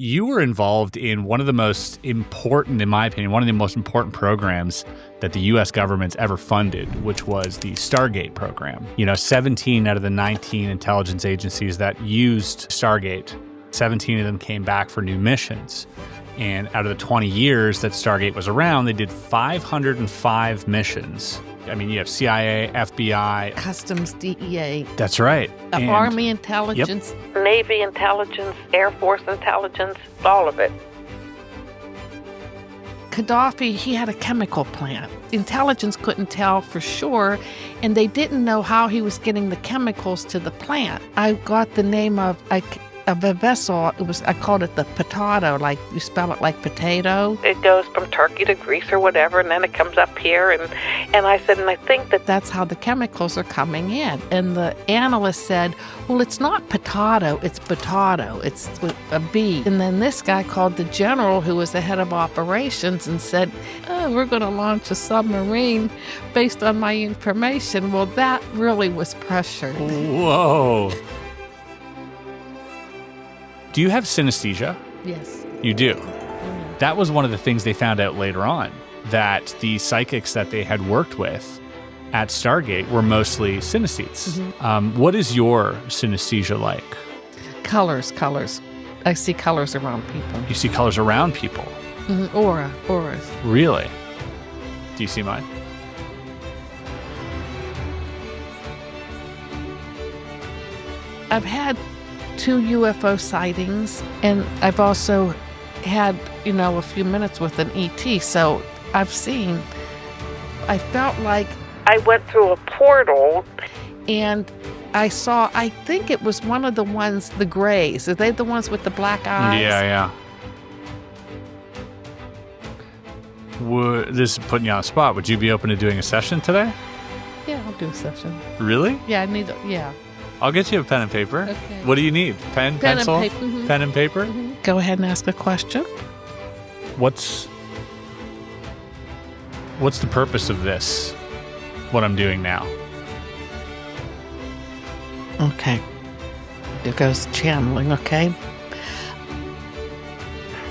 You were involved in one of the most important, in my opinion, one of the most important programs that the U.S. government's ever funded, which was the Stargate program. 17 out of the 19 intelligence agencies that used Stargate, 17 of them came back for new missions. And out of the 20 years that Stargate was around, they did 505 missions. I mean, you have CIA, FBI, Customs, DEA. That's right. Army intelligence, Yep. Navy intelligence, Air Force intelligence, all of it. Qaddafi, he had a chemical plant. Intelligence couldn't tell for sure, and they didn't know how he was getting the chemicals to the plant. I got the name of a vessel. I called it the potato, like you spell it like potato. It goes from Turkey to Greece or whatever, and then it comes up here. And I said, and I think that's how the chemicals are coming in. And the analyst said, well, it's not potato, it's potato. It's with a B. And then this guy called the general, who was the head of operations, and said, oh, we're going to launch a submarine based on my information. Well, that really was pressured. Whoa. Do you have synesthesia? Yes. You do. Mm-hmm. That was one of the things they found out later on, that the psychics that they had worked with at Stargate were mostly synesthetes. Mm-hmm. What is your synesthesia like? Colors. I see colors around people. You see colors around people? Mm-hmm. Auras. Really? Do you see mine? I've had 2 UFO sightings, and I've also had, a few minutes with an ET. So I felt like I went through a portal, and I saw, I think it was one of the ones, the grays. Are they the ones with the black eyes? Yeah. This is putting you on the spot. Would you be open to doing a session today? Yeah, I'll do a session. Really? Yeah, yeah. I'll get you a pen and paper. Okay. What do you need? Pen pencil? And paper. Mm-hmm. Pen and paper? Mm-hmm. Go ahead and ask a question. What's the purpose of this? What I'm doing now? Okay. There goes channeling, okay?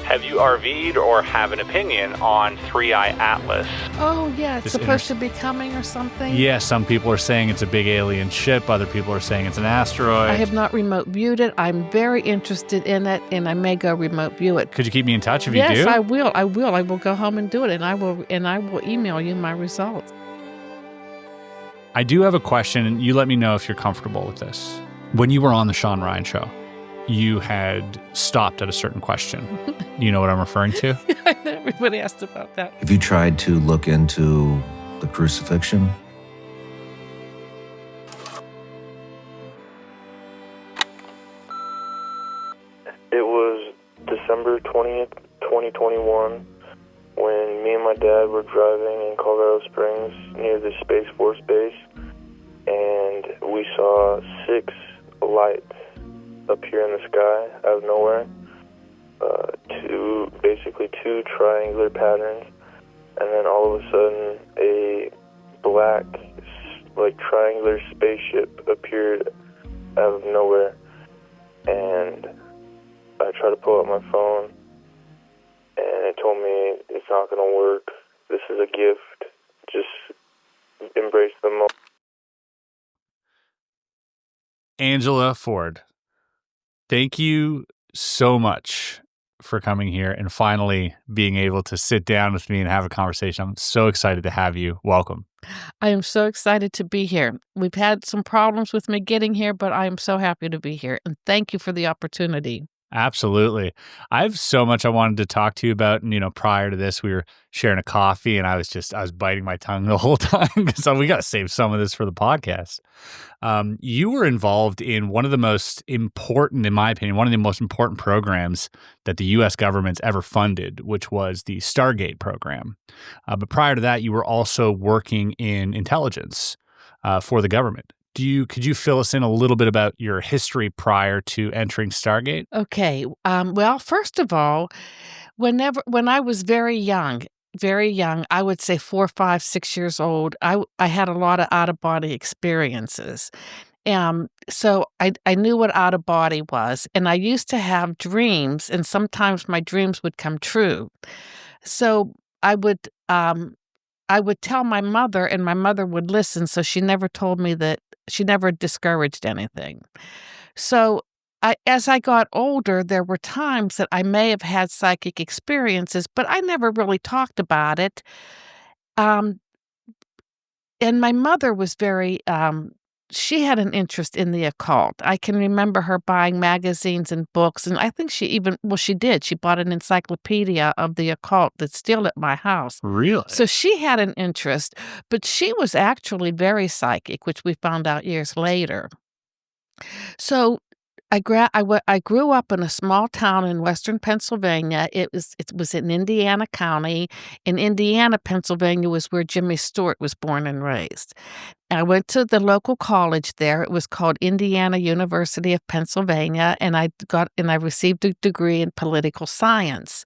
Have you RV'd or have an opinion on 3-Eye Atlas? Oh, yeah, it's supposed to be coming or something? Yeah, some people are saying it's a big alien ship. Other people are saying it's an asteroid. I have not remote viewed it. I'm very interested in it, and I may go remote view it. Could you keep me in touch if you do? Yes, I will. I will go home and do it, and I will email you my results. I do have a question, and you let me know if you're comfortable with this. When you were on the Shawn Ryan Show, you had stopped at a certain question. You know what I'm referring to? Everybody asked about that. Have you tried to look into the crucifixion? It was December 20th, 2021, when me and my dad were driving in Colorado Springs near the Space Force base, and we saw 6 lights appear in the sky out of nowhere. Two triangular patterns, and then all of a sudden a black, triangular spaceship appeared out of nowhere. And I tried to pull out my phone, and it told me it's not going to work. This is a gift. Just embrace the moment. Angela Ford, thank you so much for coming here and finally being able to sit down with me and have a conversation. I'm so excited to have you. Welcome. I am so excited to be here. We've had some problems with me getting here, but I am so happy to be here. And thank you for the opportunity. Absolutely. I have so much I wanted to talk to you about. And, prior to this, we were sharing a coffee and I was biting my tongue the whole time because we got to save some of this for the podcast. You were involved in one of the most important, in my opinion, one of the most important programs that the U.S. government's ever funded, which was the Stargate program. But prior to that, you were also working in intelligence for the government. Could you fill us in a little bit about your history prior to entering Stargate? Okay. Well, first of all, when I was very young, I would say 4, 5, 6 years old, I had a lot of out-of-body experiences. So I knew what out of body was, and I used to have dreams, and sometimes my dreams would come true. So I would tell my mother, and my mother would listen, so she never told me that she never discouraged anything. So as I got older, there were times that I may have had psychic experiences, but I never really talked about it. Um, and my mother was very, she had an interest in the occult. I can remember her buying magazines and books, and I think she did. She bought an encyclopedia of the occult that's still at my house. Really? So she had an interest, but she was actually very psychic, which we found out years later. So I grew up in a small town in western Pennsylvania. It was in Indiana County. In Indiana, Pennsylvania was where Jimmy Stewart was born and raised. I went to the local college there. It was called Indiana University of Pennsylvania, and I received a degree in political science.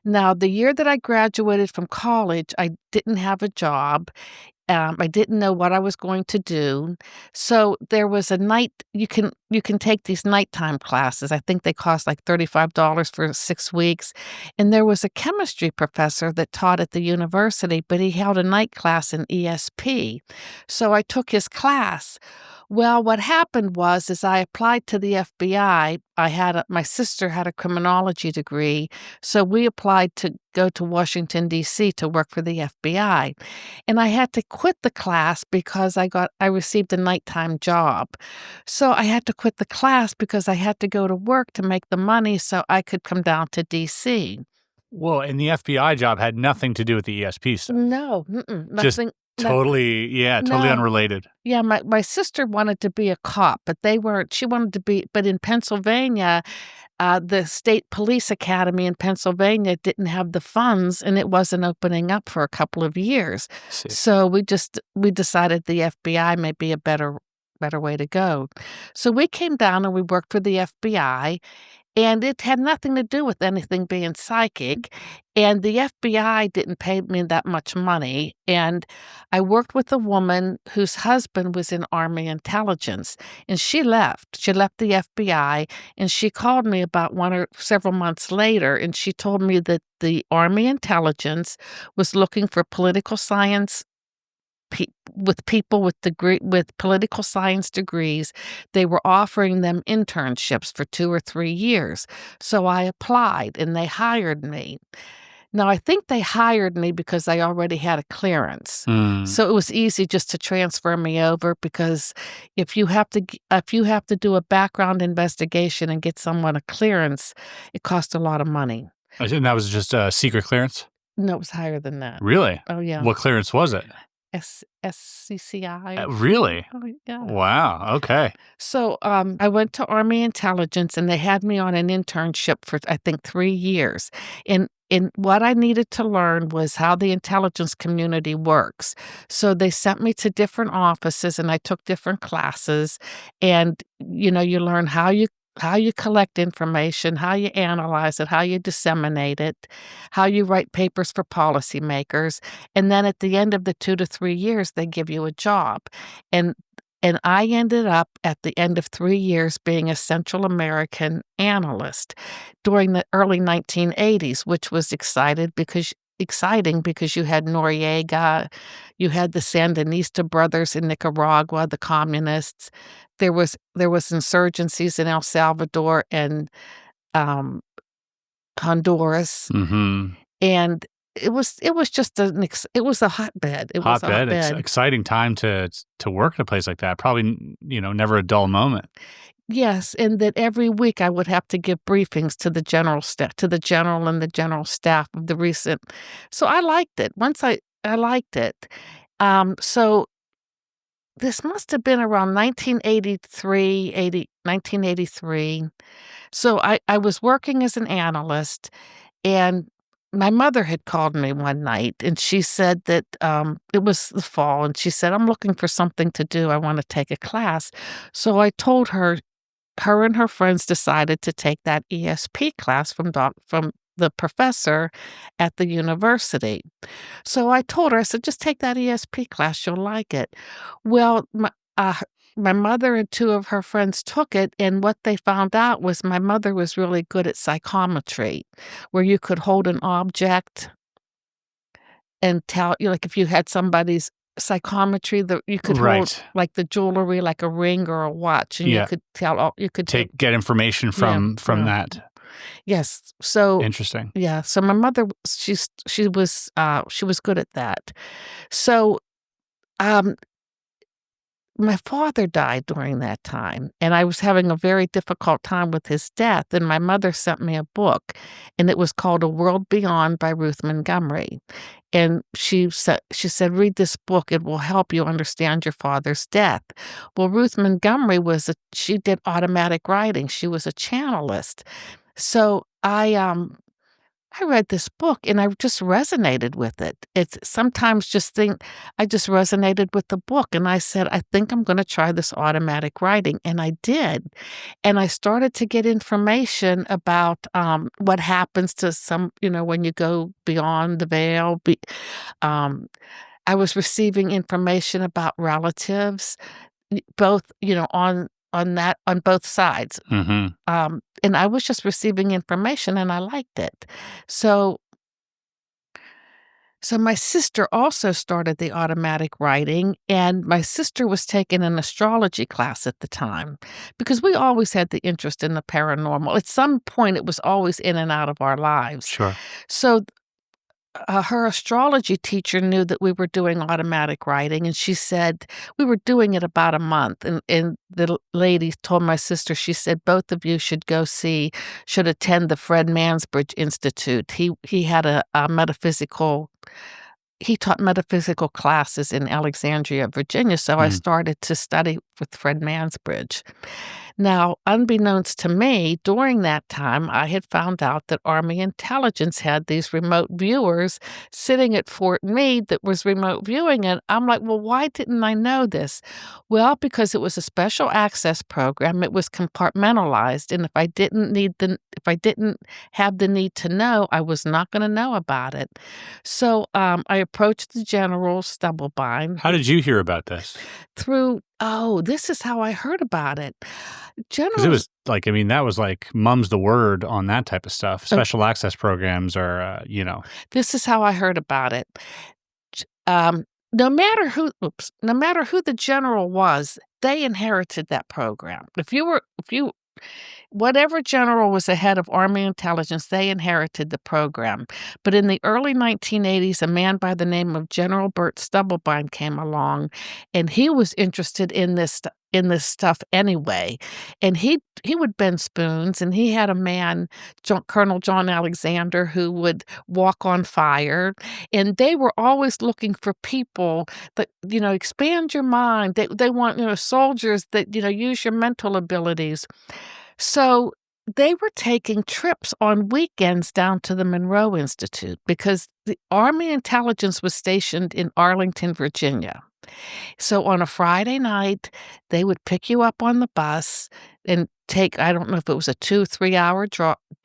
Now, the year that I graduated from college, I didn't have a job. I didn't know what I was going to do. So there was a night you can take these nighttime classes. I think they cost like $35 for 6 weeks. And there was a chemistry professor that taught at the university, but he held a night class in ESP. So I took his class. Well, what happened was I applied to the FBI. My sister had a criminology degree, so we applied to go to Washington, D.C. to work for the FBI. And I had to quit the class because I received a nighttime job. So I had to quit the class because I had to go to work to make the money so I could come down to D.C. Well, and the FBI job had nothing to do with the ESP stuff. No, Just nothing. totally unrelated. Yeah, my sister wanted to be a cop, but she wanted to be, but in Pennsylvania, the state police academy in Pennsylvania didn't have the funds, and it wasn't opening up for a couple of years. So we decided the FBI may be a better way to go. So we came down and we worked for the FBI. And it had nothing to do with anything being psychic. And the FBI didn't pay me that much money. And I worked with a woman whose husband was in Army intelligence. And she left. She left the FBI. And she called me about one or several months later. And she told me that the Army intelligence was looking for political science people with political science degrees. They were offering them internships for 2 or 3 years. So I applied and they hired me. Now, I think they hired me because I already had a clearance. So it was easy just to transfer me over, because if you have to do a background investigation and get someone a clearance, it costs a lot of money. And that was just a secret clearance? No, it was higher than that. Really? Oh, yeah. What clearance was it? SCCI. Really? Oh, yeah. Wow. Okay. So I went to Army Intelligence, and they had me on an internship for, I think, 3 years. And what I needed to learn was how the intelligence community works. So they sent me to different offices, and I took different classes. And, you learn how you collect information, how you analyze it, how you disseminate it, how you write papers for policymakers. And then at the end of the 2 to 3 years, they give you a job. And I ended up at the end of 3 years being a Central American analyst during the early 1980s, which was exciting because you had Noriega, you had the Sandinista brothers in Nicaragua, the communists. There was insurgencies in El Salvador and Honduras, and it was just it was a hotbed. It was a hotbed. It's an exciting time to work in a place like that. Probably never a dull moment. Yes, and that every week I would have to give briefings to the general and the general staff of the recent. So I liked it. Once I liked it. So this must have been around 1983. So I was working as an analyst, and my mother had called me one night, and she said that it was the fall, and she said, "I'm looking for something to do. I want to take a class." So I told her. Her and her friends decided to take that ESP class from the professor at the university. So I told her, I said, "Just take that ESP class. You'll like it." Well, my mother and two of her friends took it, and what they found out was my mother was really good at psychometry, where you could hold an object and tell, like if you had somebody's psychometry, you could hold Right. like the jewelry, like a ring or a watch, and you Yeah. could tell, you could Get information from yeah. that. Yes. So Interesting. yeah. So my mother, she was good at that. So, my father died during that time, and I was having a very difficult time with his death, and my mother sent me a book, and it was called A World Beyond by Ruth Montgomery. And she said, "Read this book. It will help you understand your father's death." Well, Ruth Montgomery she did automatic writing. She was a channelist. So I read this book and I just resonated with it. It's sometimes I just resonated with the book, and I said, I think I'm going to try this automatic writing. And I did. And I started to get information about what happens to when you go beyond the veil. I was receiving information about relatives, both, on both sides. Mm-hmm. And I was just receiving information and I liked it. So my sister also started the automatic writing, and my sister was taking an astrology class at the time because we always had the interest in the paranormal. At some point, it was always in and out of our lives. Sure. So her astrology teacher knew that we were doing automatic writing, and she said we were doing it about a month. And the lady told my sister, she said, both of you should attend the Fred Mansbridge Institute. He had a metaphysical. He taught metaphysical classes in Alexandria, Virginia, so I started to study with Fred Mansbridge. Now, unbeknownst to me, during that time, I had found out that Army intelligence had these remote viewers sitting at Fort Meade that was remote viewing it. I'm like, well, why didn't I know this? Well, because it was a special access program. It was compartmentalized, and if I didn't have the need to know, I was not going to know about it. So I approached the General Stubblebine. How did you hear about this? This is how I heard about it. Because it was like, that was like mum's the word on that type of stuff. Special access programs are, This is how I heard about it. No matter who the general was, they inherited that program. Whatever general was the head of Army intelligence, they inherited the program. But in the early 1980s, a man by the name of General Bert Stubblebine came along, and he was interested in this stuff anyway. And he would bend spoons, and he had a man, Colonel John Alexander, who would walk on fire. And they were always looking for people that, expand your mind. They want, soldiers that, use your mental abilities. So they were taking trips on weekends down to the Monroe Institute because the Army intelligence was stationed in Arlington, Virginia. So on a Friday night, they would pick you up on the bus and take, I don't know if it was a 2-3 hour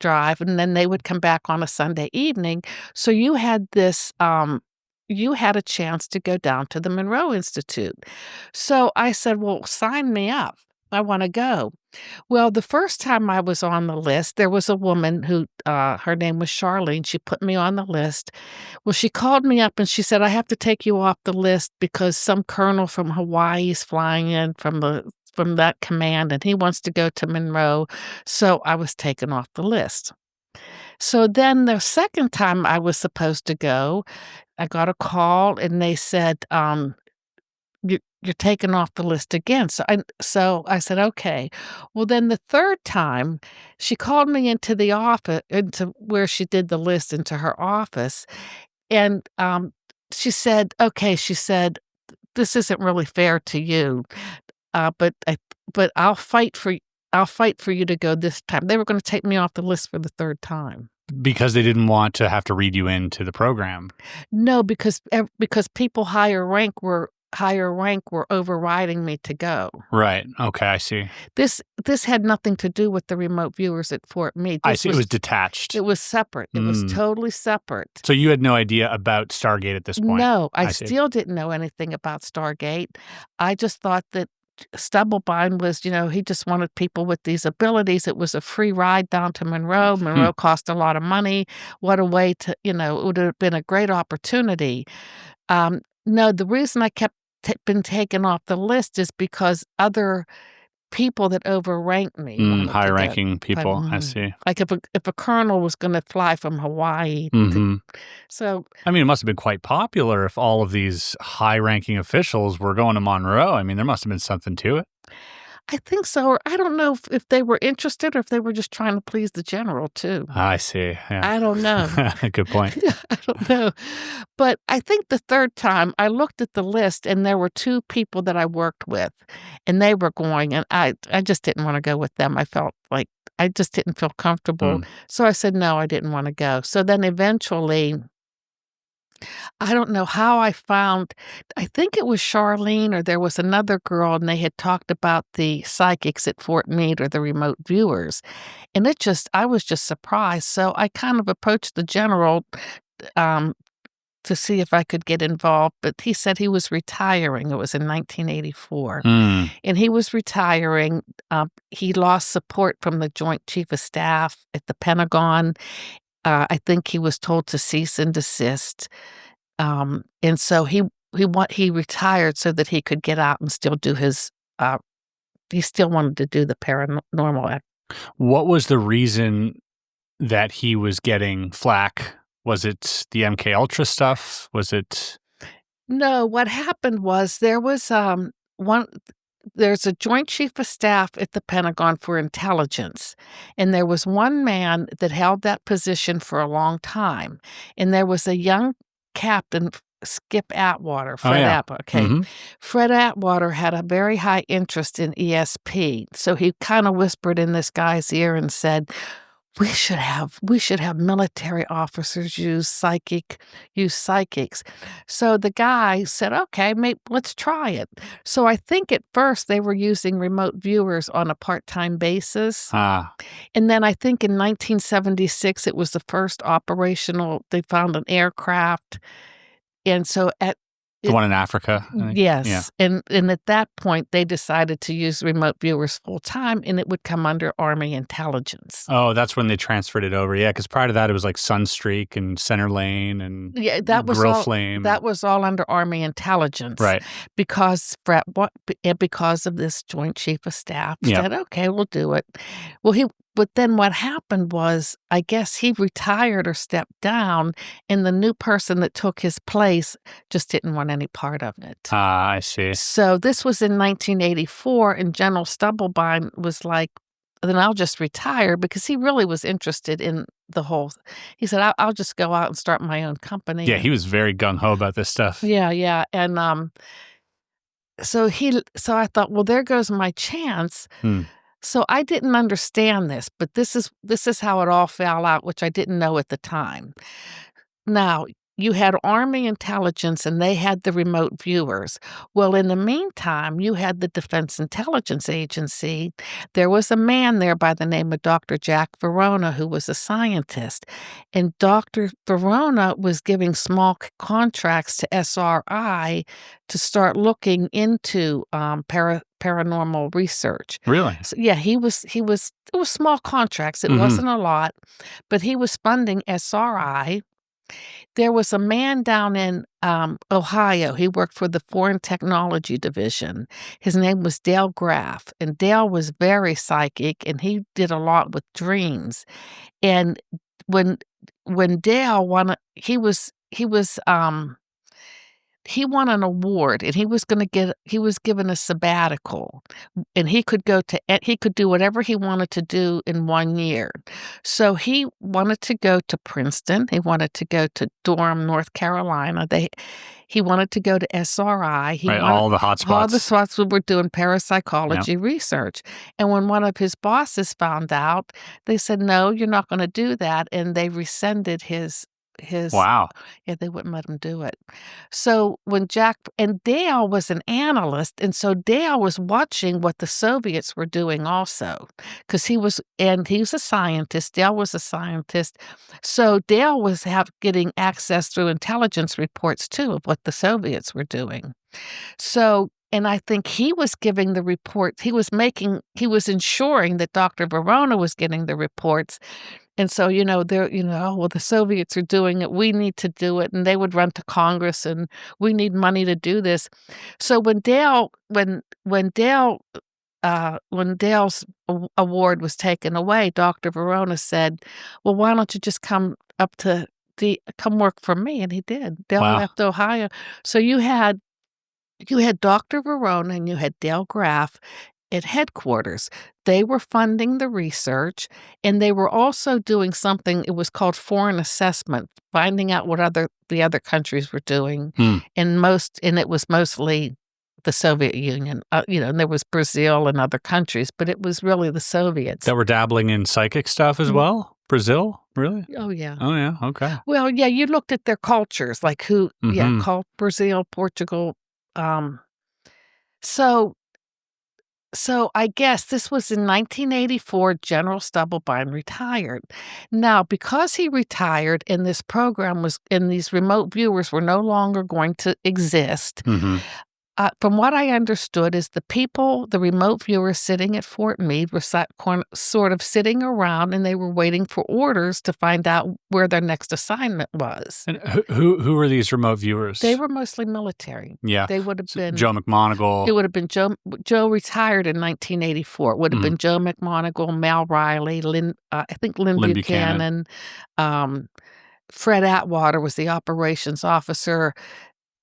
drive, and then they would come back on a Sunday evening. So you had you had a chance to go down to the Monroe Institute. So I said, well, sign me up. I want to go. Well, the first time I was on the list, there was a woman who, her name was Charlene. She put me on the list. Well, she called me up and she said, I have to take you off the list because some colonel from Hawaii is flying in from that command and he wants to go to Monroe. So I was taken off the list. So then the second time I was supposed to go, I got a call and they said, you're taken off the list again. So I said, okay. Well, then the third time, she called me into the office, into where she did the list, into her office. And she said, okay, this isn't really fair to you, but I'll fight for you to go this time. They were going to take me off the list for the third time. Because they didn't want to have to read you into the program. No, because people higher rank were overriding me to go. Right. Okay, I see. This had nothing to do with the remote viewers at Fort Meade. I see. It was detached. It was separate. It was totally separate. So you had no idea about Stargate at this point? No, I still didn't know anything about Stargate. I just thought that Stubblebine was, he just wanted people with these abilities. It was a free ride down to Monroe. Monroe cost a lot of money. What a way to, it would have been a great opportunity. No, the reason I kept been taken off the list is because other people that overranked me. High-ranking people, I see. Like if a colonel was going to fly from Hawaii. So I mean, it must have been quite popular if all of these high-ranking officials were going to Monroe. I mean, there must have been something to it. I think so. Or I don't know if they were interested or if they were just trying to please the general, too. I see. Yeah. I don't know. Good point. I don't know. But I think the third time I looked at the list and there were 2 people that I worked with and they were going and I just didn't want to go with them. I felt like I just didn't feel comfortable. So I said, no, I didn't want to go. So then eventually, I don't know how I think it was Charlene or there was another girl and they had talked about the psychics at Fort Meade or the remote viewers. And I was just surprised. So I kind of approached the general to see if I could get involved, but he said he was retiring. It was in 1984. And he was retiring. He lost support from the Joint Chief of Staff at the Pentagon. I think he was told to cease and desist. And so he retired so that he could get out and still do his, he still wanted to do the paranormal act. What was the reason that he was getting flack? Was it the MK Ultra stuff? Was it? No, what happened was there was there's a Joint Chief of Staff at the Pentagon for intelligence, and there was one man that held that position for a long time, and there was a young captain, Skip Atwater, Fred Atwater. Okay, Fred Atwater had a very high interest in ESP, so he kind of whispered in this guy's ear and said, we should have military officers use psychics. So the guy said, okay, let's try it. So I think at first they were using remote viewers on a part-time basis. And then I think in 1976, it was the first operational, they found an aircraft. And so the one in Africa? Yes. Yeah. And at that point, they decided to use remote viewers full-time, and it would come under Army intelligence. Oh, that's when they transferred it over. Yeah, because prior to that, it was like Sunstreak and Center Lane and Grill Flame. That was all under Army intelligence. Right. Because of this Joint Chief of Staff said, okay, we'll do it. But then what happened was, I guess he retired or stepped down, and the new person that took his place just didn't want any part of it. I see. So this was in 1984, and General Stubblebine was like, then I'll just retire, because he really was interested in the whole. He said, I'll just go out and start my own company. Yeah, he was very gung-ho about this stuff. Yeah. And so I thought, well, there goes my chance. So I didn't understand this, but this is how it all fell out, which I didn't know at the time. Now, you had Army intelligence and they had the remote viewers. Well, in the meantime, you had the Defense Intelligence Agency. There was a man there by the name of Dr. Jack Verona, who was a scientist. And Dr. Verona was giving small contracts to SRI to start looking into paranormal research. Really? So, yeah, it was small contracts. It wasn't a lot, but he was funding SRI. There was a man down in Ohio. He worked for the Foreign Technology Division. His name was Dale Graff, and Dale was very psychic, and he did a lot with dreams. And when Dale won, he won an award, and he was given a sabbatical, and he could do whatever he wanted to do in 1 year. So he wanted to go to Princeton. He wanted to go to Durham, North Carolina. He wanted to go to SRI. All the hot spots. All the spots we were doing parapsychology research. And when one of his bosses found out, they said, no, you're not going to do that. And they rescinded his wow. Yeah, they wouldn't let him do it. So when Dale was an analyst, and so Dale was watching what the Soviets were doing also, because he was a scientist. Dale was a scientist. So Dale was getting access through intelligence reports too of what the Soviets were doing. So And I think he was giving the reports. He was ensuring that Dr. Verona was getting the reports. And so, oh, well, the Soviets are doing it. We need to do it. And they would run to Congress and we need money to do this. So when Dale's award was taken away, Dr. Verona said, well, why don't you just come work for me? And he did. Dale left Ohio. So you had Dr. Verona and you had Dale Graff at headquarters. They were funding the research, and they were also doing something, it was called foreign assessment, finding out what the other countries were doing. And it was mostly the Soviet Union, and there was Brazil and other countries, but it was really the Soviets. That were dabbling in psychic stuff as well? Brazil? Really? Oh, yeah. Oh, yeah. Okay. Well, yeah, you looked at their cultures, like called Brazil, Portugal. So I guess this was in 1984, General Stubblebine retired. Now, because he retired and this program and these remote viewers were no longer going to exist, from what I understood is the remote viewers sitting at Fort Meade were sort of sitting around, and they were waiting for orders to find out where their next assignment was. And who were these remote viewers? They were mostly military. Yeah. They would have been Joe McMoneagle. It would have been Joe retired in 1984. It would have been Joe McMoneagle, Mal Riley, I think Lynn Buchanan. Fred Atwater was the operations officer.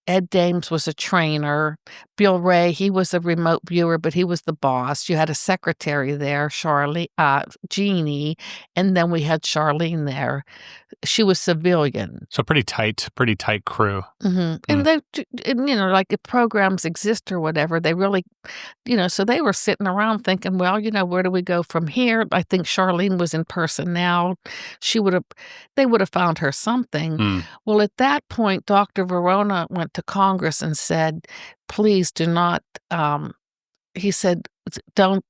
Ed Dames was a trainer. Bill Ray, he was a remote viewer, but he was the boss. You had a secretary there, Jeannie, and then we had Charlene there. She was civilian. So pretty tight crew. And they, like if programs exist or whatever, they really, so they were sitting around thinking, well, where do we go from here? I think Charlene was in personnel. They would have found her something. Well, at that point, Dr. Verona went to Congress and said, please do not, he said, don't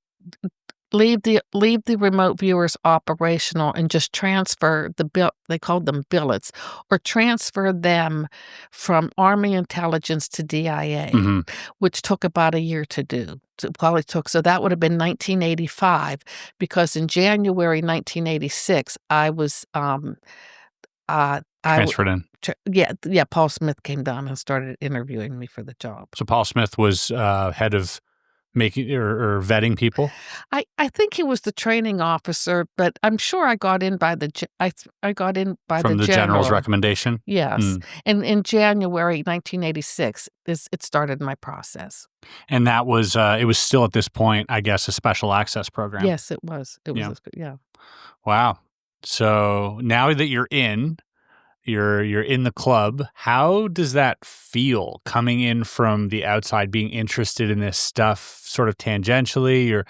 leave the remote viewers operational and just transfer they called them billets, or transfer them from Army intelligence to DIA, which took about a year to do. So that would have been 1985, because in January 1986, I was transferred in. Yeah, Paul Smith came down and started interviewing me for the job. So Paul Smith was head of making or vetting people? I think he was the training officer, but I'm sure I got in by the From the general's recommendation? Yes. And in January 1986, it started my process. And that was it was still at this point, I guess, a special access program. Yes, it was. Yeah. Wow. So now that you're in the club, how does that feel coming in from the outside, being interested in this stuff sort of tangentially? You're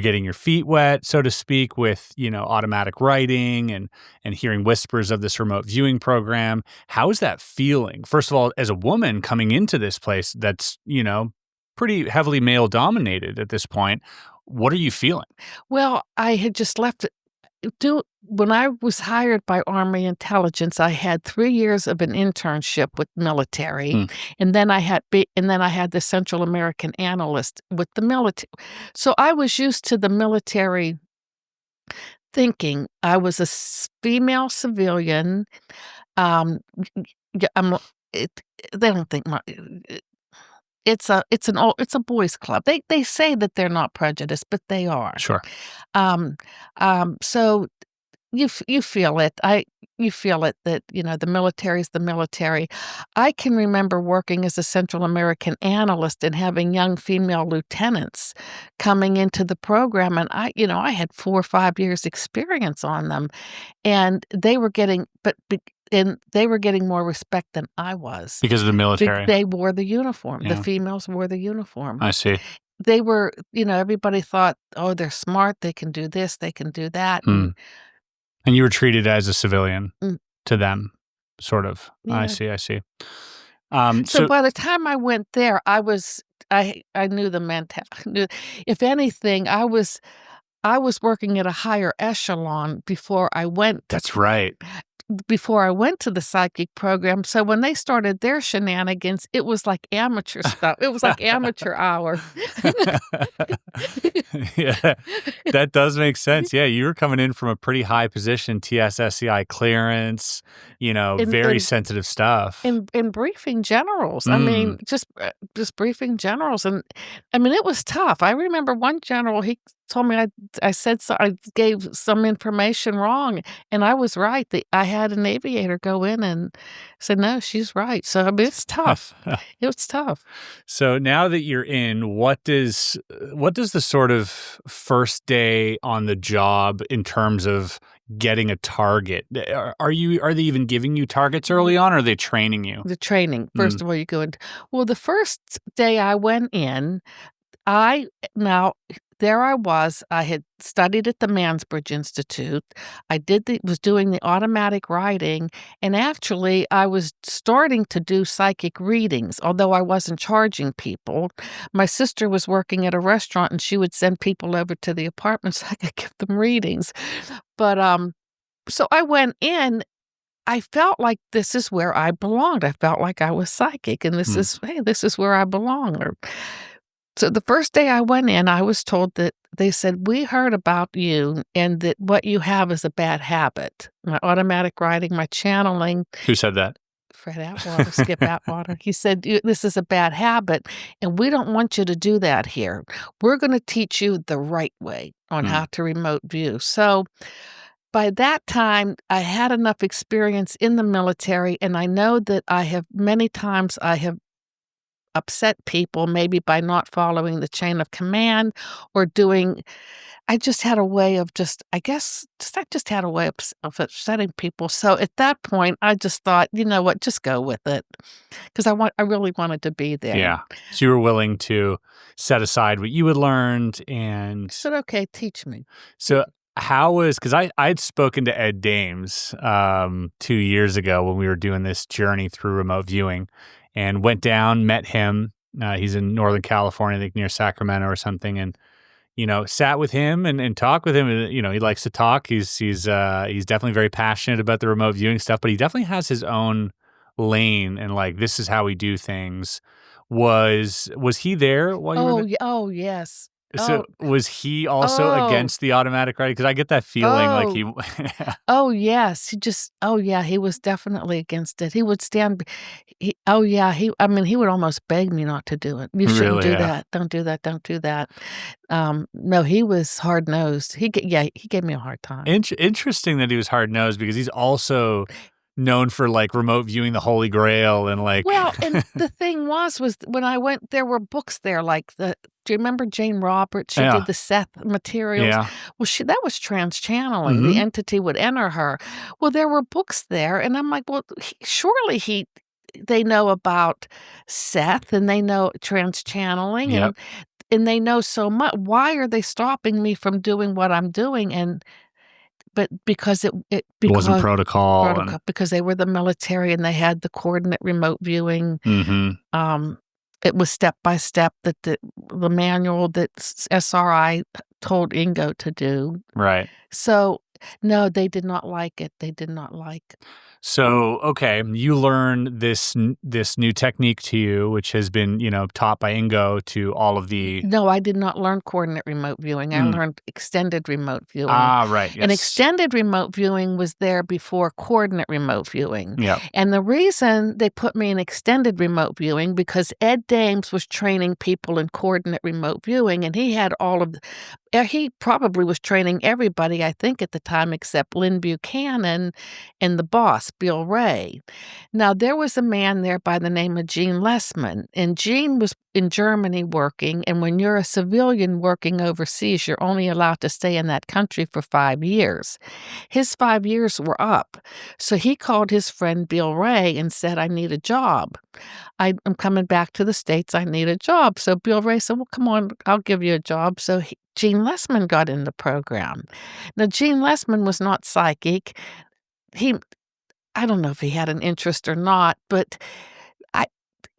getting your feet wet, so to speak, with, automatic writing and hearing whispers of this remote viewing program. How is that feeling? First of all, as a woman coming into this place that's, pretty heavily male dominated at this point, what are you feeling? Well, I had just left when I was hired by Army Intelligence, I had 3 years of an internship with military, and then I had the Central American analyst with the military. So I was used to the military thinking. I was a female civilian. They don't think it's a boys' club. They say that they're not prejudiced, but they are. Sure. So you feel it. You feel it that, the military is the military. I can remember working as a Central American analyst and having young female lieutenants coming into the program, and I had 4 or 5 years experience on them, and they were getting more respect than I was. Because of the military. They wore the uniform. Yeah. The females wore the uniform. I see. They were, everybody thought, oh, they're smart. They can do this. They can do that. And you were treated as a civilian to them, sort of. Yeah. I see. So by the time I went there, I knew the mentality. If anything, I was working at a higher echelon before I went. That's right. before I went to the psychic program. So when they started their shenanigans, it was like amateur stuff. It was like amateur hour. Yeah, that does make sense. Yeah, you were coming in from a pretty high position, TSSCI clearance, very sensitive stuff. In briefing generals. I mean, just briefing generals. And I mean, it was tough. I remember one general, he told me I gave some information wrong, and I was right. I had an aviator go in and said, no, she's right. So I mean, it's tough. It was tough. So now that you're in, what does the sort of first day on the job in terms of getting a target? Are they even giving you targets early on, or are they training you? The training. First of all, you go in. Well, the first day I went in, there I was. I had studied at the Mansbridge Institute. I was doing the automatic writing, and actually I was starting to do psychic readings, although I wasn't charging people. My sister was working at a restaurant, and she would send people over to the apartment so I could give them readings. But so I went in. I felt like this is where I belonged. I felt like I was psychic, and this is where I belong. So the first day I went in, I was told that they said, we heard about you and that what you have is a bad habit. My automatic writing, my channeling. Who said that? Fred Atwater, Skip Atwater. He said, this is a bad habit, and we don't want you to do that here. We're going to teach you the right way on how to remote view. So by that time, I had enough experience in the military, and I know that many times I have upset people, maybe by not following the chain of command or I just had a way of I just had a way of upsetting people. So at that point, I just thought, you know what, just go with it. Because I really wanted to be there. Yeah. So you were willing to set aside what you had learned and... I said, okay, teach me. So because I'd spoken to Ed Dames 2 years ago when we were doing this journey through remote viewing, and went down, met him. He's in Northern California, I think near Sacramento or something, and sat with him and talked with him. And, he likes to talk. He's definitely very passionate about the remote viewing stuff, but he definitely has his own lane and like, this is how we do things. Was he there while you were there? Oh, yes. So was he also against the automatic writing? Because I get that feeling like he... Oh, yes. He was definitely against it. He would stand... he would almost beg me not to do it. You shouldn't do that. Don't do that. Don't do that. No, he was hard-nosed. He gave me a hard time. Interesting that he was hard-nosed, because he's also... known for like remote viewing the Holy Grail and like... Well, and the thing was when I went, there were books there like do you remember Jane Roberts? She did the Seth materials. Yeah. Well, that was trans-channeling. The entity would enter her. Well, there were books there, and I'm like, well, surely they know about Seth and they know trans-channeling and they know so much. Why are they stopping me from doing what I'm doing? But because it wasn't protocol. Because they were the military and they had the coordinate remote viewing. It was step by step that the manual that SRI told Ingo to do. Right. So no, they did not like it. They did not like it. So, okay, you learn this new technique to you, which has been, taught by Ingo to all of the... No, I did not learn coordinate remote viewing. I learned extended remote viewing. Ah, right, yes. And extended remote viewing was there before coordinate remote viewing. Yeah. And the reason they put me in extended remote viewing, because Ed Dames was training people in coordinate remote viewing, and he had he probably was training everybody, I think, at the time, except Lynn Buchanan and the boss, Bill Ray. Now, there was a man there by the name of Gene Lessman, and Gene was in Germany working, and when you're a civilian working overseas, you're only allowed to stay in that country for 5 years. His 5 years were up, so he called his friend Bill Ray and said, I need a job. I'm coming back to the States, I need a job. So Bill Ray said, well, come on, I'll give you a job. So Gene Lessman got in the program. Now, Gene Lessman was not psychic. I don't know if he had an interest or not, but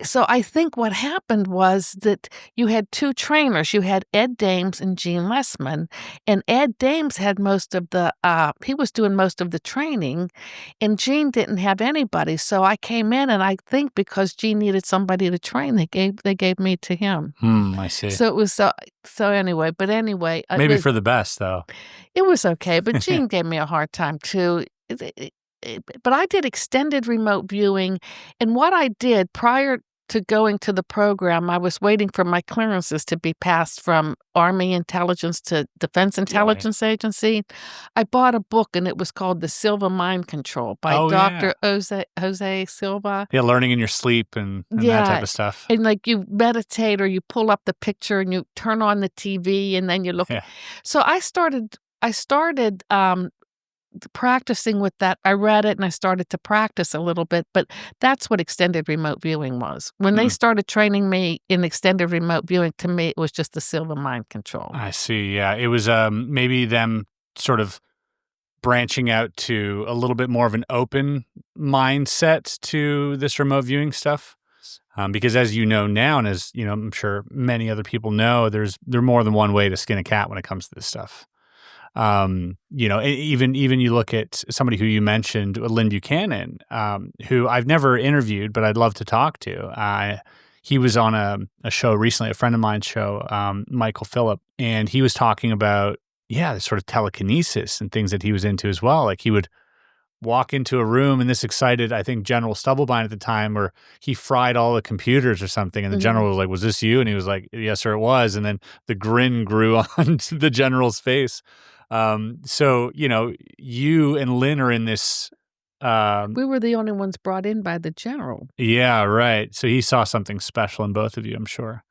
So I think what happened was that you had two trainers. You had Ed Dames and Gene Lessman, and Ed Dames had most of the he was doing most of the training, and Gene didn't have anybody. So I came in, and I think because Gene needed somebody to train, they gave me to him. I see. So it was so anyway. But anyway, Maybe for the best though. It was okay, but Gene gave me a hard time too. But I did extended remote viewing, and what I did prior to going to the program, I was waiting for my clearances to be passed from Army Intelligence to Defense Intelligence Agency. I bought a book, and it was called The Silva Mind Control by Dr. Jose Silva. Yeah, learning in your sleep and that type of stuff. And like you meditate or you pull up the picture and you turn on the TV and then you look. Yeah. So I started practicing with that. I read it and I started to practice a little bit, but that's what extended remote viewing was. When they started training me in extended remote viewing, to me, it was just the Silva Mind Control. I see. Yeah. It was maybe them sort of branching out to a little bit more of an open mindset to this remote viewing stuff. Because as you know now, and as you know, I'm sure many other people know, there's more than one way to skin a cat when it comes to this stuff. Even you look at somebody who you mentioned, Lynn Buchanan, who I've never interviewed, but I'd love to talk to. He was on a show recently, a friend of mine's show, Michael Phillip, and he was talking about, this sort of telekinesis and things that he was into as well. Like he would walk into a room, and this excited, I think, General Stubblebine at the time, where he fried all the computers or something. And the general was like, "Was this you?" And he was like, "Yes, sir, it was." And then the grin grew on the general's face. So, you and Lynn are in this. We were the only ones brought in by the general. Yeah, right. So he saw something special in both of you, I'm sure.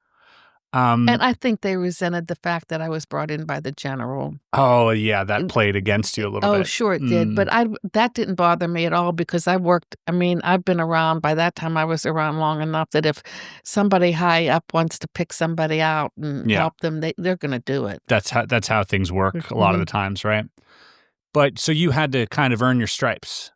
And I think they resented the fact that I was brought in by the general. Oh, yeah, that played against you a little bit. Oh, sure it did. But that didn't bother me at all because I've been around, by that time I was around long enough that if somebody high up wants to pick somebody out and help them, they're going to do it. That's how things work a lot of the times, right? But so you had to kind of earn your stripes,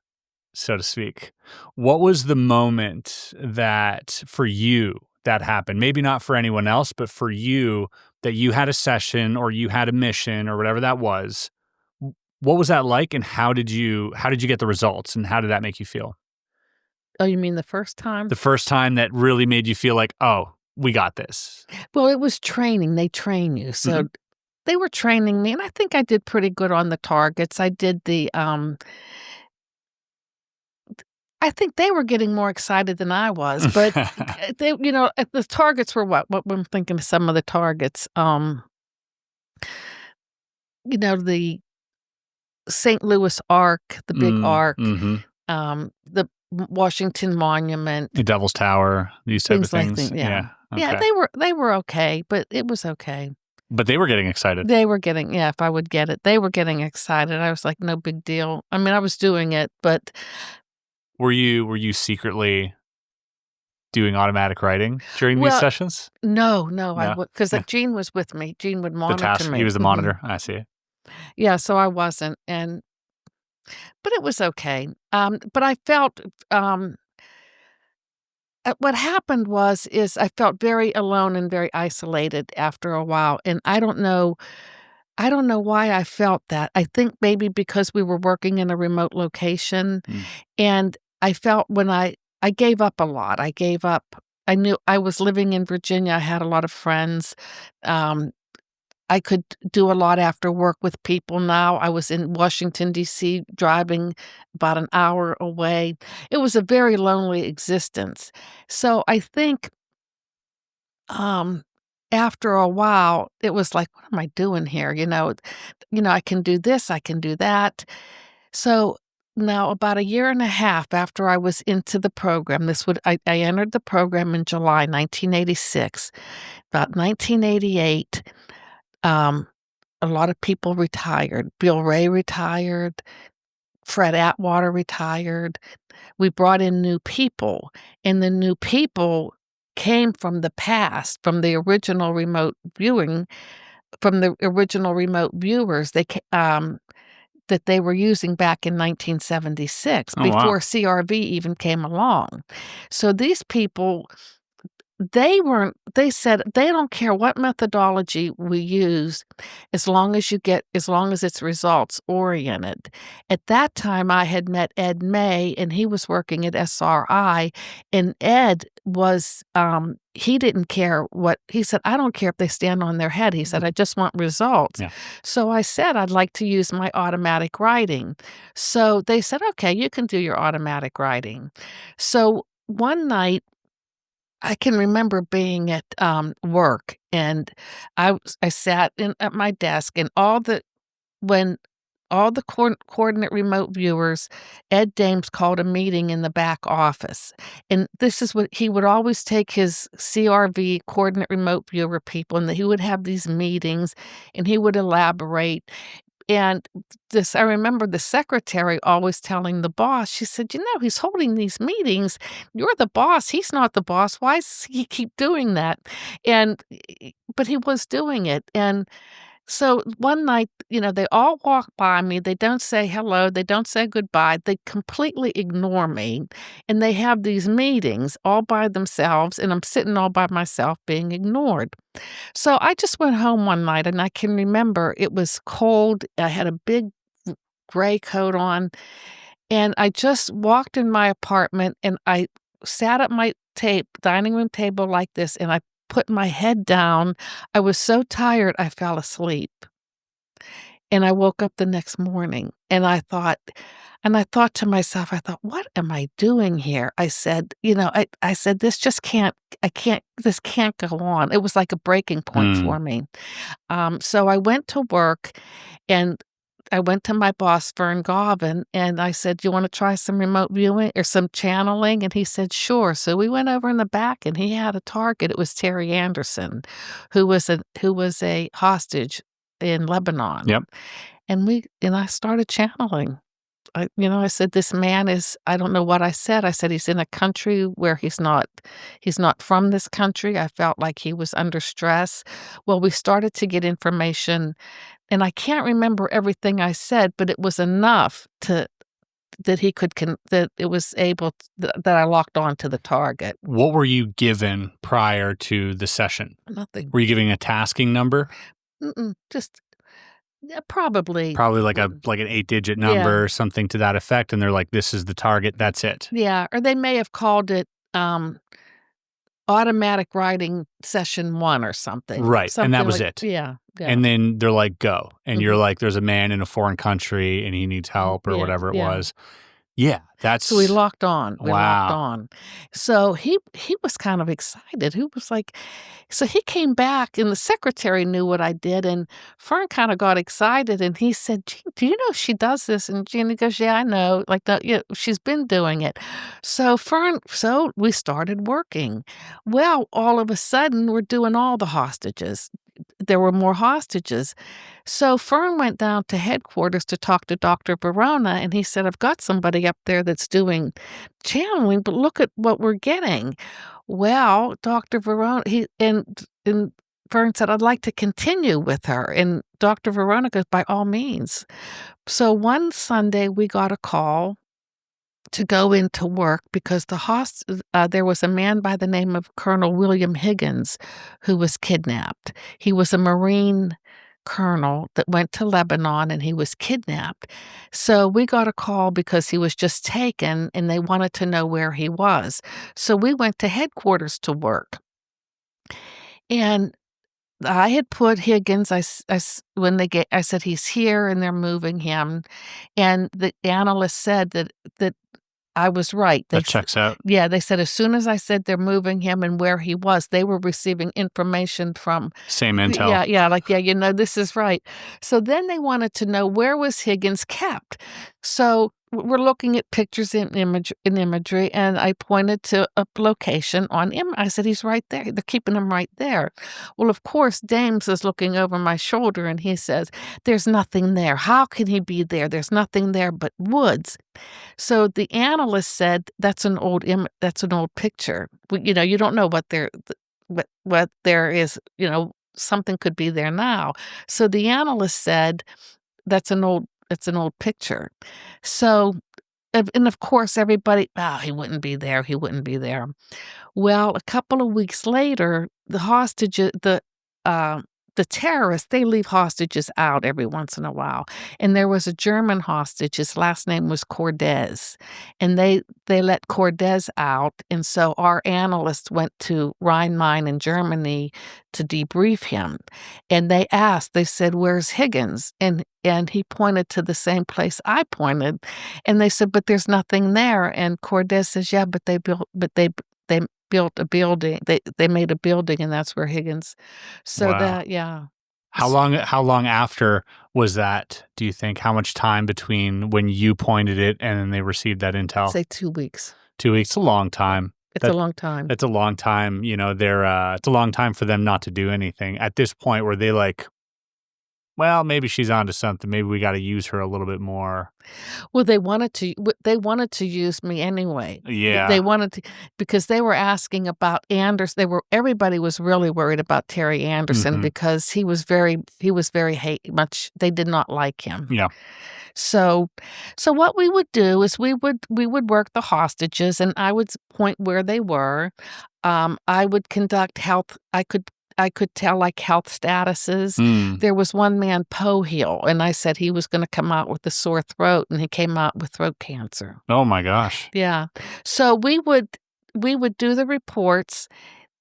so to speak. What was the moment that for you that happened? Maybe not for anyone else, but for you, that you had a session or you had a mission or whatever that was. What was that like, and how did you get the results, and how did that make you feel? Oh, you mean the first time? The first time that really made you feel like, oh, we got this. Well, it was training. They train you. So they were training me, and I think I did pretty good on the targets. I did the I think they were getting more excited than I was, but they, the targets were what I'm thinking of some of the targets. The St. Louis Ark, the big Ark, the Washington Monument, the Devil's Tower, these type of things. Yeah. Okay. Yeah, they were okay, but it was okay. But they were getting excited. They were getting, if I would get it, they were getting excited. I was like, no big deal. I mean, I was doing it, but. Were you secretly doing automatic writing during these sessions? No. Because Gene was with me. Gene would monitor me. He was the monitor. I see. Yeah, so I wasn't, but it was okay. But I felt what happened is I felt very alone and very isolated after a while, and I don't know why I felt that. I think maybe because we were working in a remote location, and I felt when I gave up a lot. I gave up. I knew I was living in Virginia. I had a lot of friends. I could do a lot after work with people now. I was in Washington, D.C., driving about an hour away. It was a very lonely existence. So I think after a while, it was like, what am I doing here? I can do this, I can do that. So now about a year and a half after I was into the program, I entered the program in July 1986. About 1988, a lot of people retired. Bill Ray retired. Fred Atwater retired. We brought in new people, and the new people came from the past, from the original remote viewing, from the original remote viewers that they were using back in 1976, before CRV even came along. So these people they said they don't care what methodology we use as long as it's results oriented. At that time I had met Ed May, and he was working at SRI, and Ed was he didn't care what he said. I don't care if they stand on their head. He said, I just want results. Yeah. So I said, I'd like to use my automatic writing. So they said, okay, you can do your automatic writing. So one night, I can remember being at work, and I sat at my desk, and when all the coordinate remote viewers, Ed Dames called a meeting in the back office, and this is what he would always take his CRV coordinate remote viewer people, and he would have these meetings, and he would elaborate. And I remember the secretary always telling the boss, she said, he's holding these meetings. You're the boss. He's not the boss. Why does he keep doing that? But he was doing it. And so one night, they all walk by me. They don't say hello. They don't say goodbye. They completely ignore me. And they have these meetings all by themselves. And I'm sitting all by myself being ignored. So I just went home one night, and I can remember it was cold. I had a big gray coat on, and I just walked in my apartment, and I sat at my dining room table like this, and I put my head down. I was so tired, I fell asleep. And I woke up the next morning, and I thought to myself, what am I doing here? I said, I said, this can't go on. It was like a breaking point for me. So I went to work, and I went to my boss, Vern Garvin, and I said, do you want to try some remote viewing or some channeling? And he said, sure. So we went over in the back, and he had a target. It was Terry Anderson, who was a hostage in Lebanon. Yep. And I started channeling. I said, this man is, I don't know what I said. I said, he's in a country where he's not from this country. I felt like he was under stress. Well, we started to get information, and I can't remember everything I said, but it was enough that I locked on to the target. What were you given prior to the session? Nothing. Were you giving a tasking number? Just probably like an 8-digit number or something to that effect, and they're like, this is the target, that's it. Yeah, or they may have called it automatic writing session 1 or something. Right, and that was it. Yeah. And then they're like, go. And you're like, there's a man in a foreign country and he needs help or whatever it was. Yeah, that's... So we locked on. Wow. So he was kind of excited. He was like... So he came back, and the secretary knew what I did, and Fern kind of got excited, and he said, Jean, do you know she does this? And Jeannie goes, yeah, I know. She's been doing it. So we started working. Well, all of a sudden, we're doing all the hostages. There were more hostages. So Fern went down to headquarters to talk to Dr. Verona, and he said, I've got somebody up there that's doing channeling, but look at what we're getting. Well, Dr. Verona, and Fern said, I'd like to continue with her. And Dr. Verona goes, by all means. So one Sunday, we got a call to go into work because there was a man by the name of Colonel William Higgins who was kidnapped. He was a Marine colonel that went to Lebanon, and he was kidnapped. So we got a call because he was just taken, and they wanted to know where he was. So we went to headquarters to work. And I had put Higgins, I said, he's here, and they're moving him. And the analyst said that I was right. That checks out. Yeah, they said as soon as I said they're moving him and where he was, they were receiving information from... Same intel. Yeah, this is right. So then they wanted to know, where was Higgins kept? So we're looking at pictures in imagery, and I pointed to a location on him. I said, he's right there. They're keeping him right there. Well, of course, Dames is looking over my shoulder, and he says, there's nothing there. How can he be there? There's nothing there but woods. So the analyst said, that's an old picture. You don't know what there is, something could be there now. So the analyst said, that's an old picture. So and of course, everybody, he wouldn't be there. He wouldn't be there. Well, a couple of weeks later, the hostages, the terrorists, they leave hostages out every once in a while. And there was a German hostage. His last name was Cordes. And they let Cordes out. And so our analysts went to Rhine Mine in Germany to debrief him. And they said, "Where's Higgins?" And he pointed to the same place I pointed. And they said, "But there's nothing there." And Cordes says, "Yeah, but they built a building. They made a building, and that's where Higgins." So Wow. that, yeah. How long after was that, do you think? How much time between when you pointed it and then they received that intel? Say 2 weeks. 2 weeks, a long time. It's a long time. It's a long time. You know, it's a long time for them not to do anything. At this point, were they like, well, maybe she's onto something. Maybe we got to use her a little bit more. Well, they wanted to use me anyway. Yeah. They wanted to, because they were asking about Anderson. Everybody was really worried about Terry Anderson because he was very much, they did not like him. Yeah. So what we would do is we would work the hostages, and I would point where they were. I would conduct health. I could tell, like, health statuses. There was one man, Pohill, and I said he was going to come out with a sore throat, and he came out with throat cancer. Oh my gosh. Yeah. So we would do the reports.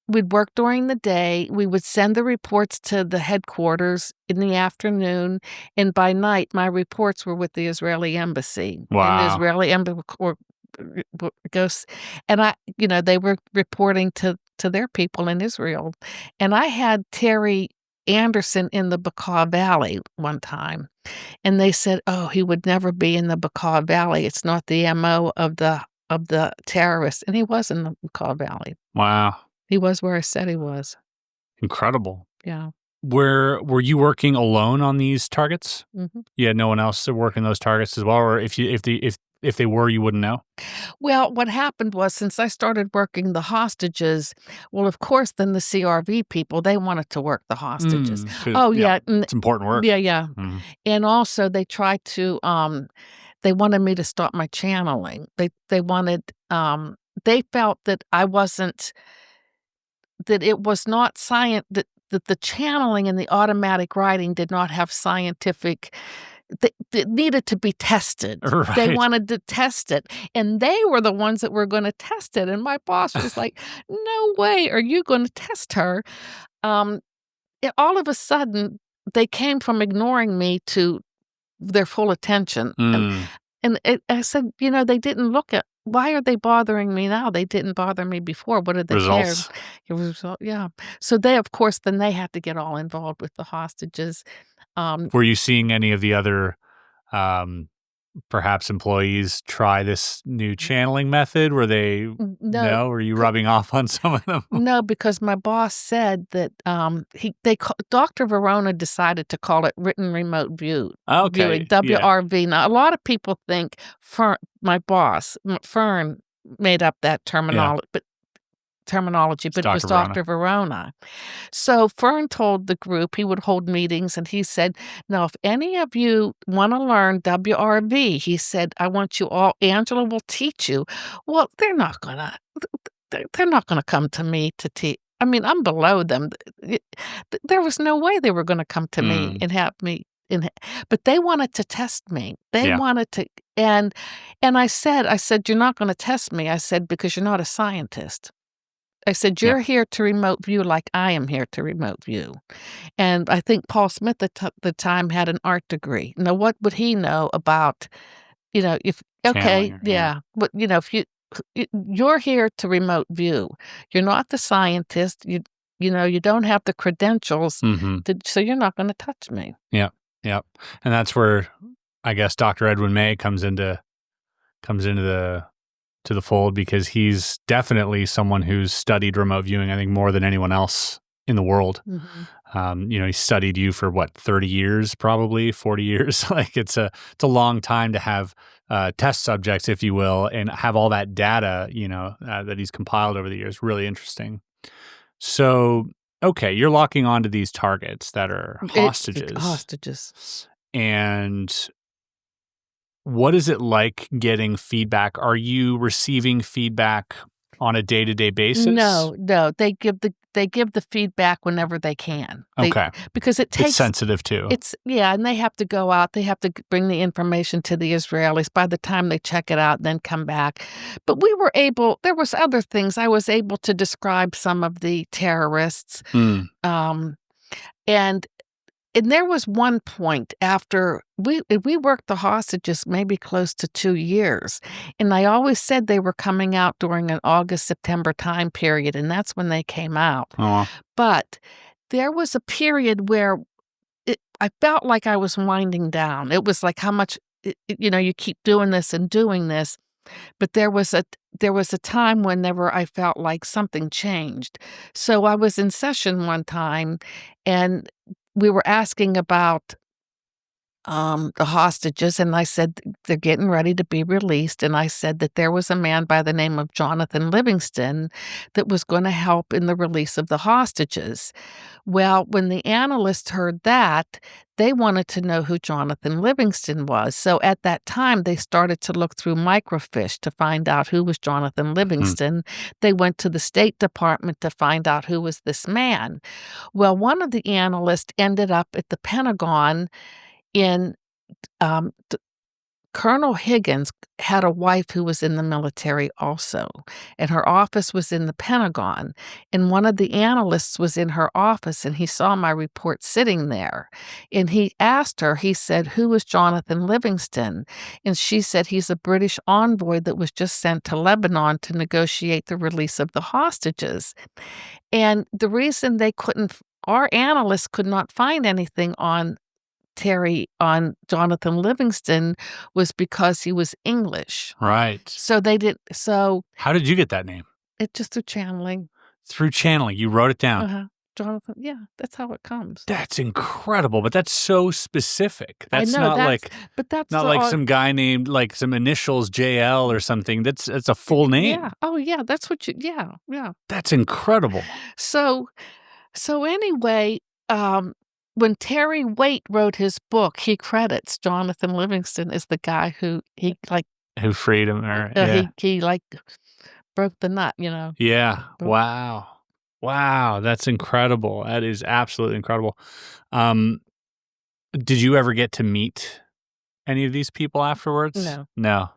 We'd work during the day. We would send the reports to the headquarters in the afternoon, and by night, my reports were with the Israeli embassy. Wow. And the Israeli embassy goes, and they were reporting to their people in Israel. And I had Terry Anderson in the Bekaa Valley one time, and they said, "Oh, he would never be in the Bekaa Valley. It's not the MO of the terrorists." And he was in the Bekaa Valley. Wow. He was where I said he was. Incredible. Yeah. Were you working alone on these targets? Mm-hmm. You had no one else working those targets as well, or if they were, you wouldn't know? Well, what happened was, since I started working the hostages, well, of course, then the CRV people, they wanted to work the hostages. Yeah. It's important work. Yeah, yeah. Mm-hmm. And also, they tried to, they wanted me to stop my channeling. They wanted, they felt that I wasn't, that it was not science, that the channeling and the automatic writing did not have scientific, that needed to be tested. Right. They wanted to test it, and they were the ones that were going to test it. And my boss was like, "No way are you going to test her." All of a sudden, they came from ignoring me to their full attention. And I said, they didn't look at, why are they bothering me now? They didn't bother me before. What did they Results. care? It was, yeah. So they, of course, then they had to get all involved with the hostages. Were you seeing any of the other, perhaps employees try this new channeling method? Were they, no? Were you rubbing off on some of them? No, because my boss said that Dr. Verona decided to call it written remote view. Okay. Viewing, WRV. Yeah. Now, a lot of people think my boss, Fern, made up that terminology, but it was Dr. Verona. So Fern told the group, he would hold meetings, and he said, "Now, if any of you want to learn WRV," he said, "I want you all, Angela will teach you." Well, they're not gonna come to me to teach. I mean, I'm below them. There was no way they were going to come to me and have me. But they wanted to test me. They wanted to, and I said, "You're not going to test me." I said, "Because you're not a scientist." I said, "You're here to remote view like I am here to remote view." And I think Paul Smith at the time had an art degree. Now, what would he know about, if, okay, yeah. But, if you're here to remote view, you're not the scientist, you don't have the credentials, so you're not going to touch me. Yeah, yeah. And that's where, I guess, Dr. Edwin May comes into the fold, because he's definitely someone who's studied remote viewing, I think, more than anyone else in the world. He studied you for 30 years, probably 40 years. Like it's a long time to have test subjects, if you will, and have all that data, that he's compiled over the years. Really interesting. So, okay, you're locking onto these targets that are hostages. Hostages. And What is it like getting feedback? Are you receiving feedback on a day-to-day basis? No. They give the feedback whenever they can. Okay. Because it takes It's sensitive too. And they have to go out. They have to bring the information to the Israelis by the time they check it out, then come back. But there was other things. I was able to describe some of the terrorists. And there was one point after we worked the hostages maybe close to 2 years, and I always said they were coming out during an August-September time period, and that's when they came out. Oh. But there was a period where I felt like I was winding down. It was like how much, you keep doing this and doing this, but there was a time whenever I felt like something changed. So I was in session one time, and we were asking about the hostages, and I said they're getting ready to be released, and I said that there was a man by the name of Jonathan Livingston that was going to help in the release of the hostages. Well, when the analysts heard that, they wanted to know who Jonathan Livingston was. So at that time, they started to look through microfiche to find out who was Jonathan Livingston. They went to the State Department to find out who was this man. Well, one of the analysts ended up at the Pentagon in Colonel Higgins had a wife who was in the military also, and her office was in the Pentagon. And one of the analysts was in her office, and he saw my report sitting there. And he asked her, he said, "Who is Jonathan Livingston?" And she said, "He's a British envoy that was just sent to Lebanon to negotiate the release of the hostages." And the reason our analysts could not find anything on Jonathan Livingston was because he was English. Right. So they did. So how did you get that name? It just through channeling. Through channeling, you wrote it down. Jonathan. Yeah, that's how it comes. That's incredible, but that's so specific. That's I know, not that's like some guy named like some initials JL or something. That's a full name. Yeah. Oh yeah, that's what you. Yeah. That's incredible. So anyway, when Terry Waite wrote his book, he credits Jonathan Livingston as the guy who freed him, he broke the nut, Yeah. Wow. That's incredible. That is absolutely incredible. Did you ever get to meet any of these people afterwards? No.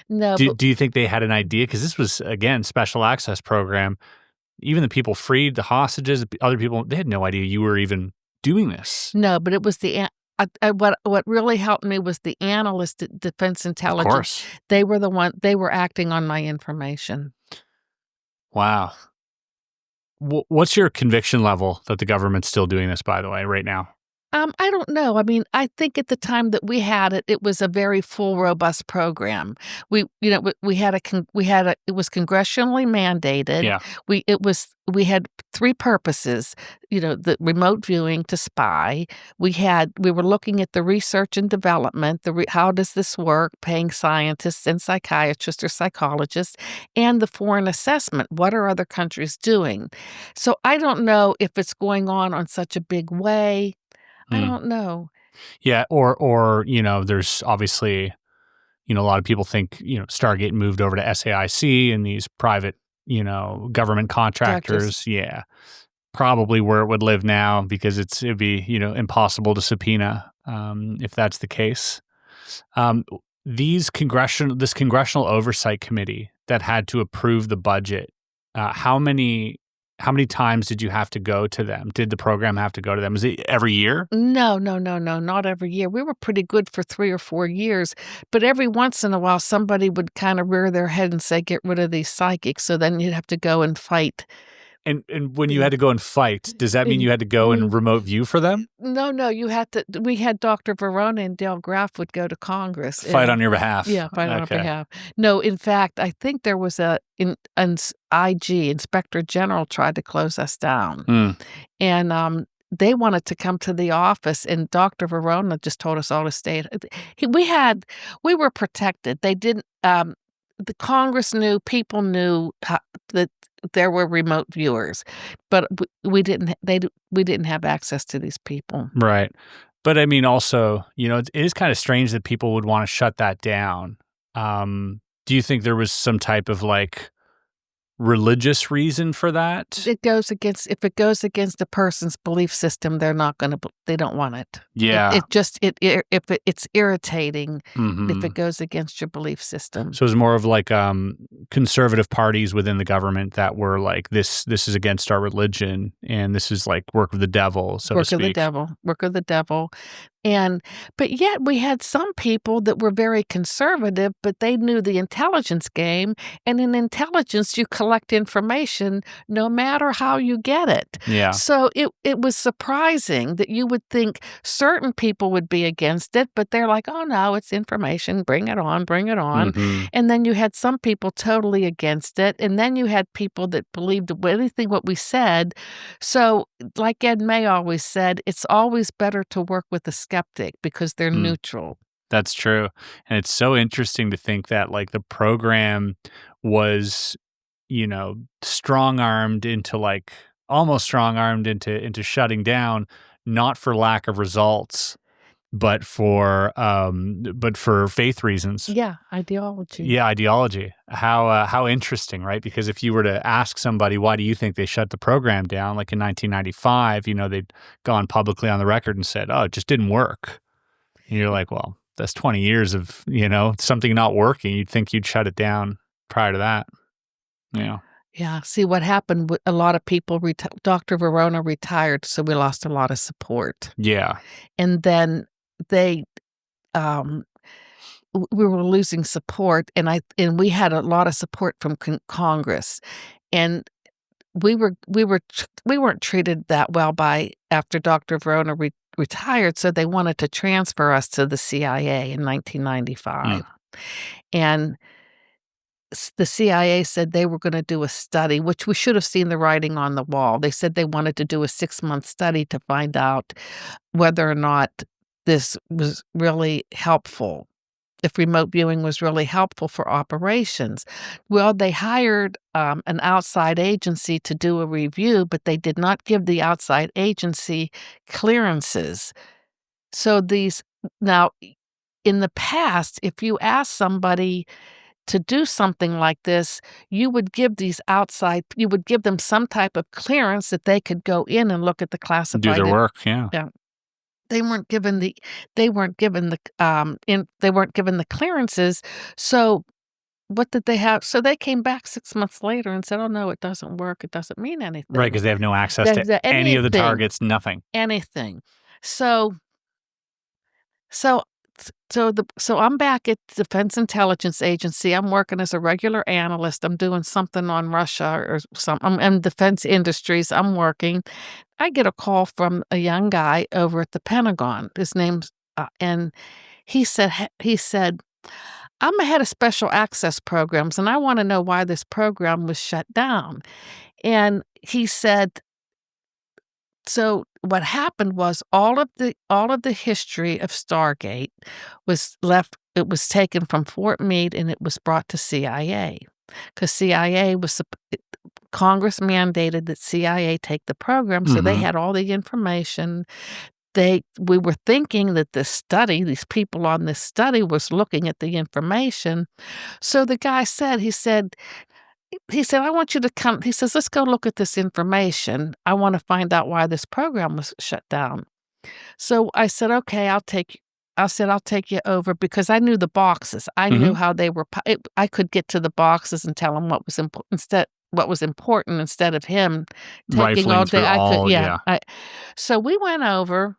Do you think they had an idea? Because this was, again, special access program. Even the people freed, the hostages, other people, they had no idea you were even doing this. No, but it was what really helped me was the analyst at Defense Intelligence. Of course. They were acting on my information. Wow. What's your conviction level that the government's still doing this, by the way, right now? I don't know. I mean, I think at the time that we had it, it was a very full, robust program. It was congressionally mandated. Yeah. We had 3 purposes. The remote viewing to spy. We were looking at the research and development. How does this work? Paying scientists and psychiatrists or psychologists, and the foreign assessment. What are other countries doing? So I don't know if it's going on such a big way. I don't know. Yeah, or there's obviously, a lot of people think, Stargate moved over to SAIC and these private, government contractors. Yeah, probably where it would live now because it'd be, impossible to subpoena if that's the case. This congressional oversight committee that had to approve the budget, how many times did you have to go to them? Did the program have to go to them? Was it every year? No, not every year. We were pretty good for 3 or 4 years, but every once in a while somebody would kind of rear their head and say, "Get rid of these psychics." So then you'd have to go and fight. And when you had to go and fight, does that mean you had to go and remote view for them? No, you had to. We had Dr. Verona and Dale Graff would go to Congress. Fight on your behalf. Yeah, fight on our behalf. No, in fact, I think there was an IG, Inspector General, tried to close us down. And they wanted to come to the office, and Dr. Verona just told us all to stay. We were protected. They didn't. The Congress knew, people knew that there were remote viewers, but we didn't have access to these people. Right. But I mean, also, it is kind of strange that people would want to shut that down. Do you think there was some type of like religious reason for that? If it goes against a person's belief system, they don't want it. Yeah. It's irritating Mhm. if it goes against your belief system. So it was more of like conservative parties within the government that were like, this is against our religion, and this is like work of the devil, so to speak. Work of the devil. But yet we had some people that were very conservative, but they knew the intelligence game. And in intelligence, you collect information no matter how you get it. Yeah. So it was surprising that you would think certain people would be against it, but they're like, oh no, it's information. Bring it on, bring it on. Mhm. And then you had some people totally against it. And then you had people that believed anything what we said. So like Ed May always said, it's always better to work with a skeptic because they're neutral. That's true. And it's so interesting to think that like the program was, strong-armed into like almost strong-armed into shutting down, not for lack of results, but for faith reasons. Yeah, ideology. Yeah, ideology. How interesting, right? Because if you were to ask somebody, why do you think they shut the program down? Like in 1995, they'd gone publicly on the record and said, oh, it just didn't work. And you're like, well, that's 20 years of, something not working. You'd think you'd shut it down prior to that. Yeah. Yeah. See, what happened with a lot of people, Dr. Verona retired, so we lost a lot of support. Yeah. And then we were losing support, and we had a lot of support from Congress, and we weren't treated that well after Dr. Verona retired, so they wanted to transfer us to the CIA in 1995, and the CIA said they were going to do a study, which we should have seen the writing on the wall. They said they wanted to do a 6-month study to find out whether or not this was really helpful, if remote viewing was really helpful for operations. Well, they hired an outside agency to do a review, but they did not give the outside agency clearances. So now, in the past, if you asked somebody to do something like this, you would give them some type of clearance that they could go in and look at the classified. Do their work, yeah. Yeah. They weren't given the clearances. So what did they have? So they came back 6 months later and said, "Oh no, it doesn't work. It doesn't mean anything." Right, because they have no access to any of the targets. Nothing. Anything. So I'm back at Defense Intelligence Agency. I'm working as a regular analyst. I'm doing something on Russia or something. I'm in defense industries. I'm working. I get a call from a young guy over at the Pentagon. His name's and he said, "I'm a head of special access programs, and I want to know why this program was shut down." And he said, so what happened was all of the history of Stargate was left. It was taken from Fort Meade and it was brought to CIA because Congress mandated that CIA take the program, so they had all the information. We were thinking that these people on this study was looking at the information. So the guy said, he said, I want you to come. He says, let's go look at this information. I want to find out why this program was shut down. So I said, okay, I'll take you over because I knew the boxes. I knew how they were. I could get to the boxes and tell him what was important instead of him taking all day. So we went over,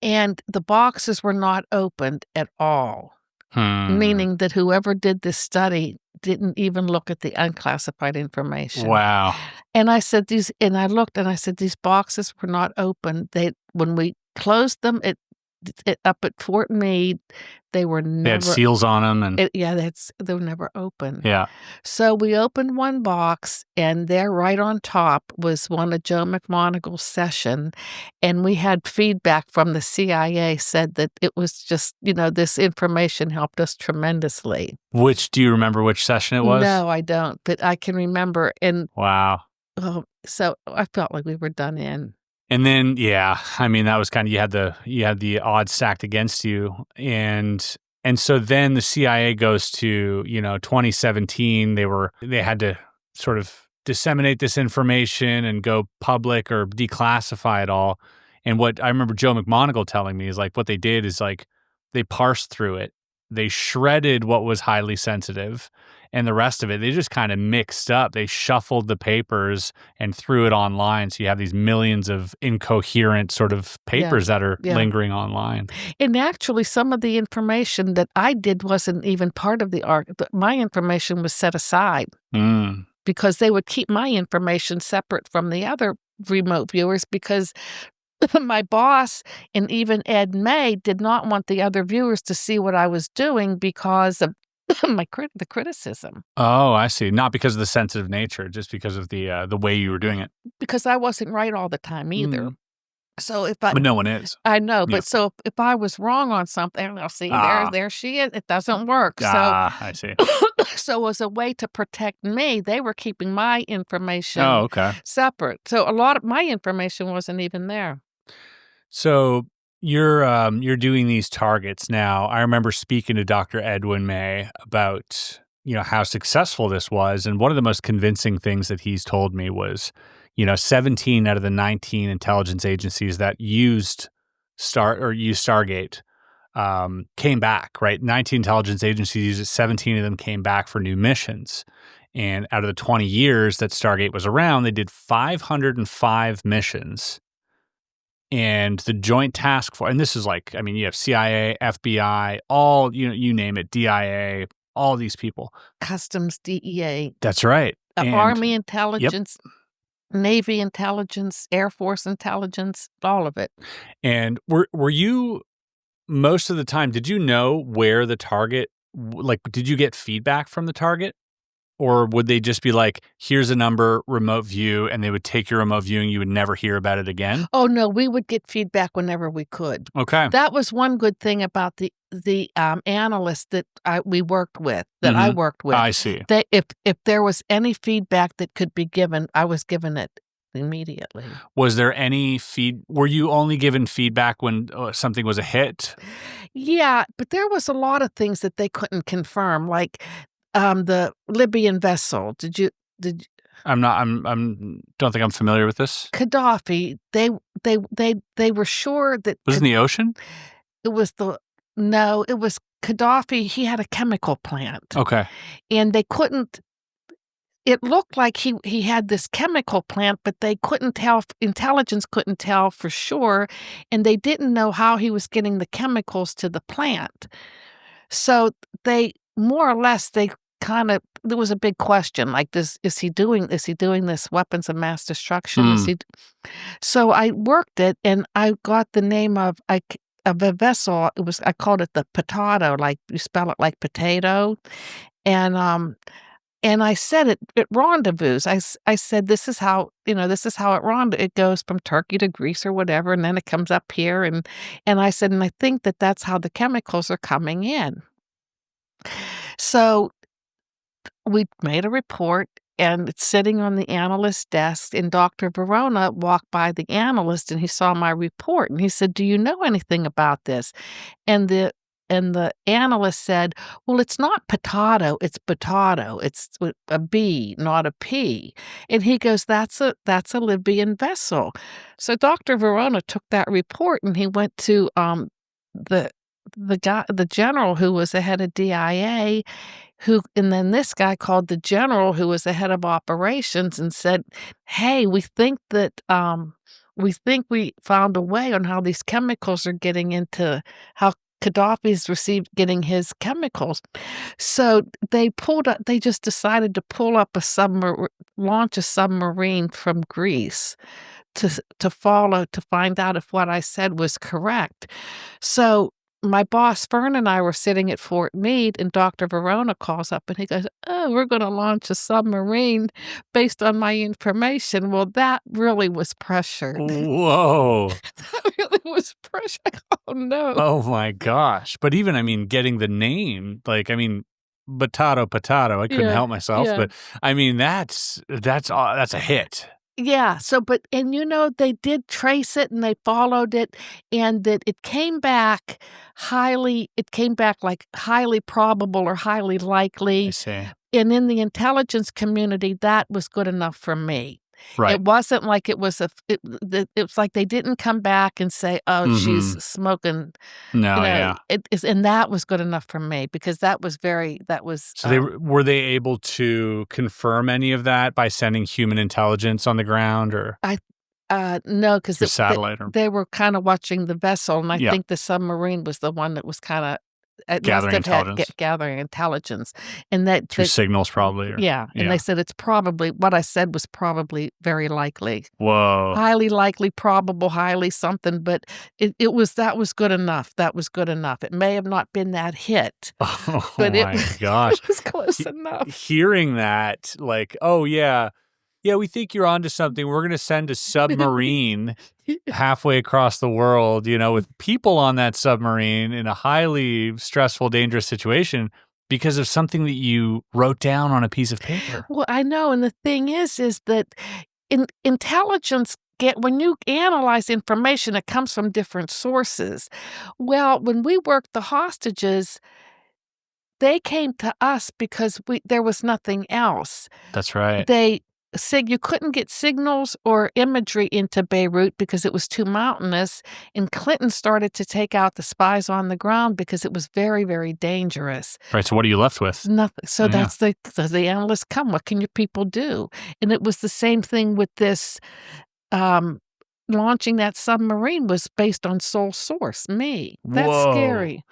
and the boxes were not opened at all. Meaning that whoever did this study didn't even look at the unclassified information. Wow. And I said I looked and I said, these boxes were not open. When we closed them up at Fort Meade, they were never. They had seals on them, and they were never open. Yeah. So we opened one box, and there, right on top, was one of Joe McMoneagle's session, and we had feedback from the CIA said that it was just this information helped us tremendously. Do you remember which session it was? No, I don't, but I can remember. And wow. so I felt like we were done in. And then, yeah, I mean, that was kind of, you had the odds stacked against you. And so then the CIA goes to, 2017, they had to sort of disseminate this information and go public or declassify it all. And what I remember Joe McMoneagle telling me is like, what they did is like, they parsed through it. They shredded what was highly sensitive, and the rest of it, they just kind of mixed up. They shuffled the papers and threw it online. So you have these millions of incoherent sort of papers that are lingering online. And actually, some of the information that I did wasn't even part of the arc. My information was set aside because they would keep my information separate from the other remote viewers because my boss and even Ed May did not want the other viewers to see what I was doing because of the criticism. Oh, I see. Not because of the sensitive nature, just because of the way you were doing it. Because I wasn't right all the time either. So but no one is. I know, but so if I was wrong on something, they'll see there she is. It doesn't work. I see. So as a way to protect me, they were keeping my information separate. So a lot of my information wasn't even there. So you're doing these targets now. I remember speaking to Dr. Edwin May about, how successful this was. And one of the most convincing things that he's told me was, 17 out of the 19 intelligence agencies that used Stargate came back, right? 19 intelligence agencies used it, 17 of them came back for new missions. And out of the 20 years that Stargate was around, they did 505 missions. And the Joint Task Force, and this is like, I mean, you have CIA, FBI, all, you name it, DIA, all these people. Customs, DEA. That's right. Army intelligence, Navy intelligence, Air Force intelligence, all of it. And were you, most of the time, did you know where the target, like, did you get feedback from the target? Or would they just be like, here's a number, remote view, and they would take your remote view and you would never hear about it again? Oh, no, we would get feedback whenever we could. Okay. That was one good thing about the analysts that I worked with. I see. That if there was any feedback that could be given, I was given it immediately. Was there any were you only given feedback when something was a hit? Yeah, but there was a lot of things that they couldn't confirm, like the Libyan vessel. I'm don't think I'm familiar with this. Qaddafi, they were sure that was it in the ocean? It was it was Qaddafi. He had a chemical plant. Okay. And they couldn't, it looked like he had this chemical plant, but they couldn't tell, intelligence couldn't tell for sure, and they didn't know how he was getting the chemicals to the plant. So they more or less there was a big question like this: is he doing this weapons of mass destruction? So I worked it, and I got the name of a vessel. I called it the potato, like you spell it like potato, and I said it rendezvous. I said this is how it rendezvous. It goes from Turkey to Greece or whatever, and then it comes up here, and I said, and I think that's how the chemicals are coming in. So we made a report, and it's sitting on the analyst's desk, and Dr. Verona walked by the analyst, and he saw my report, and he said, "Do you know anything about this?" And the analyst said, "Well, it's not potato, it's potato. It's a B, not a P." And he goes, that's a Libyan vessel. So Dr. Verona took that report, and he went to the general who was the head of DIA, and then this guy called the general who was the head of operations and said, "Hey, we think we found a way on how these chemicals are getting into how Qaddafi's getting his chemicals." So they just decided to launch a submarine from Greece to find out if what I said was correct. So my boss, Fern, and I were sitting at Fort Meade, and Dr. Verona calls up, and he goes, "Oh, we're going to launch a submarine based on my information." Well, that really was pressured. Whoa. That really was pressure. Oh, no. Oh, my gosh. But even, I mean, getting the name, like, I mean, potato, I couldn't help myself. But, I mean, that's a hit. Yeah. So, and they did trace it and they followed it, and that it came back like highly probable or highly I likely. see. And in the intelligence community, that was good enough for me. Right. It wasn't like it was it was like they didn't come back and say, "Oh, she's smoking." No, yeah. It is, and that was good enough for me because that was. So were they able to confirm any of that by sending human intelligence on the ground, or no, because satellite? They were kind of watching the vessel, and I Yeah. think the submarine was the one that was kind of Gathering intelligence. gathering intelligence, and that Through signals, probably. and they said it's probably what I said was probably very likely. Whoa. Highly likely, probable, highly something, but that was good enough. That was good enough. It may have not been that hit, Oh but my gosh. it was close enough. Hearing that, like, oh yeah, we think you're onto something. We're going to send a submarine halfway across the world, with people on that submarine in a highly stressful, dangerous situation because of something that you wrote down on a piece of paper. Well, I know, and the thing is that intelligence when you analyze information, it comes from different sources. Well, when we worked the hostages, they came to us because there was nothing else. That's right. You couldn't get signals or imagery into Beirut because it was too mountainous, and Clinton started to take out the spies on the ground because it was very, very dangerous. Right, so what are you left with? Nothing. So that's the analysts come. What can your people do? And it was the same thing with this. Launching that submarine was based on sole source, me. That's scary.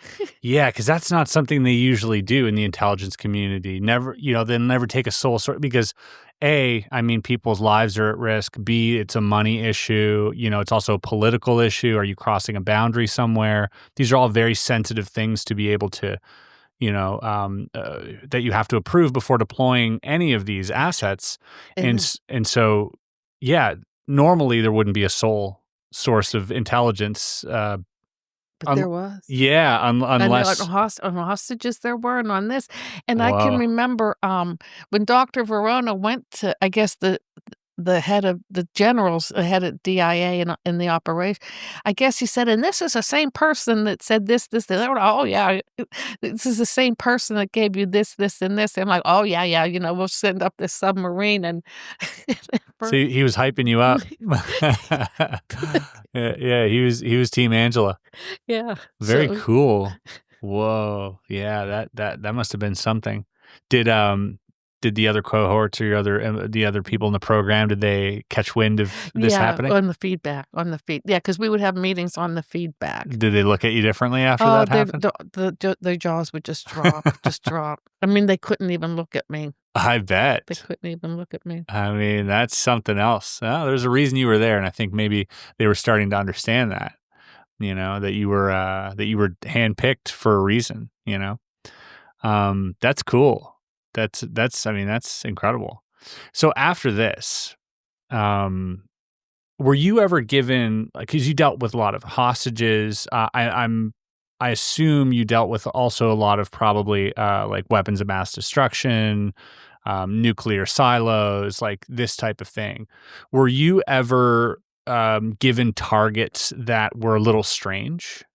Yeah, because that's not something they usually do in the intelligence community. Never, they'll never take a sole source because A, people's lives are at risk. B, it's a money issue. It's also a political issue. Are you crossing a boundary somewhere? These are all very sensitive things to be able to, that you have to approve before deploying any of these assets. And so, yeah, normally there wouldn't be a sole source of intelligence. But there was. Yeah, unless on hostages there were, and on this. And I can remember when Dr. Verona went to, I guess, the head of the generals, the head of DIA in the operation, I guess he said, and this is the same person that said this, that. Oh, yeah, this is the same person that gave you this, and this. And I'm like, oh, yeah, we'll send up this submarine. And so he was hyping you up. yeah, he was Team Angela. Yeah. Very cool. Whoa. Yeah, that must have been something. Did the other cohorts or the other people in the program, did they catch wind of this happening? On the feedback, yeah, because we would have meetings on the feedback. Did they look at you differently after that happened? Their jaws would just drop, they couldn't even look at me. I bet. They couldn't even look at me. That's something else. There's a reason you were there, and I think maybe they were starting to understand that, that you were handpicked for a reason, That's cool. That's incredible. So after this, were you ever given, because you dealt with a lot of hostages, I assume you dealt with also a lot of probably like weapons of mass destruction, nuclear silos, like this type of thing. Were you ever given targets that were a little strange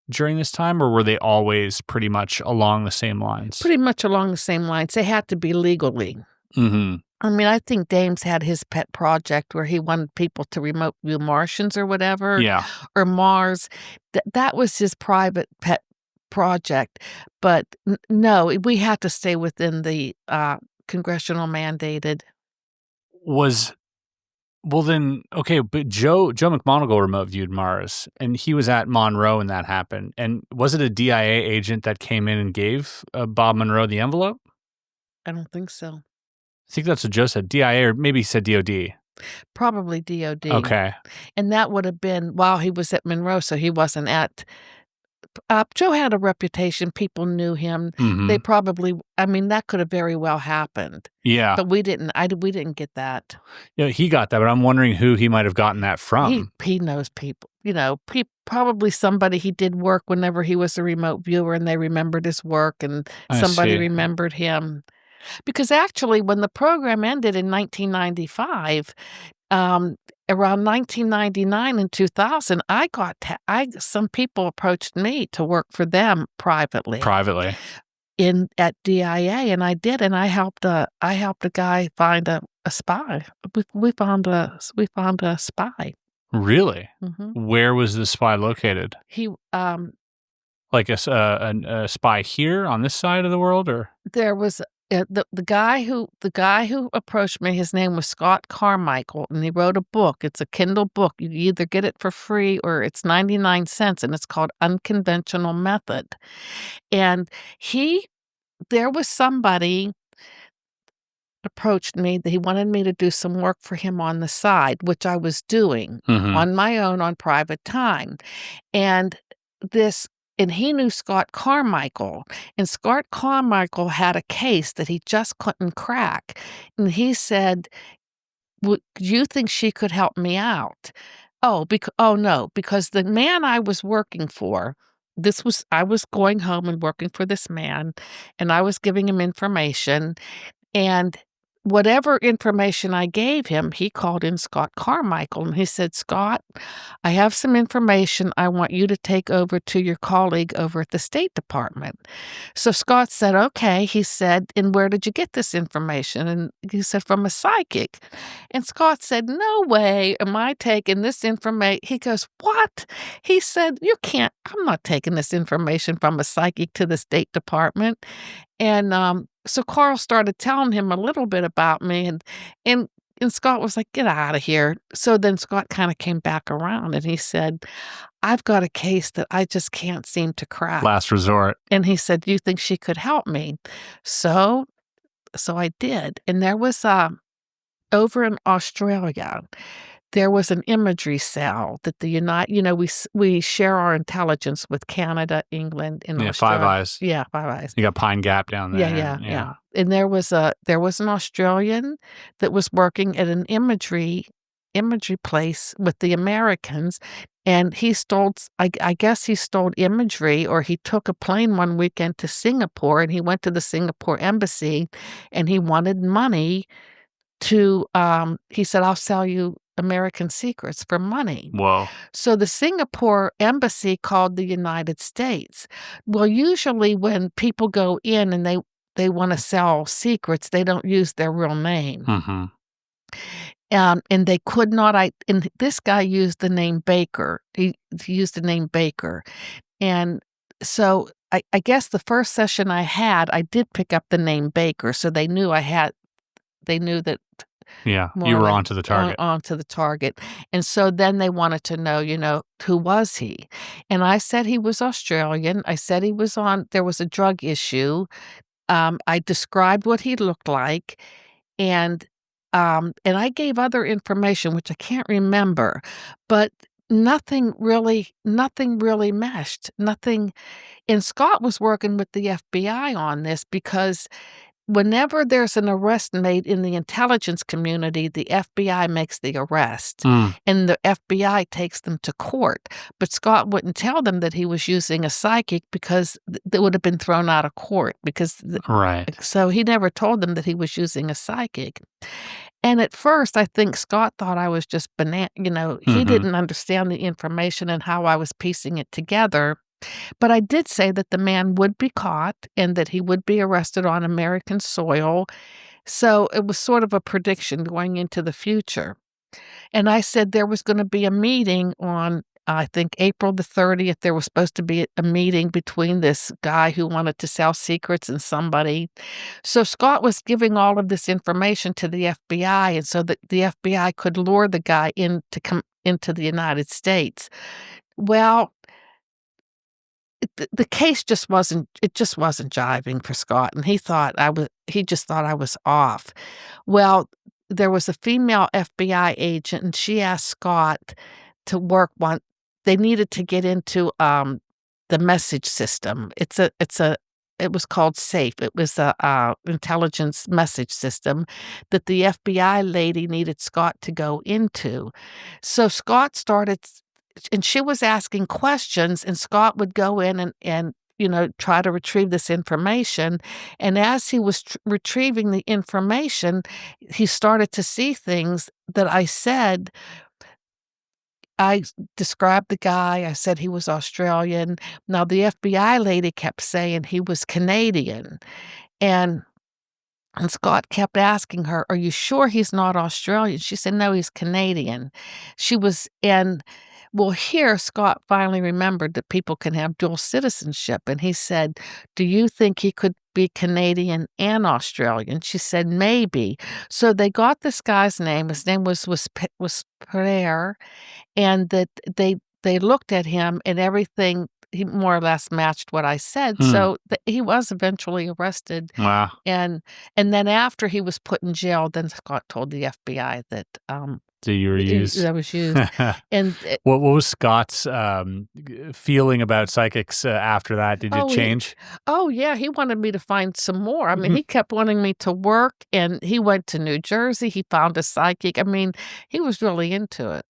during this time, or were they always pretty much along the same lines? Pretty much along the same lines. They had to be legally. Mm-hmm. I think Dames had his pet project where he wanted people to remote view Martians or whatever. Yeah. Or Mars. That was his private pet project. But no, we had to stay within the congressional mandated. Well then, okay, but Joe McMoneagle remote viewed Mars, and he was at Monroe when that happened. And was it a DIA agent that came in and gave Bob Monroe the envelope? I don't think so. I think that's what Joe said, DIA, or maybe he said DOD. Probably DOD. Okay. And that would have been while he was at Monroe, so he wasn't at... Joe had a reputation. People knew him. Mm-hmm. They probably, that could have very well happened. Yeah. But we didn't get that. He got that, but I'm wondering who he might have gotten that from. He knows people. Probably somebody he did work whenever he was a remote viewer, and they remembered his work, and somebody remembered him. Because actually, when the program ended in 1995, around 1999 and 2000, some people approached me to work for them privately at DIA, and I did, and I helped a guy find a spy. We found a spy. Really? Mm-hmm. Where was the spy located? He like a spy here on this side of the world, or there was the guy who approached me. His name was Scott Carmichael, and he wrote a book. It's a Kindle book. You either get it for free or it's 99 cents, and it's called Unconventional Method. And there was somebody approached me that he wanted me to do some work for him on the side, which I was doing on my own on private time. And he knew Scott Carmichael, and Scott Carmichael had a case that he just couldn't crack. And he said, "Do you think she could help me out?" No, because the man I was working for, I was going home and working for this man, and I was giving him information, and whatever information I gave him, he called in Scott Carmichael, and he said, "Scott, I have some information I want you to take over to your colleague over at the State Department." So Scott said, "Okay." He said, "And where did you get this information?" And he said, "From a psychic." And Scott said, "No way am I taking this information." He goes, "What?" He said, I'm not taking this information from a psychic to the State Department." And so Carl started telling him a little bit about me, and Scott was like, "Get out of here." So then Scott kind of came back around, and he said, "I've got a case that I just can't seem to crack. Last resort." And he said, "Do you think she could help me?" So I did. And there was over in Australia, there was an imagery cell that we share our intelligence with Canada, England, and Australia. Five Eyes. Yeah, Five Eyes. You got Pine Gap down there. Yeah. And there was an Australian that was working at an imagery place with the Americans, and he stole, I guess he stole imagery, or he took a plane one weekend to Singapore, and he went to the Singapore embassy, and he wanted money to, he said, "I'll sell you American secrets for money." Whoa. So the Singapore embassy called the United States. Well, usually when people go in and they want to sell secrets, they don't use their real name. And they could not, and this guy used the name Baker. He used the name Baker. And so I guess the first session I had, I did pick up the name Baker. So they knew that. Yeah, you were onto the target. Onto the target. And so then they wanted to know, who was he? And I said he was Australian. I said there was a drug issue. I described what he looked like, and I gave other information, which I can't remember, but nothing really meshed. Nothing. And Scott was working with the FBI on this because whenever there's an arrest made in the intelligence community, the FBI makes the arrest, and the FBI takes them to court. But Scott wouldn't tell them that he was using a psychic because they would have been thrown out of court. Right. So he never told them that he was using a psychic. And at first, I think Scott thought I was just banana. He didn't understand the information and how I was piecing it together. But I did say that the man would be caught and that he would be arrested on American soil. So it was sort of a prediction going into the future. And I said there was going to be a meeting on, I think, April the 30th. There was supposed to be a meeting between this guy who wanted to sell secrets and somebody. So Scott was giving all of this information to the FBI, and so that the FBI could lure the guy in to come into the United States. Well, the case just wasn't jiving for Scott, and he just thought I was off. Well, there was a female FBI agent, and she asked Scott to work they needed to get into the message system. It was called SAFE. It was a intelligence message system that the FBI lady needed Scott to go into. So Scott started, and she was asking questions, and Scott would go in and try to retrieve this information. And as he was retrieving the information, he started to see things that I said. I described the guy. I said he was Australian. Now, the FBI lady kept saying he was Canadian. And Scott kept asking her, "Are you sure he's not Australian?" She said, "No, he's Canadian." Here Scott finally remembered that people can have dual citizenship. And he said, "Do you think he could be Canadian and Australian?" She said, "Maybe." So they got this guy's name. His name was Pereira. And that they looked at him and everything, he more or less matched what I said. So he was eventually arrested. Wow. And then after he was put in jail, then Scott told the FBI that that you were used. That was used. And what was Scott's feeling about psychics after that? Did it change? Yeah, he wanted me to find some more. I mean, he kept wanting me to work, and he went to New Jersey. He found a psychic. I mean, he was really into it.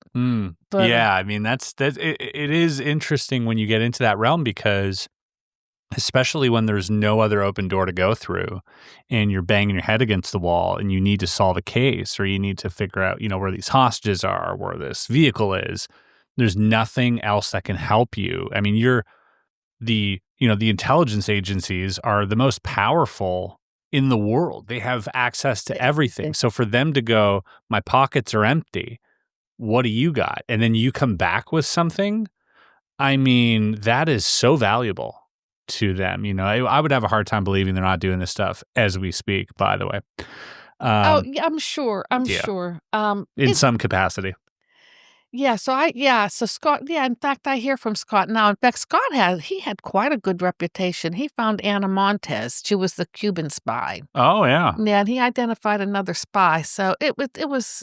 But, yeah, I mean, it is interesting when you get into that realm, because especially when there's no other open door to go through and you're banging your head against the wall and you need to solve a case, or you need to figure out, where these hostages are, where this vehicle is. There's nothing else that can help you. I mean, the intelligence agencies are the most powerful in the world. They have access to everything. So for them to go, "My pockets are empty. What do you got?" And then you come back with something, I mean, that is so valuable to them. I would have a hard time believing they're not doing this stuff as we speak, by the way. Yeah, I'm sure. Sure. In some capacity. Yeah, so Scott, in fact, I hear from Scott now. In fact, he had quite a good reputation. He found Ana Montes. She was the Cuban spy. Oh, yeah. Yeah, and he identified another spy. So it was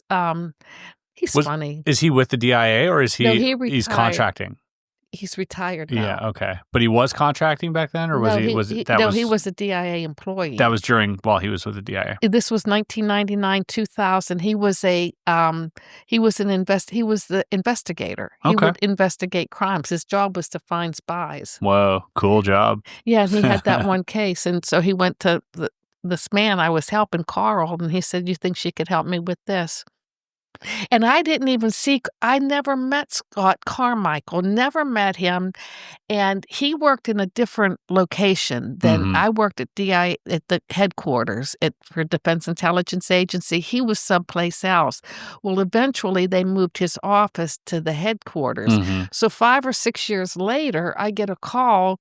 he's funny. Is he with the DIA, or is he? No, he retired. He's contracting. He's retired now. Yeah, okay. But he was contracting back then, or was he? He was a DIA employee. That was while he was with the DIA. This was 1999, 2000. He was the investigator. He would investigate crimes. His job was to find spies. Whoa, cool job. Yeah, and he had that one case, and so he went to this man I was helping, Carl, and he said, "You think she could help me with this?" And I never met Scott Carmichael, never met him. And he worked in a different location than I worked at DI at the headquarters for Defense Intelligence Agency. He was someplace else. Well, eventually they moved his office to the headquarters. So 5 or 6 years later, I get a call.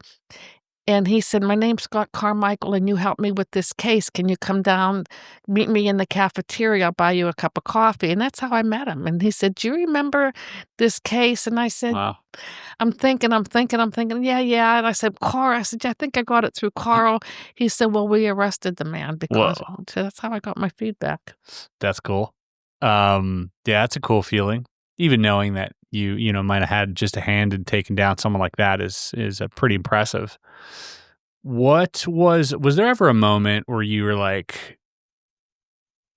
And he said, "My name's Scott Carmichael, and you helped me with this case. Can you come down, meet me in the cafeteria? I'll buy you a cup of coffee." And that's how I met him. And he said, "Do you remember this case?" And I said, "Wow." I'm thinking. Yeah. And I said, "Carl," I said, "I think I got it through Carl." He said, "Well, we arrested the man because." So that's how I got my feedback. That's cool. Yeah, that's a cool feeling. Even knowing that you might have had just a hand in taking down someone like that is pretty impressive. Was there ever a moment where you were like,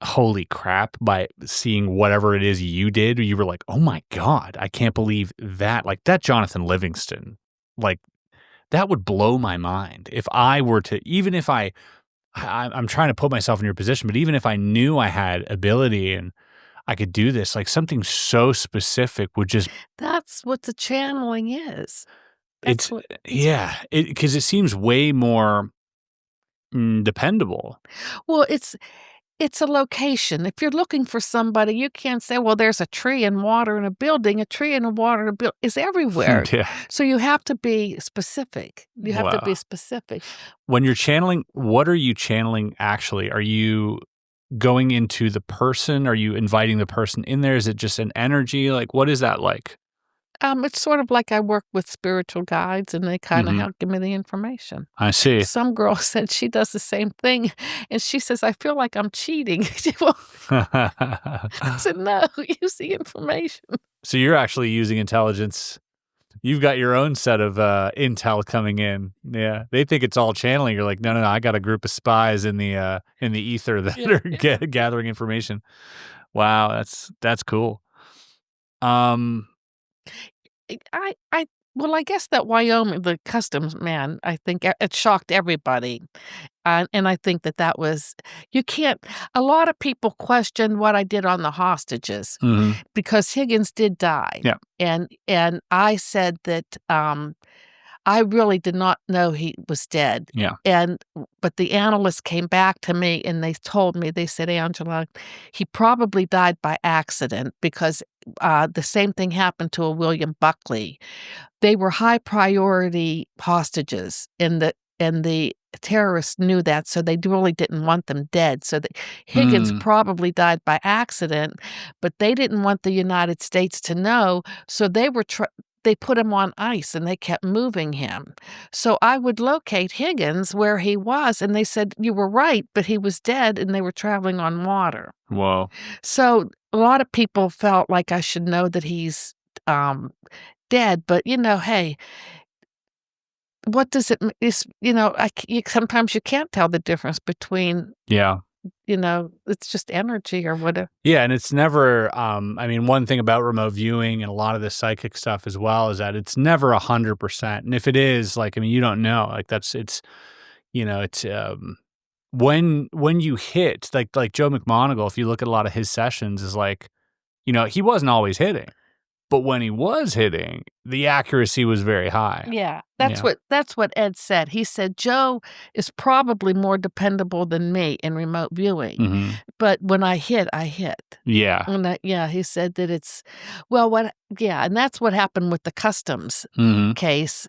holy crap, by seeing whatever it is you did, you were like, "Oh my God, I can't believe that." Like that Jonathan Livingston, like that would blow my mind if I were to, even if I'm trying to put myself in your position, but even if I knew I had ability and I could do this, like something so specific would just... That's what the channeling is. Because it seems way more dependable. Well, it's a location. If you're looking for somebody, you can't say, "Well, there's a tree and water in a building." A tree and a water in a building is everywhere. Yeah. So you have to be specific. You have to be specific. When you're channeling, what are you channeling actually? Are you going into the person? Are you inviting the person in there? Is it just an energy? Like, what is that like? It's sort of like I work with spiritual guides, and they kind of help give me the information. I see. Some girl said she does the same thing, and she says, "I feel like I'm cheating." I said, "No, use the information." So you're actually using intelligence. You've got your own set of intel coming in. Yeah, they think it's all channeling. You're like, no, I got a group of spies in the ether that are gathering information. Wow, that's cool. Well, I guess that Wyoming, the customs man, I think it shocked everybody. And I think that was you can't a lot of people questioned what I did on the hostages Mhm. because Higgins did die. Yeah. And I said that, I really did not know he was dead. Yeah. But the analysts came back to me and they told me, they said, "Angela, he probably died by accident because, the same thing happened to a William Buckley." They were high priority hostages, and the terrorists knew that, so they really didn't want them dead, so that Higgins Mm. probably died by accident, but they didn't want the United States to know, so they put him on ice, and they kept moving him. So I would locate Higgins where he was, and they said, "You were right, but he was dead, and they were traveling on water." Whoa. So a lot of people felt like I should know that he's, dead, but, hey, what does it m is I c you sometimes you can't tell the difference between, Yeah. it's just energy or whatever. Yeah, and it's never, I mean, one thing about remote viewing and a lot of the psychic stuff as well is that it's never 100%, and if it is, like, I mean, you don't know, like, it's, when you hit, like Joe McMoneagle, if you look at a lot of his sessions, is like, he wasn't always hitting, but when he was hitting, the accuracy was very high. Yeah, Yeah. that's what Ed said. He said, "Joe is probably more dependable than me in remote viewing, Mhm. but when I hit, I hit." Yeah. Yeah, he said that and that's what happened with the customs Mhm. case.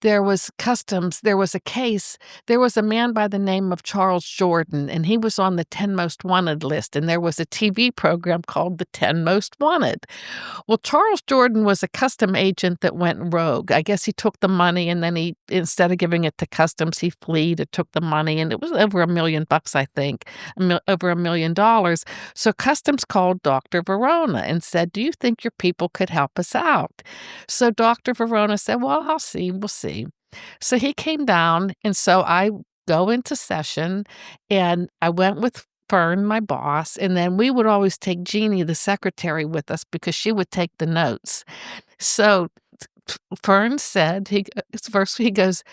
There was a case, there was a man by the name of Charles Jordan, and he was on the 10 Most Wanted list, and there was a TV program called The 10 Most Wanted. Well, Charles Jordan was a custom agent that went rogue. I guess he took the money, and then instead of giving it to customs, he fled and took the money, and it was over $1 million, I think, over $1 million. So customs called Dr. Verona and said, "Do you think your people could help us out?" So Dr. Verona said, "Well, I'll see. We'll see." So he came down, and so I go into session, and I went with Fern, my boss, and then we would always take Jeannie, the secretary, with us because she would take the notes. So Fern said, first he goes,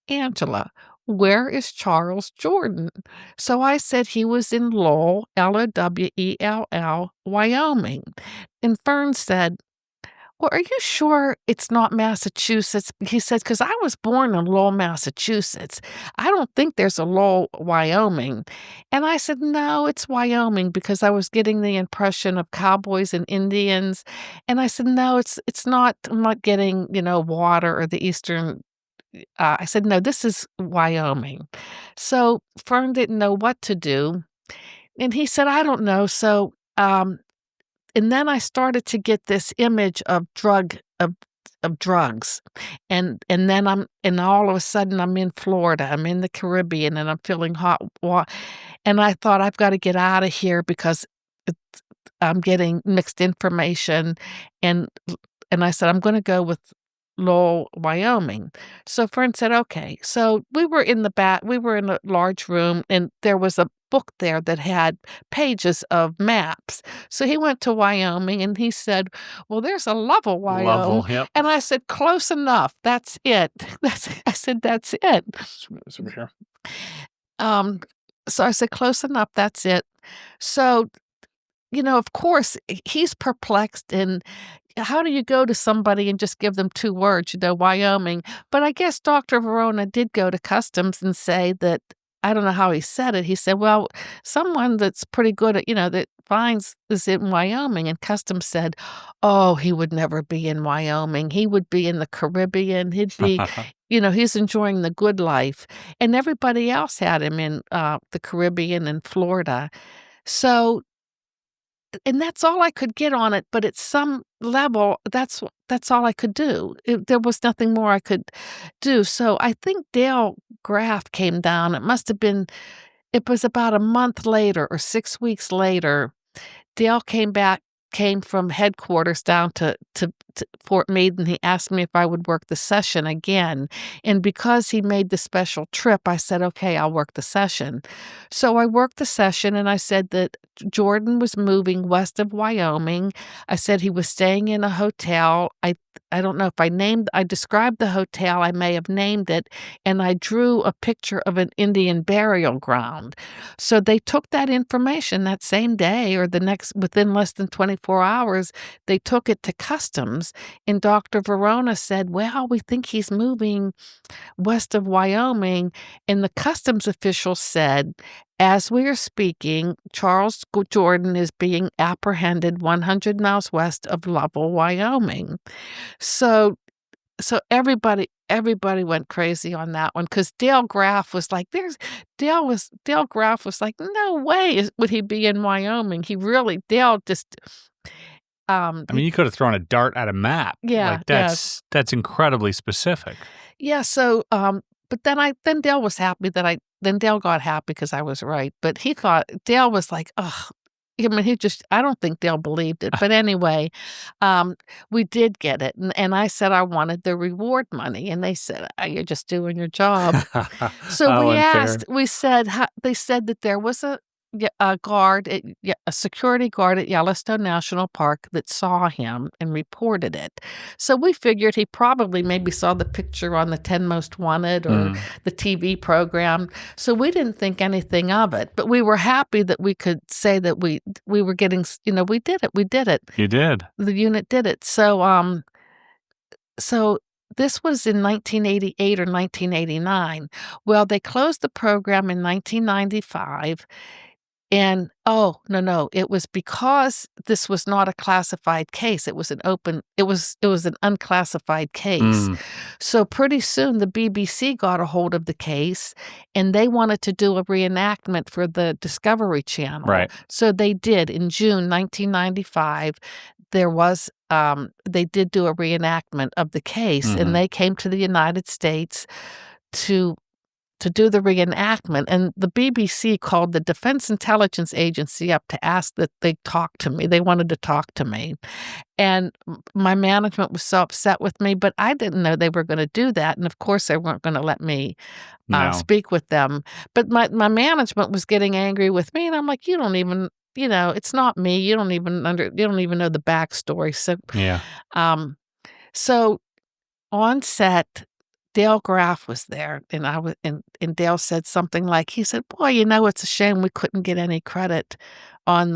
"Angela, where is Charles Jordan?" So I said he was in Lowell, Lowell, Wyoming. And Fern said, "Well, are you sure it's not Massachusetts?" He says, "'Cause I was born in Lowell, Massachusetts. I don't think there's a Lowell, Wyoming." And I said, "No, it's Wyoming," because I was getting the impression of cowboys and Indians. And I said, "No, it's not. I'm not getting, water or the eastern." I said, "No, this is Wyoming." So Fern didn't know what to do. And he said, "I don't know." And then I started to get this image of drugs. And then all of a sudden I'm in Florida, I'm in the Caribbean, and I'm feeling hot and I thought, I've got to get out of here because I'm getting mixed information. And and I said, I'm going to go with Lowell, Wyoming. So Fern said, "Okay." So we were in a large room, and there was a book there that had pages of maps. So he went to Wyoming, and he said, "Well, there's a Lovell, Wyoming." Lovell, yep. And I said, "Close enough. That's it." I said, "That's it." It's over here. So I said, "Close enough. That's it." So, of course, he's perplexed, and how do you go to somebody and just give them 2 words, Wyoming? But I guess Dr. Verona did go to customs and say that, I don't know how he said it. He said, "Well, someone that's pretty good at, that finds is in Wyoming." And customs said, "Oh, he would never be in Wyoming. He would be in the Caribbean. He'd be, he's enjoying the good life." And everybody else had him in the Caribbean and Florida. So, and that's all I could get on it, but at some level, that's all I could do. There was nothing more I could do. So I think Dale Graff came down. It was about a month later or 6 weeks later. Dale came from headquarters down to Fort Meade, and he asked me if I would work the session again. And because he made the special trip, I said, okay, I'll work the session. So I worked the session, and I said that Jordan was moving west of Wyoming. I said he was staying in a hotel. I don't know if I described the hotel, I may have named it, and I drew a picture of an Indian burial ground. So they took that information that same day or within less than 24 hours, they took it to customs, and Dr. Verona said, well, we think he's moving west of Wyoming, and the customs official said, as we are speaking, Charles Jordan is being apprehended 100 miles west of Lovell, Wyoming. So everybody went crazy on that one because Dale Graff was like, Dale Graff was like, no way would he be in Wyoming. Dale just. I mean, you could have thrown a dart at a map. Yeah, like that's incredibly specific. Yeah. So, but then Dale was happy then Dale got happy because I was right. But Dale was like, ugh. I mean, I don't think Dale believed it. But anyway, we did get it. And I said I wanted the reward money. And they said, you're just doing your job. So they said that there was a security guard at Yellowstone National Park that saw him and reported it. So we figured he probably maybe saw the picture on the 10 Most Wanted or the TV program. So we didn't think anything of it, but we were happy that we could say that we were getting, we did it. We did it. You did. The unit did it. So, this was in 1988 or 1989. Well, they closed the program in 1995. And no, it was because this was not a classified case. It was an unclassified case. So pretty soon the BBC got a hold of the case and they wanted to do a reenactment for the Discovery Channel. Right. So they did in June 1995. They did do a reenactment of the case and they came to the United States to do the reenactment, and the BBC called the Defense Intelligence Agency up to ask that they talk to me. They wanted to talk to me. And my management was so upset with me, but I didn't know they were going to do that. And of course, they weren't going to let me speak with them. But my management was getting angry with me, and I'm like, you don't even, it's not me. You don't even know the backstory. So, yeah. So on set, Dale Graff was there, and and Dale said something like, he said, boy, it's a shame we couldn't get any credit on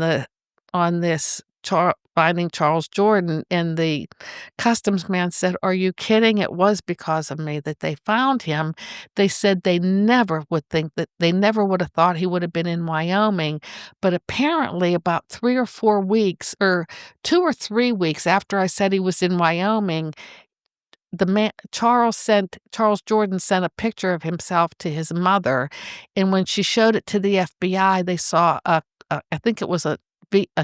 this finding Charles Jordan. And the customs man said, are you kidding? It was because of me that they found him. They said they never would have thought he would have been in Wyoming. But apparently about 3 or 4 weeks or 2 or 3 weeks after I said he was in Wyoming, Charles Jordan sent a picture of himself to his mother, and when she showed it to the FBI, they saw I think it was a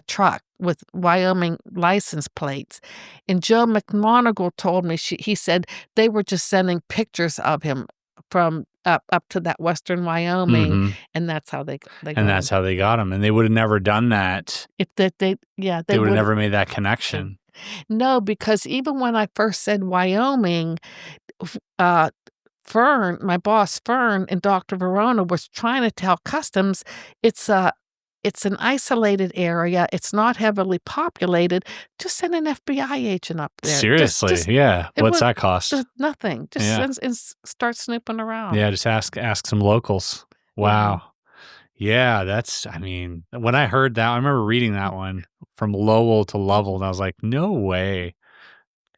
truck with Wyoming license plates. And Joe McMoneagle told me he said they were just sending pictures of him from up to that western Wyoming, and that's how they got him. And they would have never done that if they would have never made that connection. No, because even when I first said Wyoming, Fern, my boss Fern, and Dr. Verona was trying to tell customs it's an isolated area. It's not heavily populated. Just send an FBI agent up there. Seriously, yeah. What's that cost? Nothing. Just start snooping around. Yeah, just ask some locals. Wow. Yeah, when I heard that, I remember reading that one from Lowell to Lovell, and I was like, no way.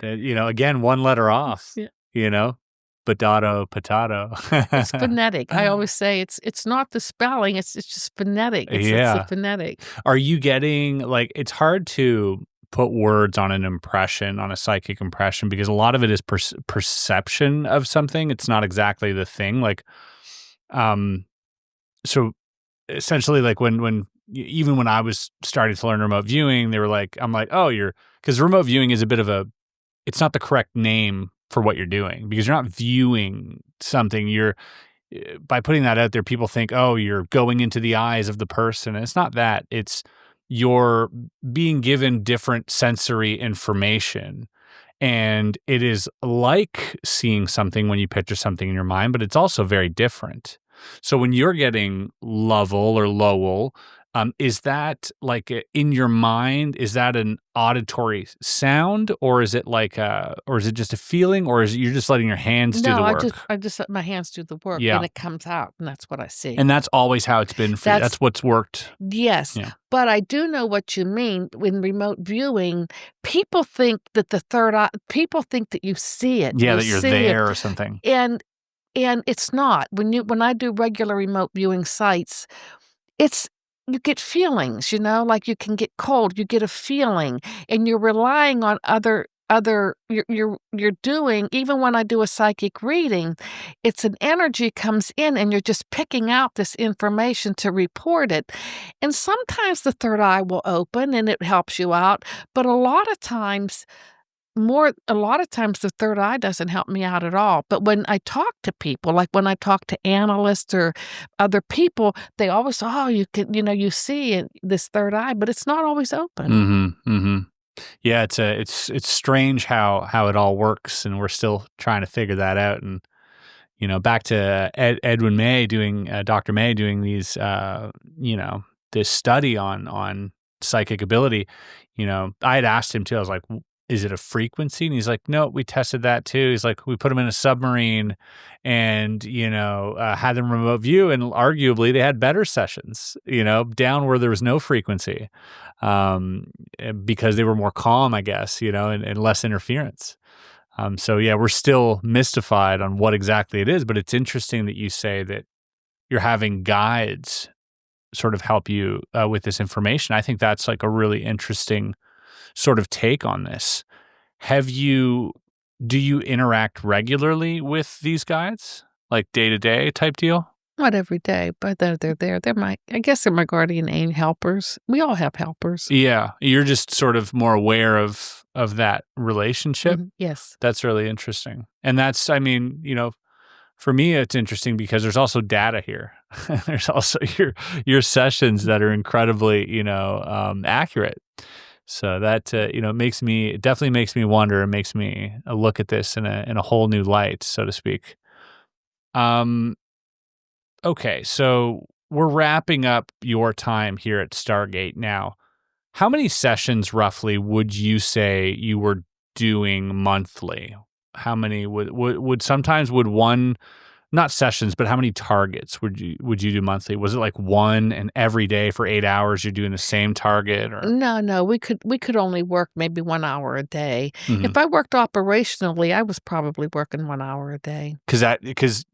That, again, one letter off, potato. It's phonetic. I always say it's not the spelling, it's just phonetic. It's the phonetic. Are you getting, it's hard to put words on an impression, on a psychic impression, because a lot of it is perception of something. It's not exactly the thing. So essentially, even when I was starting to learn remote viewing, they were like, I'm like, because remote viewing is it's not the correct name for what you're doing, because you're not viewing something. By putting that out there, people think, you're going into the eyes of the person. And it's not that. It's you're being given different sensory information. And it is like seeing something when you picture something in your mind, but it's also very different. So when you're getting Lovell or Lowell, is that like in your mind? Is that an auditory sound, or is it or is it just a feeling, or is it you're just letting your hands do the work? I just let my hands do the work, Yeah. and it comes out, and that's what I see. And that's always how it's been for you. That's what's worked. Yes, Yeah. but I do know what you mean. In remote viewing, people think that the third eye. People think that you see it. Yeah, you that you're see there it, or something. and it's not. When I do regular remote viewing sites, you get feelings, like you can get cold, you get a feeling, and you're relying on other you're doing, even when I do a psychic reading, it's an energy comes in and you're just picking out this information to report it. And sometimes the third eye will open and it helps you out, but a lot of times the third eye doesn't help me out at all. But when I talk to people, like when I talk to analysts or other people, they always say, oh, you can, you see this third eye, but it's not always open. Mm-hmm, mm-hmm. Yeah, it's strange how it all works, and we're still trying to figure that out. And back to Edwin May doing Dr. May doing these this study on psychic ability. I had asked him too. I was like, is it a frequency? And he's like, no, we tested that too. He's like, we put them in a submarine and, had them remote view, and arguably they had better sessions, down where there was no frequency, because they were more calm, I guess, and less interference. So yeah, we're still mystified on what exactly it is, but it's interesting that you say that you're having guides sort of help you with this information. I think that's like a really interesting sort of take on this. Do you interact regularly with these guides, like day-to-day type deal? Not every day, but they're there. I guess they're my guardian angel helpers. We all have helpers. Yeah, you're just sort of more aware of that relationship. Mm-hmm. Yes. That's really interesting. And that's, for me, it's interesting because there's also data here. There's also your sessions that are incredibly, accurate. So that definitely makes me wonder, and makes me look at this in a whole new light, so to speak. Okay, so we're wrapping up your time here at Stargate now. How many sessions roughly would you say you were doing monthly? How many would one, not sessions, but how many targets would you do monthly? Was it like one, and every day for 8 hours you're doing the same target? Or No, we could only work maybe 1 hour a day. Mhm. If I worked operationally, I was probably working 1 hour a day. Because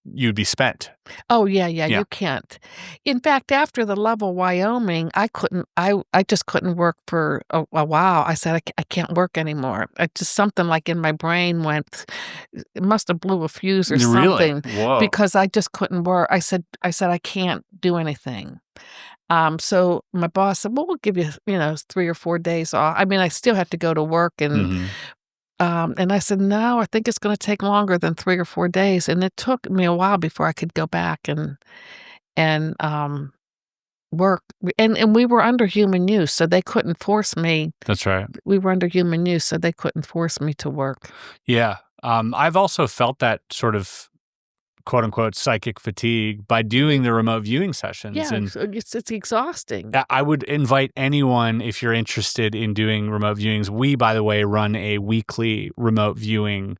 you'd be spent. Oh yeah, you can't. In fact, after the level Wyoming, I just couldn't work for a while. I said I can't work anymore. Just something like in my brain went, it must have blew a fuse or Really? something. Whoa. Because I just couldn't work. I said I can't do anything. So my boss said, well, we'll give you 3 or 4 days off. I mean, I still have to go to work, and and I said, no, I think it's going to take longer than 3 or 4 days. And it took me a while before I could go back and work. And we were under human use, so they couldn't force me. That's right. We were under human use, so they couldn't force me to work. Yeah. I've also felt that sort of quote unquote psychic fatigue by doing the remote viewing sessions. Yeah, and it's exhausting. I would invite anyone, if you're interested in doing remote viewings. We, by the way, run a weekly remote viewing.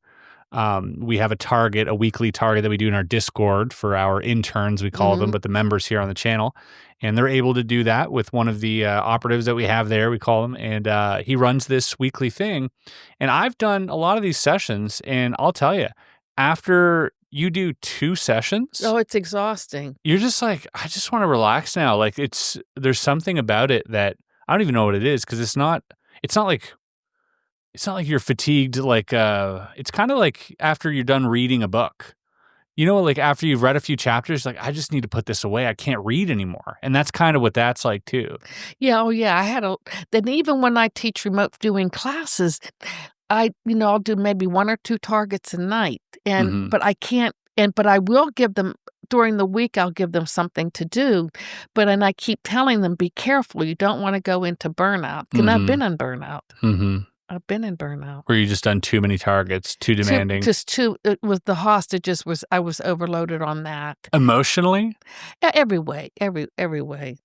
We have a weekly target that we do in our Discord for our interns, we call them, but the members here on the channel. And they're able to do that with one of the operatives that we have there, we call him. And he runs this weekly thing. And I've done a lot of these sessions, and I'll tell you, after you do 2 sessions, oh, it's exhausting. You're just like, I just want to relax now. Like there's something about it that I don't even know what it is, because it's not like you're fatigued. Like it's kind of like after you're done reading a book, like after you've read a few chapters, like I just need to put this away. I can't read anymore. And that's kind of what that's like too. Yeah. Oh yeah. Then even when I teach remote viewing classes, I'll do maybe 1 or 2 targets a night, but I can't, but I will give them during the week. I'll give them something to do, and I keep telling them, be careful. You don't want to go into burnout. And I've been on burnout. I've been in burnout. Where you just done too many targets, too demanding? Just too, it was the hostages I was overloaded on that. Emotionally? Yeah, every way.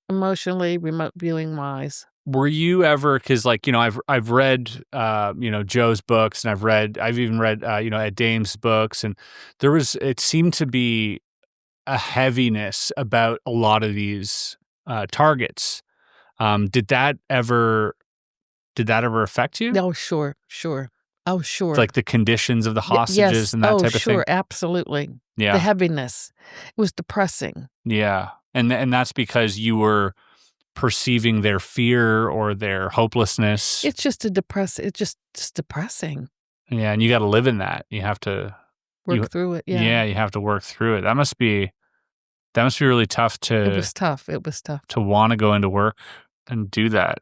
Emotionally, remote viewing wise. Were you ever, because like, I've read, Joe's books, and I've even read, Ed Dame's books, and it seemed to be a heaviness about a lot of these targets. Did that ever affect you? Oh, sure. Oh, sure. It's like the conditions of the hostages and that type of thing? Sure, absolutely. Yeah. The heaviness. It was depressing. Yeah. And that's because you were perceiving their fear or their hopelessness. It's just it's just depressing. Yeah, and you got to live in that. You have to work through it. Yeah, you have to work through it. That must be really tough to. It was tough. To want to go into work and do that.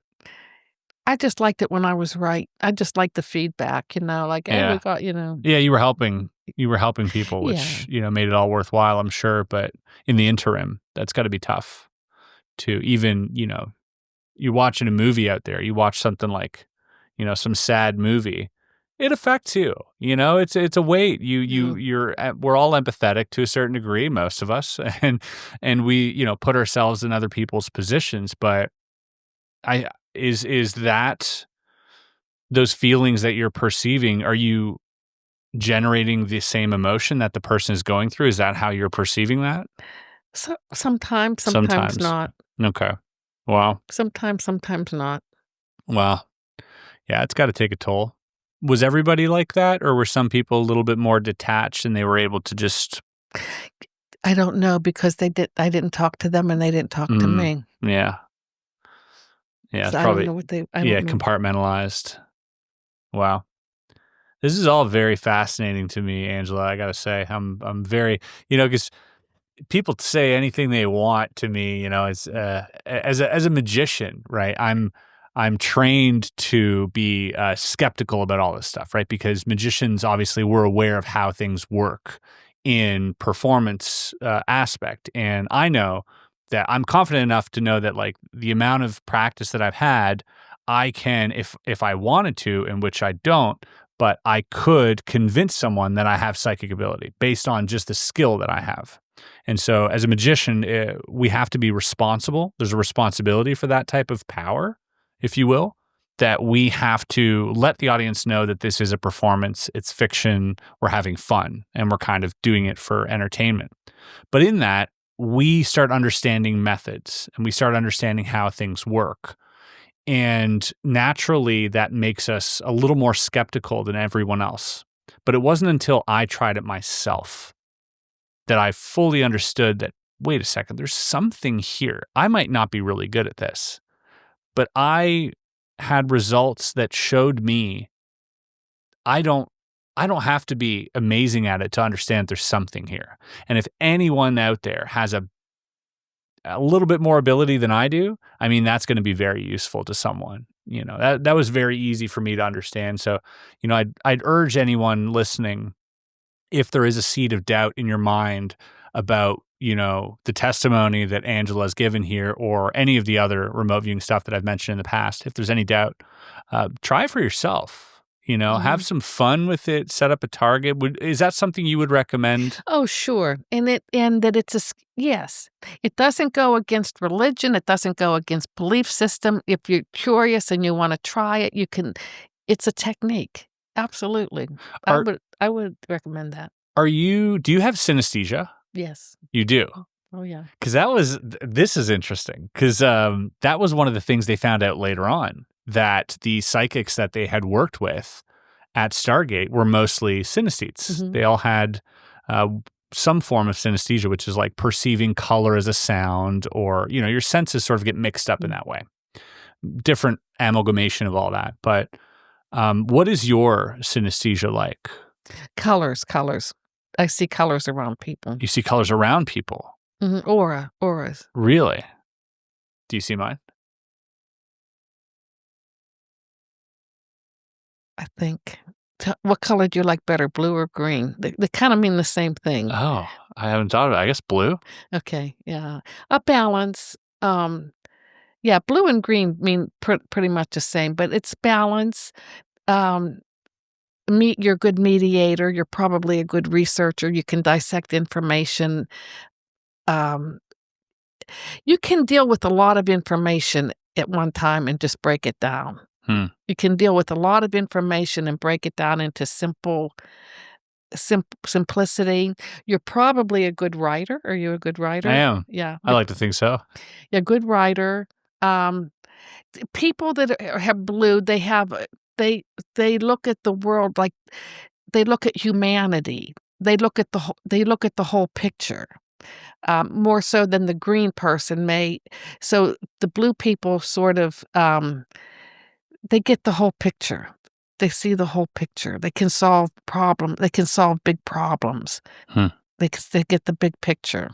I just liked it when I was right. I just liked the feedback, like, hey, we got, Yeah, you were helping people, which, made it all worthwhile, I'm sure. But in the interim, that's got to be tough to even, you're watching a movie out there, you watch something like, some sad movie, it affects you, it's a weight. We're all empathetic to a certain degree, most of us, and we, put ourselves in other people's positions. But is that those feelings that you're perceiving, are you generating the same emotion that the person is going through? Is that how you're perceiving that? So, sometimes not. Okay. Wow. Sometimes not. Wow. Yeah, it's got to take a toll. Was everybody like that, or were some people a little bit more detached and they were able to just... I don't know, because I didn't talk to them and they didn't talk to me. Yeah. Yeah, it's So probably... I don't know what they... compartmentalized. Wow. This is all very fascinating to me, Angela, I got to say. I'm very... because people say anything they want to me, as a magician, right? I'm trained to be skeptical about all this stuff, right? Because magicians, obviously, we're aware of how things work in performance aspect. And I know that I'm confident enough to know that, like, the amount of practice that I've had, I can, if I wanted to, in which I don't, but I could convince someone that I have psychic ability based on just the skill that I have. And so as a magician, we have to be responsible. There's a responsibility for that type of power, if you will, that we have to let the audience know that this is a performance, it's fiction, we're having fun, and we're kind of doing it for entertainment. But in that, we start understanding methods, and we start understanding how things work. And naturally, that makes us a little more skeptical than everyone else. But it wasn't until I tried it myself that I fully understood that, wait a second, there's something here. I might not be really good at this, but I had results that showed me I don't have to be amazing at it to understand there's something here. And if anyone out there has a little bit more ability than I do, I mean, that's going to be very useful to someone. That was very easy for me to understand. So, I'd urge anyone listening, if there is a seed of doubt in your mind about, the testimony that Angela has given here, or any of the other remote viewing stuff that I've mentioned in the past, if there's any doubt, try for yourself. Have some fun with it, set up a target. Is that something you would recommend? Oh, sure. Yes, it doesn't go against religion. It doesn't go against belief system. If you're curious and you want to try it, you can. It's a technique. Absolutely. I would recommend that. Do you have synesthesia? Yes. You do? Oh, yeah. Because this is interesting, because that was one of the things they found out later on, that the psychics that they had worked with at Stargate were mostly synesthetes. Mm-hmm. They all had some form of synesthesia, which is like perceiving color as a sound, or, your senses sort of get mixed up in that way. Different amalgamation of all that. But what is your synesthesia like? Colors. I see colors around people. You see colors around people? Mm-hmm. Auras. Really? Do you see mine? I think. What color do you like better, blue or green? They kind of mean the same thing. Oh, I haven't thought of it. I guess blue. Okay, yeah. A balance. Yeah, blue and green mean pretty much the same, but it's balance. You're a good mediator. You're probably a good researcher. You can dissect information. You can deal with a lot of information at one time and just break it down. You can deal with a lot of information and break it down into simplicity. You're probably a good writer. Are you a good writer? I am. Yeah. I like to think so. You're a good writer. People that have blue, they look at the world like they look at humanity. They look at the whole picture. More so than the green person may. So the blue people sort of they get the whole picture. They see the whole picture. They can solve problems. They can solve big problems. They get the big picture.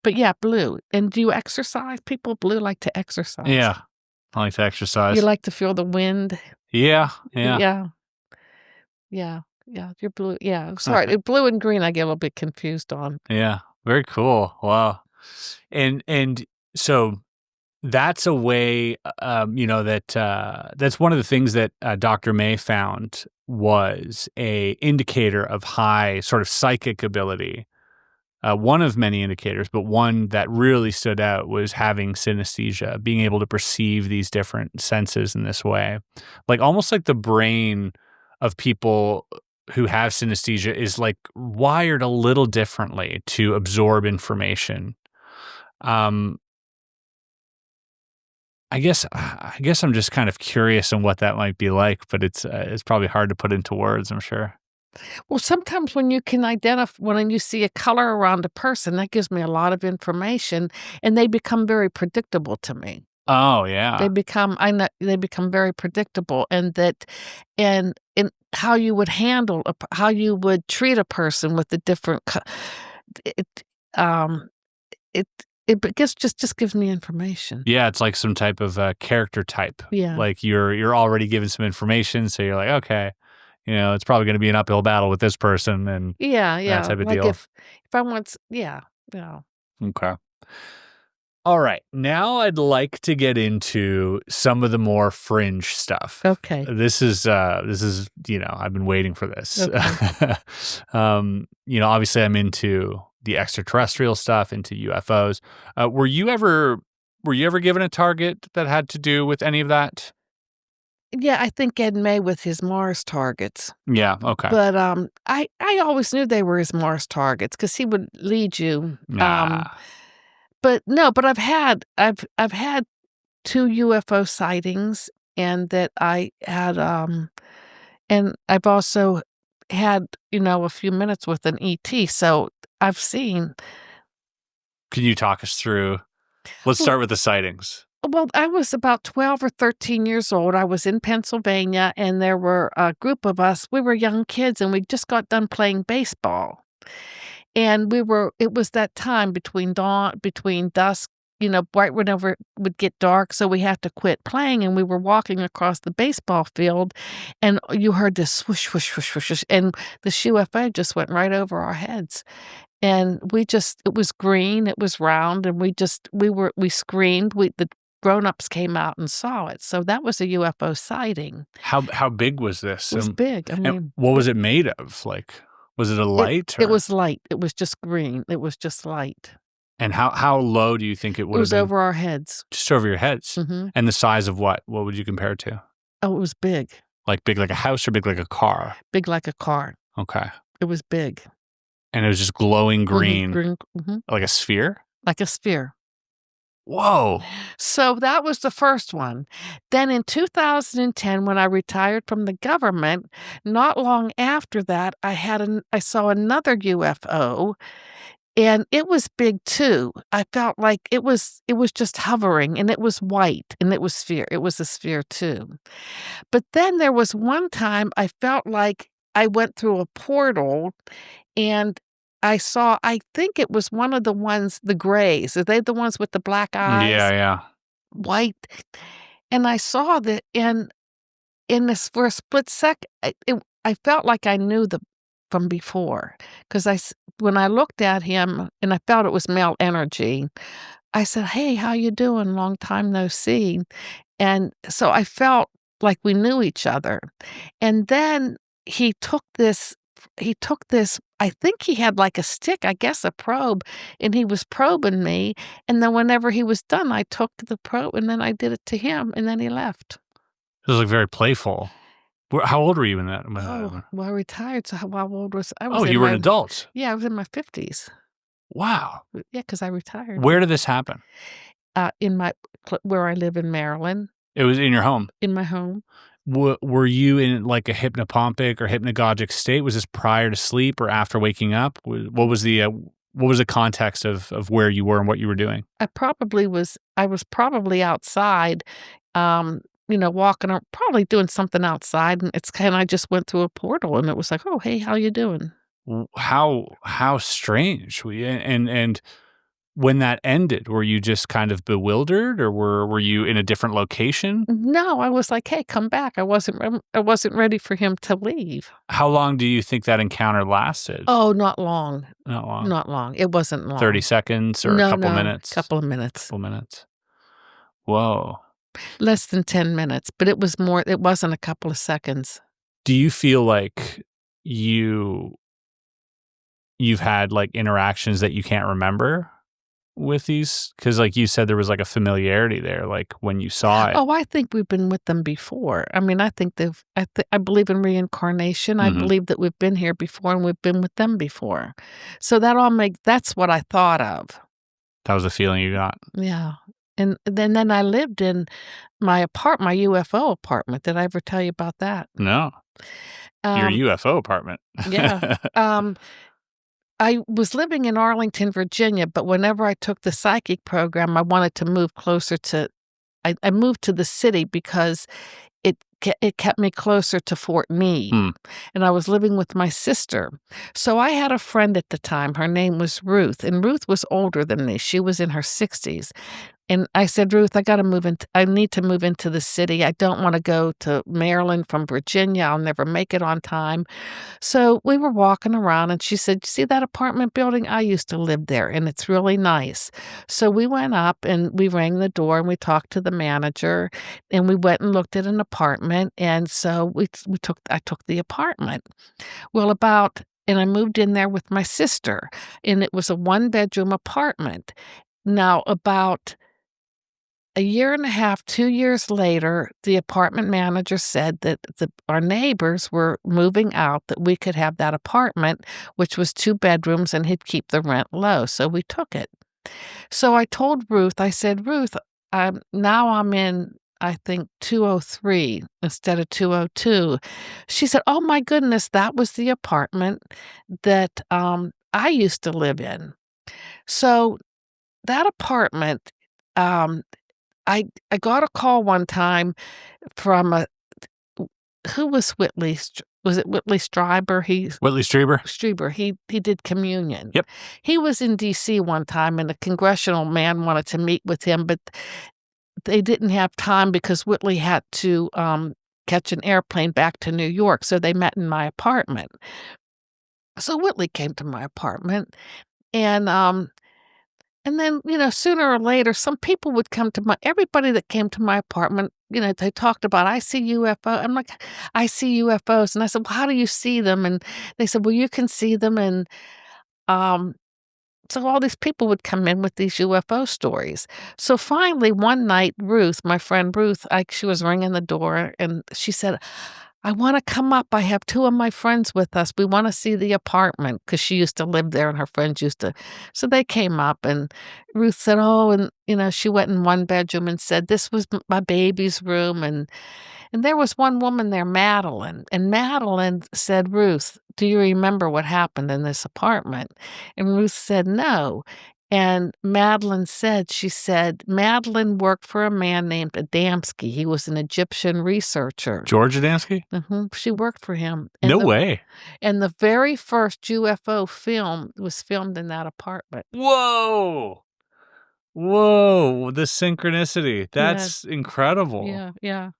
But yeah, blue. And do you exercise? People blue like to exercise. Yeah, I like to exercise. You like to feel the wind. Yeah. You're blue. Yeah, sorry, blue and green. I get a little bit confused on. Yeah, very cool. Wow, and so that's a way, that's one of the things that Dr. May found was a indicator of high sort of psychic ability. One of many indicators, but one that really stood out was having synesthesia, being able to perceive these different senses in this way. Like almost like the brain of people who have synesthesia is like wired a little differently to absorb information. I guess I'm just kind of curious on what that might be like, but it's probably hard to put into words, I'm sure. Well, sometimes when you can identify, when you see a color around a person, that gives me a lot of information, and they become very predictable to me. Oh yeah, they become very predictable, and in how you would handle, how you would treat a person with the different. It just gives me information. Yeah, it's like some type of character type. Yeah, like you're already given some information, so you're like, okay. It's probably going to be an uphill battle with this person, and that type of like deal. If I want, Okay. All right. Now I'd like to get into some of the more fringe stuff. Okay. This is I've been waiting for this. Okay. Obviously I'm into the extraterrestrial stuff, into UFOs. Were you ever given a target that had to do with any of that? Yeah, I think Ed May with his Mars targets. Yeah, okay. But I always knew they were his Mars targets because he would lead you. But I've had 2 UFO sightings, and that I had and I've also had a few minutes with an ET. So I've seen. Can you talk us through? Let's start with the sightings. Well, I was about 12 or 13 years old. I was in Pennsylvania, and there were a group of us. We were young kids, and we just got done playing baseball. And it was that time between dusk, right whenever it would get dark. So we had to quit playing, and we were walking across the baseball field, and you heard this swoosh, swoosh, swoosh, swoosh, and the UFO just went right over our heads. And it was green, it was round, and we screamed. The grown-ups came out and saw it. So that was a UFO sighting. How big was this? It was big. I mean, what was it made of? Like, was it a light? It was light. It was just green. It was just light. And how low do you think it would have been? It was over our heads. Just over your heads? Mm-hmm. And the size of what? What would you compare it to? Oh, it was big. Like big like a house or big like a car? Big like a car. Okay. It was big. And it was just glowing green. Mm-hmm. Like a sphere? Like a sphere. Whoa. So that was the first one. Then in 2010, when I retired from the government, not long after that, I saw another UFO, and it was big too. I felt like it was just hovering, and it was white, and it was a sphere too. But then there was one time I felt like I went through a portal, and I think it was one of the ones, the grays. Are they the ones with the black eyes? Yeah. White. And I saw that in this, for a split second, I felt like I knew from before. Because when I looked at him and I felt it was male energy, I said, "Hey, how you doing? Long time no see." And so I felt like we knew each other. And then he took this, I think he had like a stick, I guess a probe, and he was probing me. And then whenever he was done, I took the probe and then I did it to him, and then he left. It was like very playful. How old were you in that? Oh, well, I retired. So how old was I? Oh, you were an adult. Yeah, I was in my 50s. Wow. Yeah, because I retired. Where did this happen? Where I live in Maryland. It was in your home? In my home. Were you in like a hypnopompic or hypnagogic state? Was this prior to sleep or after waking up? What was the context of where you were and what you were doing? I was probably outside, walking or probably doing something outside, and I just went through a portal, and it was like, oh, hey, how you doing? How strange. And when that ended, were you just kind of bewildered, or were you in a different location? No, I was like, hey, come back. I wasn't ready for him to leave. How long do you think that encounter lasted? Oh, not long. Not long. Not long. It wasn't long. 30 seconds or a couple minutes? Couple of minutes. Couple minutes. Whoa. Less than 10 minutes, but it wasn't a couple of seconds. Do you feel like you've had like interactions that you can't remember with these? Because like you said, there was like a familiarity there, like when you saw it. Oh, I think we've been with them before. I mean, I think I believe in reincarnation. I believe that we've been here before and we've been with them before. So that's what I thought of. That was a feeling you got. Yeah. And then I lived in my UFO apartment. Did I ever tell you about that? No. Your UFO apartment. Yeah. I was living in Arlington, Virginia, but whenever I took the psychic program, I wanted to move closer to, I moved to the city because it kept me closer to Fort Meade. And I was living with my sister. So I had a friend at the time. Her name was Ruth, and Ruth was older than me. She was in her 60s. And I said, Ruth, I need to move into the city. I don't want to go to Maryland from Virginia. I'll never make it on time. So we were walking around and she said, see that apartment building? I used to live there and it's really nice. So we went up and we rang the door and we talked to the manager and we went and looked at an apartment. And so I took the apartment. Well, and I moved in there with my sister, and it was a 1-bedroom apartment. Now, about a year and a half, 2 years later, the apartment manager said that our neighbors were moving out, that we could have that apartment, which was 2 bedrooms, and he'd keep the rent low. So we took it. So I told Ruth, I said, Ruth, now I'm in, I think, 203 instead of 202. She said, oh, my goodness, that was the apartment that I used to live in. So that apartment, I got a call one time from who was Whitley? Was it Whitley Strieber? Whitley Strieber? Strieber. He did communion. Yep. He was in D.C. one time, and a congressional man wanted to meet with him, but they didn't have time because Whitley had to catch an airplane back to New York, so they met in my apartment. So Whitley came to my apartment, and then, sooner or later, some people would come to everybody that came to my apartment, they talked about, I see UFO. I'm like, I see UFOs. And I said, well, how do you see them? And they said, well, you can see them. And so all these people would come in with these UFO stories. So finally, one night, Ruth, my friend Ruth, she was ringing the door and she said, I want to come up. I have 2 of my friends with us. We want to see the apartment because she used to live there and her friends used to. So they came up and Ruth said, oh, and, she went in 1 bedroom and said, this was my baby's room. And there was one woman there, Madeline. And Madeline said, Ruth, do you remember what happened in this apartment? And Ruth said, no. And Madeline said, Madeline worked for a man named Adamski. He was an Egyptian researcher. George Adamski? Mm-hmm. She worked for him. No way. And the very first UFO film was filmed in that apartment. Whoa. The synchronicity. That's incredible. Yeah.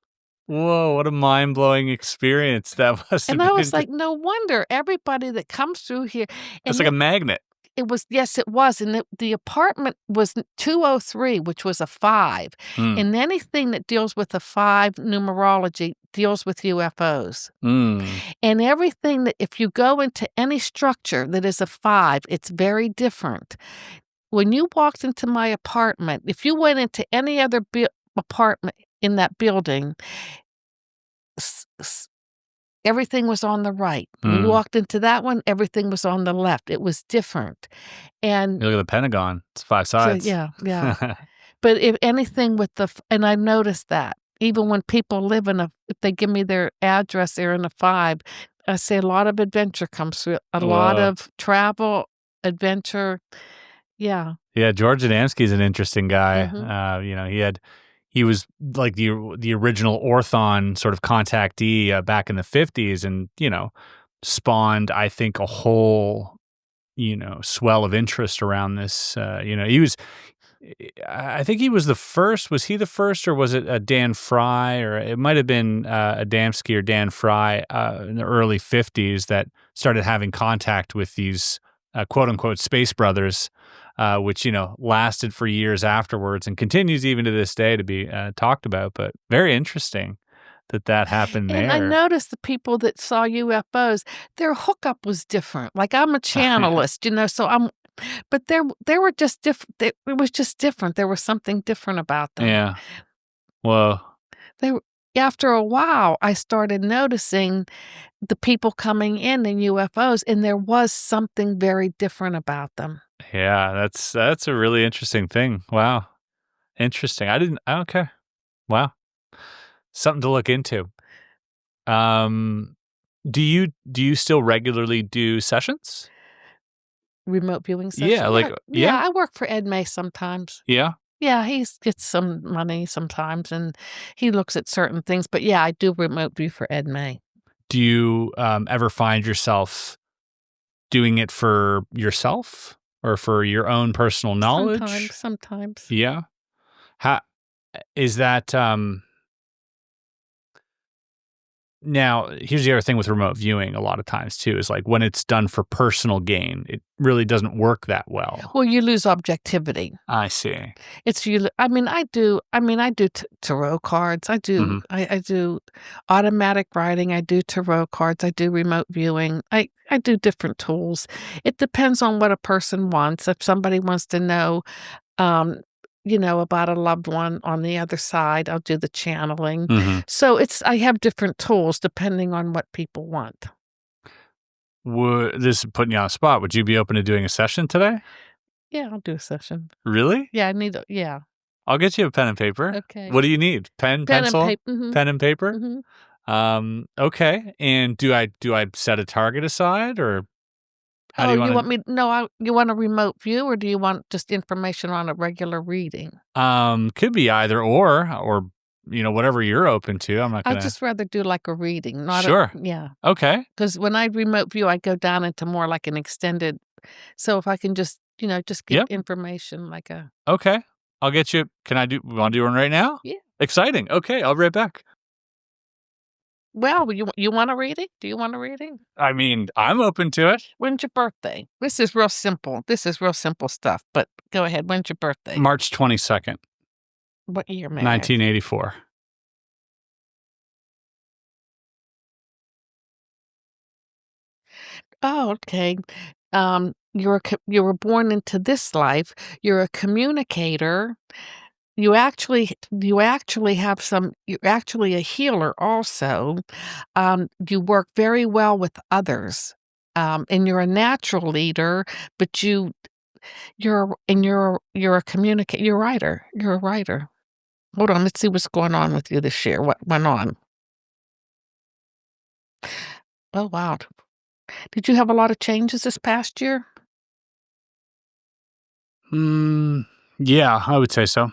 Whoa, what a mind-blowing experience that must have been. And I was like, no wonder everybody that comes through here. It's like a magnet. It was, yes, it was, and the apartment was 203, which was a 5, and anything that deals with a 5 numerology deals with UFOs. And everything that, if you go into any structure that is a 5, it's very different. When you walked into my apartment, if you went into any other apartment in that building, everything was on the right. When you walked into that one, everything was on the left. It was different. And you look at the Pentagon, it's 5 sides. So, yeah. But if anything with and I noticed that, even when people live if they give me their address, they're in a 5, I say a lot of adventure comes through, a lot of travel, adventure. Yeah. Yeah, George Adamski's an interesting guy. You know, he was like the original Orthon sort of contactee back in the 50s, and, you know, spawned, I think, a whole, you know, swell of interest around this. You know, I think he was the first. Was he the first, or was it Dan Fry, or it might have been Adamski or Dan Fry in the early 50s that started having contact with these quote unquote space brothers, which, you know, lasted for years afterwards and continues even to this day to be talked about. But very interesting that happened there. And I noticed the people that saw UFOs, their hookup was different. Like, I'm a channelist, you know, so but they were just different. It was just different. There was something different about them. Yeah. Whoa. After a while, I started noticing the people coming in UFOs, and there was something very different about them. Yeah, that's a really interesting thing. Wow. Interesting. Okay. Wow. Something to look into. Do you still regularly do sessions? Remote viewing sessions? Yeah, I work for Ed May sometimes. Yeah? Yeah, he gets some money sometimes, and he looks at certain things. But yeah, I do remote view for Ed May. Do you ever find yourself doing it for yourself or for your own personal knowledge? Sometimes. Yeah. How is that? Now, here's the other thing with remote viewing a lot of times too, is like when it's done for personal gain, it really doesn't work that well. Well, you lose objectivity. I see. I do tarot cards. I do I do automatic writing. I do tarot cards. I do remote viewing. I do different tools. It depends on what a person wants. If somebody wants to know, you know, about a loved one on the other side, I'll do the channeling. So I have different tools depending on what people want. This is putting you on the spot. Would you be open to doing a session today? Yeah, I'll do a session. Really? Yeah, I'll get you a pen and paper. Okay. What do you need? Pen, pencil, pen and paper? Okay. And do I set a target aside, or how do you want me? No, you want a remote view, or do you want just information on a regular reading? Could be either or, you know, whatever you're open to. I'm not gonna. I'd just rather do like a reading, not Sure. Yeah. Okay. Because when I remote view, I go down into more like an extended. So if I can just, you know, just get information like a. Okay. I'll get you. Want to do one right now? Yeah. Exciting. Okay. I'll be right back. Well, you want a reading? Do you want a reading? I mean, I'm open to it. When's your birthday? This is real simple. This is real simple stuff, but go ahead. When's your birthday? March 22nd. What year, man? 1984. Oh, okay. You were born into this life. You're a communicator. You're actually a healer also. You work very well with others. And you're a natural leader, but you're a communicator. You're a writer. Hold on, let's see what's going on with you this year. What went on? Oh, wow. Did you have a lot of changes this past year? Yeah, I would say so.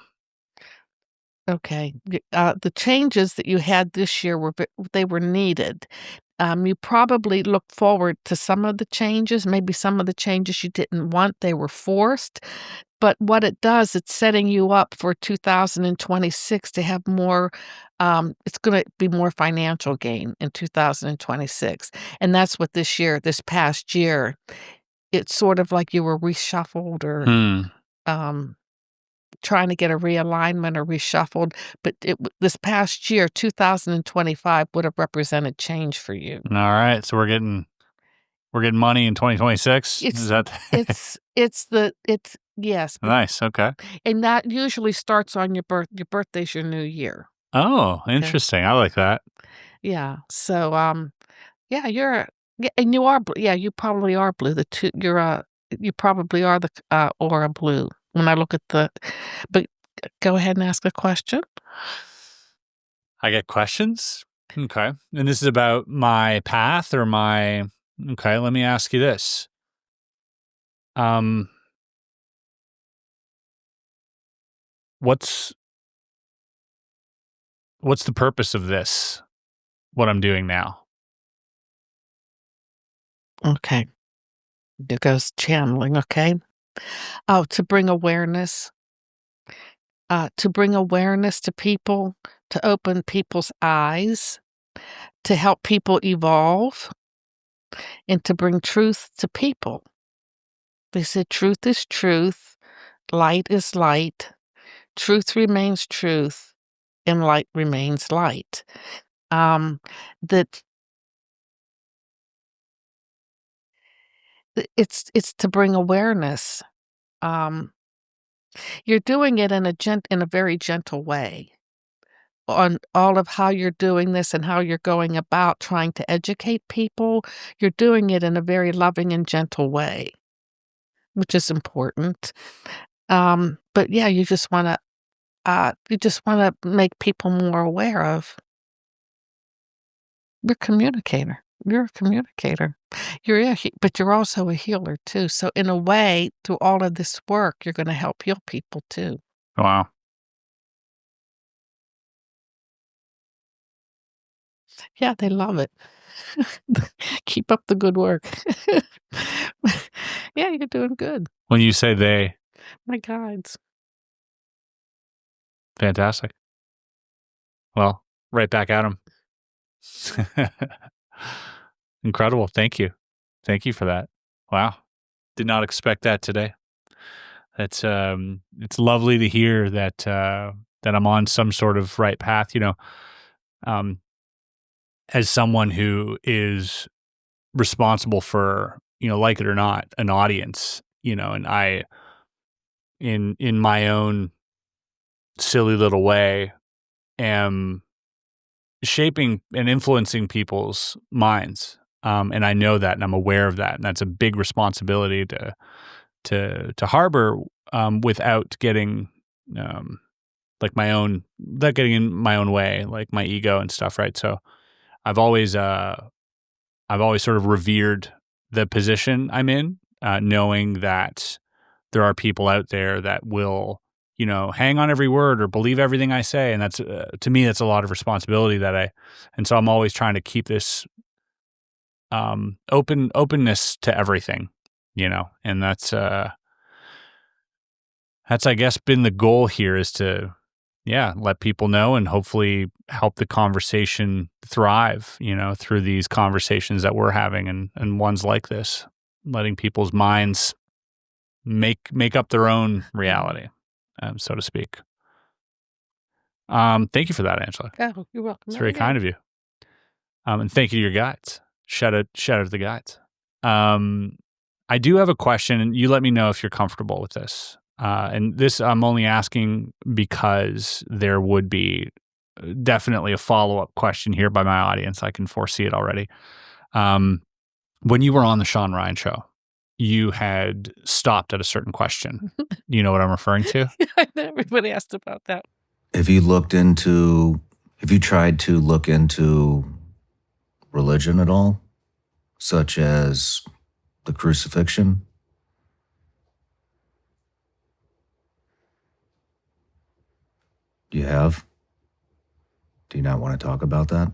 Okay. The changes that you had this year were needed. You probably looked forward to some of the changes. Maybe some of the changes you didn't want, they were forced. But what it does, it's setting you up for 2026 to have more, it's going to be more financial gain in 2026. And that's what this past year, it's sort of like you were reshuffled or trying to get a realignment or reshuffled. But this past year, 2025, would have represented change for you. All right, so we're getting money in 2026. Is that? Yes. Nice. Okay. And that usually starts on your birth. Your birthday's your new year. Oh, interesting. I like that. Yeah. So, yeah, and you are, you probably are blue. You probably are the aura blue. When I look at but go ahead and ask a question. I get questions. Okay. And this is about my path or my. Okay. Let me ask you this. What's the purpose of this? What I'm doing now? Okay. There goes channeling. Okay. Oh, to bring awareness. To bring awareness to people, to open people's eyes, to help people evolve, and to bring truth to people. They said truth is truth, light is light, truth remains truth, and light remains light. It's to bring awareness. You're doing it in a very gentle way on all of how you're doing this and how you're going about trying to educate people. You're doing it in a very loving and gentle way, which is important. But yeah, you just want to make people more aware of you're a communicator. You're a communicator. But you're also a healer too. So in a way, through all of this work, you're going to help heal people too. Wow. Yeah, they love it. Keep up the good work. Yeah, you're doing good. When you say they. My guides. Fantastic. Well, right back at them. Incredible. Thank you. Thank you for that. Wow. Did not expect that today. That's it's lovely to hear that that I'm on some sort of right path, as someone who is responsible for, like it or not, an audience, and I in my own silly little way am shaping and influencing people's minds. And I know that, and I'm aware of that, and that's a big responsibility to harbor, without getting without getting in my own way, like my ego and stuff, right? So I've always sort of revered the position I'm in, knowing that there are people out there that will, hang on every word or believe everything I say. And that's, to me, that's a lot of responsibility and so I'm always trying to keep this, openness to everything, and that's, I guess, been the goal here, is to, let people know and hopefully help the conversation thrive, through these conversations that we're having and ones like this, letting people's minds make up their own reality, so to speak. Thank you for that, Angela. Oh, you're welcome. It's very kind of you. And thank you to your guides. Shout out to the guides. I do have a question, and you let me know if you're comfortable with this. And this I'm only asking because there would be definitely a follow-up question here by my audience. I can foresee it already. When you were on the Shawn Ryan Show, you had stopped at a certain question. You know what I'm referring to? I know everybody asked about that. If you tried to look into religion at all, such as the crucifixion, you have? Do you not want to talk about that?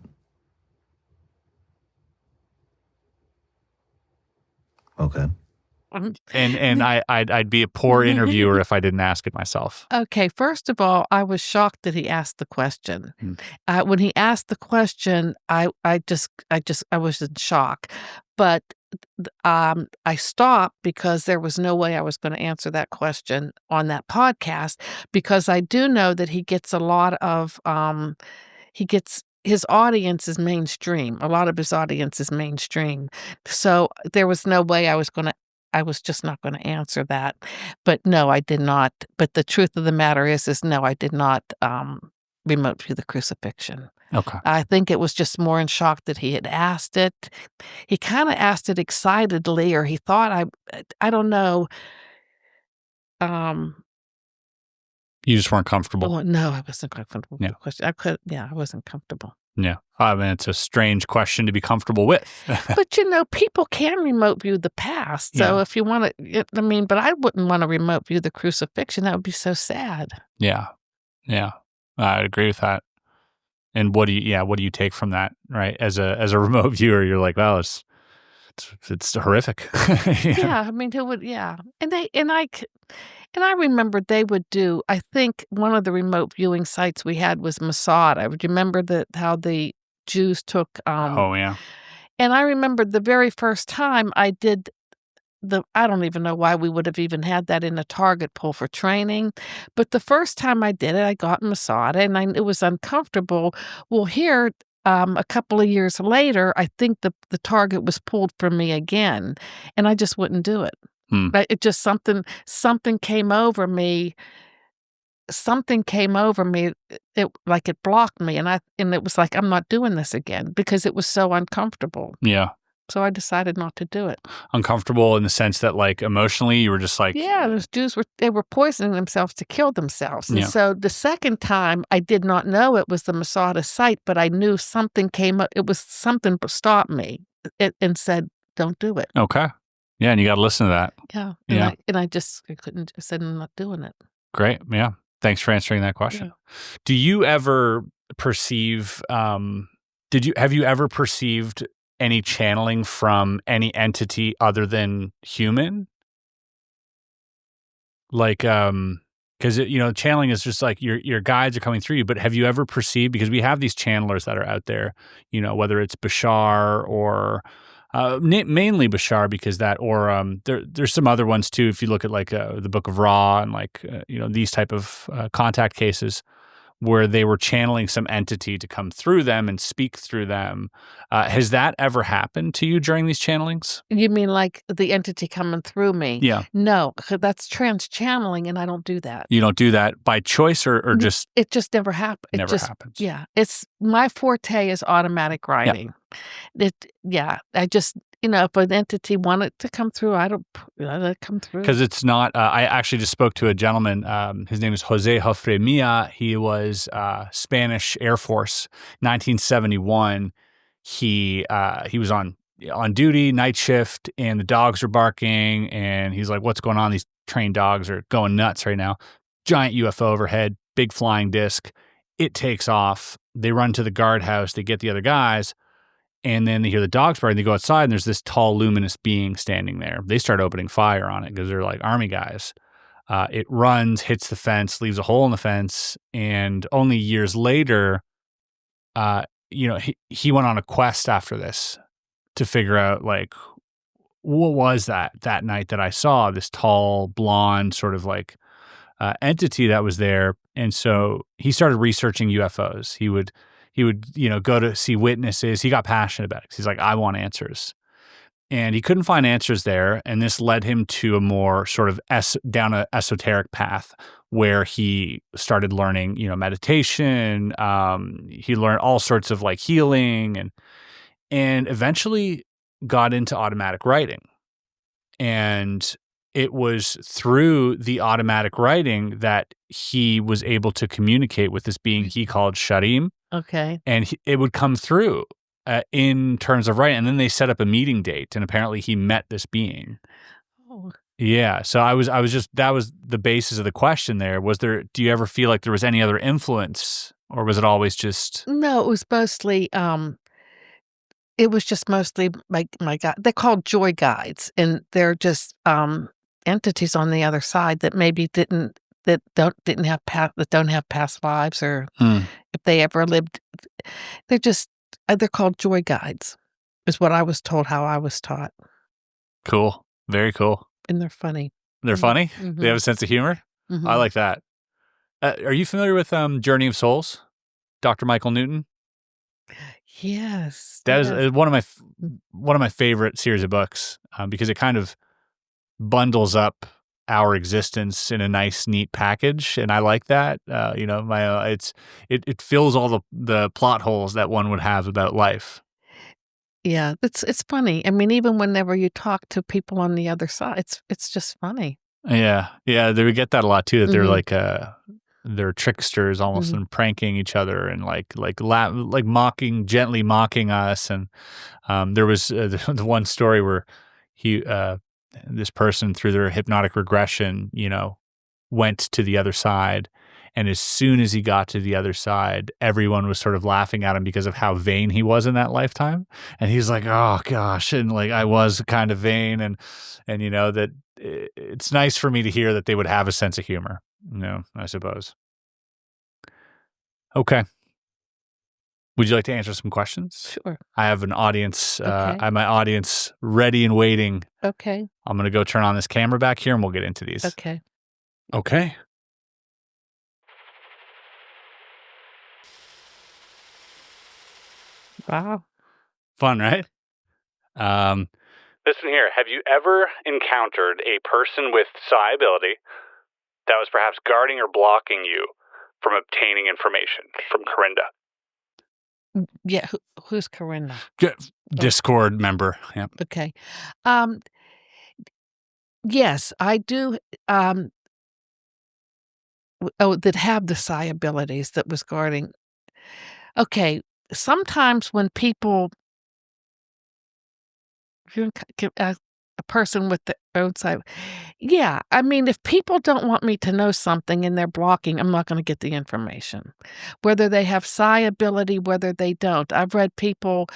Okay. And I'd be a poor interviewer if I didn't ask it myself. Okay, first of all, I was shocked that he asked the question. When he asked the question, I was in shock. But I stopped because there was no way I was going to answer that question on that podcast, because I do know that he gets a lot of his audience is mainstream. A lot of his audience is mainstream. So there was no way I was just not going to answer that. But no, I did not. But the truth of the matter is no, I did not remote view the crucifixion. Okay. I think it was just more in shock that he had asked it. He kind of asked it excitedly, or he thought I don't know. You just weren't comfortable. Oh, no, I wasn't comfortable with Yeah. the question. I wasn't comfortable. Yeah. I mean, it's a strange question to be comfortable with. But, people can remote view the past. So Yeah. if you want to, but I wouldn't want to remote view the crucifixion. That would be so sad. Yeah. Yeah. I'd agree with that. And what do you take from that, right? As a remote viewer, you're like, well, it's horrific. Yeah, I mean, and I remember they would do, I think one of the remote viewing sites we had was Masada. Would you remember how the Jews took Oh yeah. And I remember the very first time I did I don't even know why we would have even had that in a target pool for training, but the first time I did it, I got Masada, and it was uncomfortable. Well, here, a couple of years later, I think the target was pulled from me again, and I just wouldn't do it. But it just something came over me. Something came over me. It blocked me, and it was like, I'm not doing this again because it was so uncomfortable. Yeah. So I decided not to do it. Uncomfortable in the sense that, like, emotionally, you were just like, yeah, those Jews were poisoning themselves to kill themselves. And Yeah. so the second time, I did not know it was the Masada site, but I knew something came up. It was something stopped me and said, "Don't do it." Okay. Yeah, and you got to listen to that. Yeah, Yeah. I couldn't. I said, "I'm not doing it." Great. Yeah. Thanks for answering that question. Yeah. Do you ever perceive? Have you ever perceived any channeling from any entity other than human? Like, because channeling is just like your guides are coming through you. But have you ever perceived? Because we have these channelers that are out there. Whether it's Bashar or mainly Bashar, because there's some other ones too. If you look at like the Book of Ra and these type of contact cases where they were channeling some entity to come through them and speak through them. Has that ever happened to you during these channelings? You mean like the entity coming through me? Yeah. No, that's trans-channeling, and I don't do that. You don't do that by choice or just... It just never happens. Never happens. Yeah. My forte is automatic writing. I just... if an entity wanted to come through, I don't let it come through. Because it's not, I actually just spoke to a gentleman, his name is Jose Jofremia. He was Spanish Air Force, 1971. He was on duty, night shift, and the dogs were barking, and he's like, what's going on? These trained dogs are going nuts right now. Giant UFO overhead, big flying disc. It takes off. They run to the guardhouse. They get the other guys. And then they hear the dogs barking. They go outside, and there's this tall, luminous being standing there. They start opening fire on it because they're like army guys. It runs, hits the fence, leaves a hole in the fence, and only years later, he went on a quest after this to figure out, like, what was that night that I saw this tall, blonde sort of like entity that was there. And so he started researching UFOs. He would go to see witnesses. He got passionate about it. He's like, I want answers. And he couldn't find answers there. And this led him to a more sort of down an esoteric path where he started learning, meditation. He learned all sorts of like healing and eventually got into automatic writing. And it was through the automatic writing that he was able to communicate with this being he called Sharim. Okay. And it would come through in terms of writing. And then they set up a meeting date, and apparently he met this being. Oh. Yeah. So I was just, that was the basis of the question there. Do you ever feel like there was any other influence, or was it always just? No, it was mostly, my God. They're called joy guides, and they're just entities on the other side that maybe don't have past lives, or if they ever lived. They're called joy guides, is what I was told, how I was taught. Cool. Very cool. And they're funny. They're funny? Mhm. They have a sense of humor? Mhm. I like that. Are you familiar with Journey of Souls? Dr. Michael Newton? Yes. That is yes. one of my favorite series of books because it kind of bundles up our existence in a nice, neat package, and I like that. It fills all the plot holes that one would have about life. Yeah, it's funny. I mean, even whenever you talk to people on the other side, it's just funny. Yeah, we get that a lot too. That they're Mhm. like they're tricksters, almost, Mhm. and pranking each other, and like mocking, gently mocking us. And there was the one story where this person, through their hypnotic regression, went to the other side. And as soon as he got to the other side, everyone was sort of laughing at him because of how vain he was in that lifetime. And he's like, oh gosh. And like, I was kind of vain. And that it's nice for me to hear that they would have a sense of humor, I suppose. Okay. Would you like to answer some questions? Sure. I have an audience. Okay. I have my audience ready and waiting. Okay. I'm going to go turn on this camera back here and we'll get into these. Okay. Okay. Wow. Fun, right? Listen here. Have you ever encountered a person with psi ability that was perhaps guarding or blocking you from obtaining information from Corinda? Yeah. Who's Corinda? Discord member. Yep. Okay. Yes, I do. That have the psi abilities that was guarding. Okay. Sometimes when people, a person with the own psi, yeah. I mean, if people don't want me to know something and they're blocking, I'm not going to get the information. Whether they have psi ability, whether they don't. I've read people.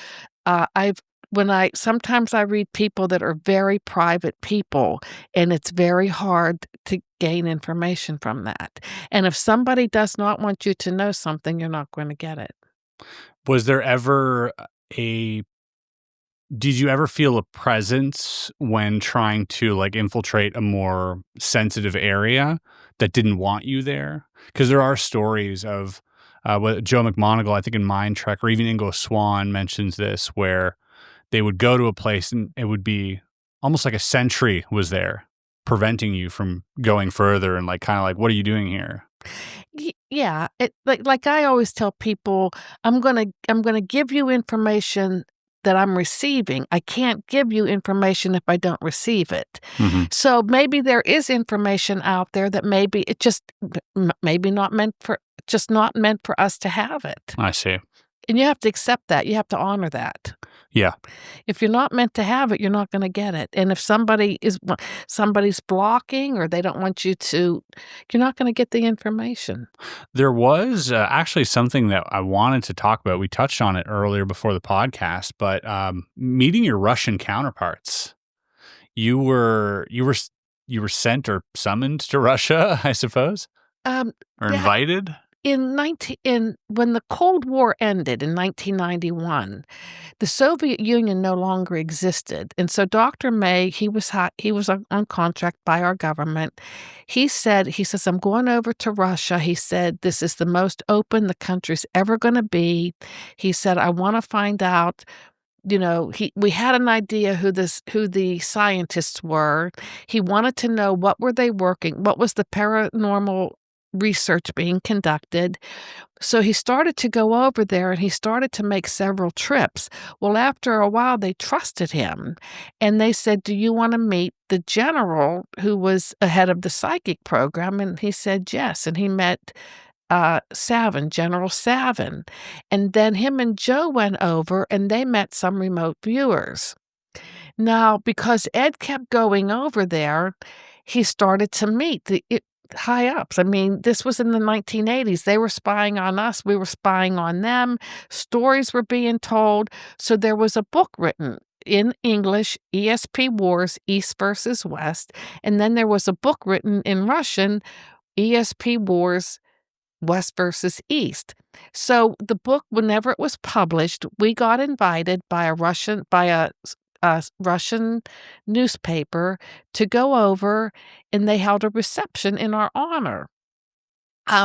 Sometimes I read people that are very private people, and it's very hard to gain information from that. And if somebody does not want you to know something, you're not going to get it. Was there ever did you ever feel a presence when trying to like infiltrate a more sensitive area that didn't want you there? Because there are stories of Joe McMoneagle, I think in Mind Trek, or even Ingo Swann mentions this, where they would go to a place and it would be almost like a sentry was there preventing you from going further, and like kind of like, what are you doing here? Yeah, like I always tell people, I'm gonna give you information that I'm receiving. I can't give you information if I don't receive it. Mm-hmm. So maybe there is information out there that maybe it just maybe not meant for us to have it. I see. And you have to accept that. You have to honor that. Yeah. If you're not meant to have it, you're not going to get it. And if somebody's blocking or they don't want you to, you're not going to get the information. There was actually something that I wanted to talk about. We touched on it earlier before the podcast, but meeting your Russian counterparts. You were sent or summoned to Russia, I suppose, or invited. When the Cold War ended in 1991, the Soviet Union no longer existed, and so Dr. May, he was on contract by our government. He says, I'm going over to Russia. He said, this is the most open the country's ever going to be. He said, I want to find out. We had an idea who the scientists were. He wanted to know what were they working, what was the paranormal research being conducted. So he started to go over there and he started to make several trips. Well, after a while, they trusted him and they said, do you want to meet the general who was ahead of the psychic program? And he said, yes. And he met Savin, General Savin. And then him and Joe went over and they met some remote viewers. Now, because Ed kept going over there, he started to meet the high ups. I mean, this was in the 1980s. They were spying on us. We were spying on them. Stories were being told. So there was a book written in English, ESP Wars, East versus West. And then there was a book written in Russian, ESP Wars, West versus East. So the book, whenever it was published, we got invited by a Russian newspaper to go over, and they held a reception in our honor.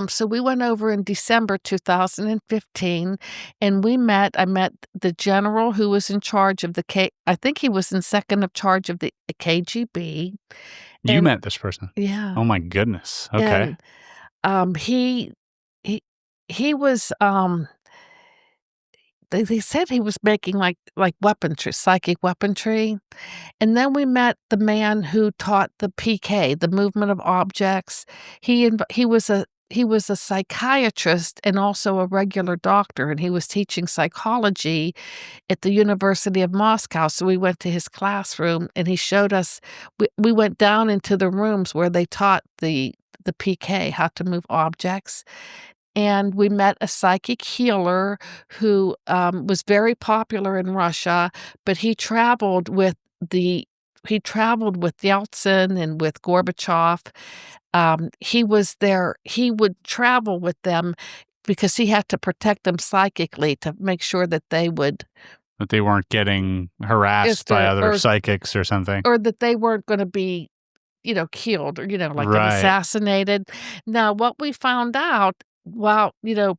So we went over in December 2015, and I met the general who was in charge of I think he was in second of charge of the KGB. You met this person? Yeah. Oh my goodness. Okay. And he was they said he was making like weaponry, psychic weaponry. And then we met the man who taught the PK, the movement of objects. He was a psychiatrist and also a regular doctor, and he was teaching psychology at the University of Moscow. So we went to his classroom, and he showed us. We went down into the rooms where they taught the PK, how to move objects. And we met a psychic healer who was very popular in Russia, but he traveled with Yeltsin and with Gorbachev. He was there. He would travel with them because he had to protect them psychically to make sure that they weren't getting harassed by other psychics or something, or that they weren't going to be, killed or assassinated. Now, what we found out. Well,